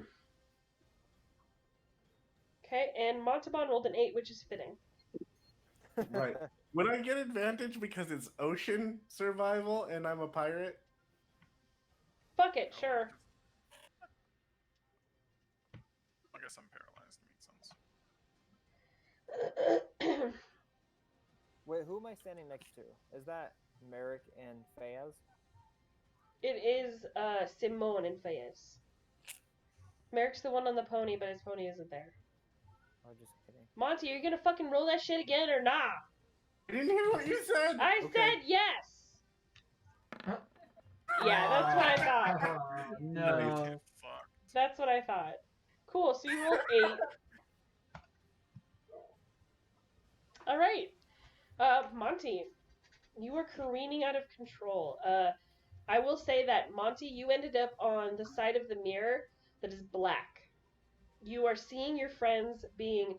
Okay, and Montalban rolled an 8, which is fitting. Right. Would I get advantage because it's ocean survival and I'm a pirate? Fuck it, sure. I guess I'm paralyzed. Makes sense. Wait, who am I standing next to? Is that Merrick and Fayez? It is Simone and Fayez. Merrick's the one on the pony, but his pony isn't there. Oh, just kidding. Monty, are you gonna fucking roll that shit again or nah? I didn't hear what you said. I said yes! Yeah, that's what I thought. No. Fuck. That's what I thought. Cool, so you rolled 8. Alright. Monty, you were careening out of control. I will say that, Monty, you ended up on the side of the mirror that is black. You are seeing your friends being,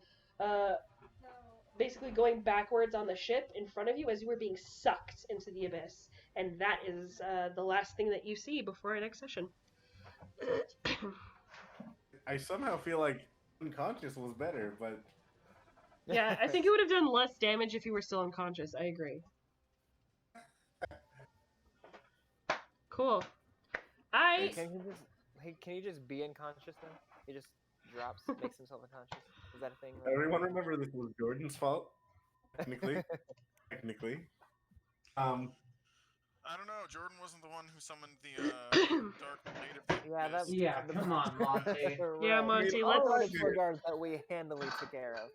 basically going backwards on the ship in front of you as you were being sucked into the abyss. And that is the last thing that you see before our next session. I somehow feel like unconscious was better, but Yeah, I think it would have done less damage if you were still unconscious. I agree. Cool. Can you just be unconscious then? He just drops, makes himself unconscious. Is that a thing? everyone remember this was Jordan's fault. Technically. Technically. I don't know. Jordan wasn't the one who summoned the dark blade of the Yeah, abyss. Yeah, come on, Monty. Yeah, Right. Monty, All let's... right, regards that we handily took care of.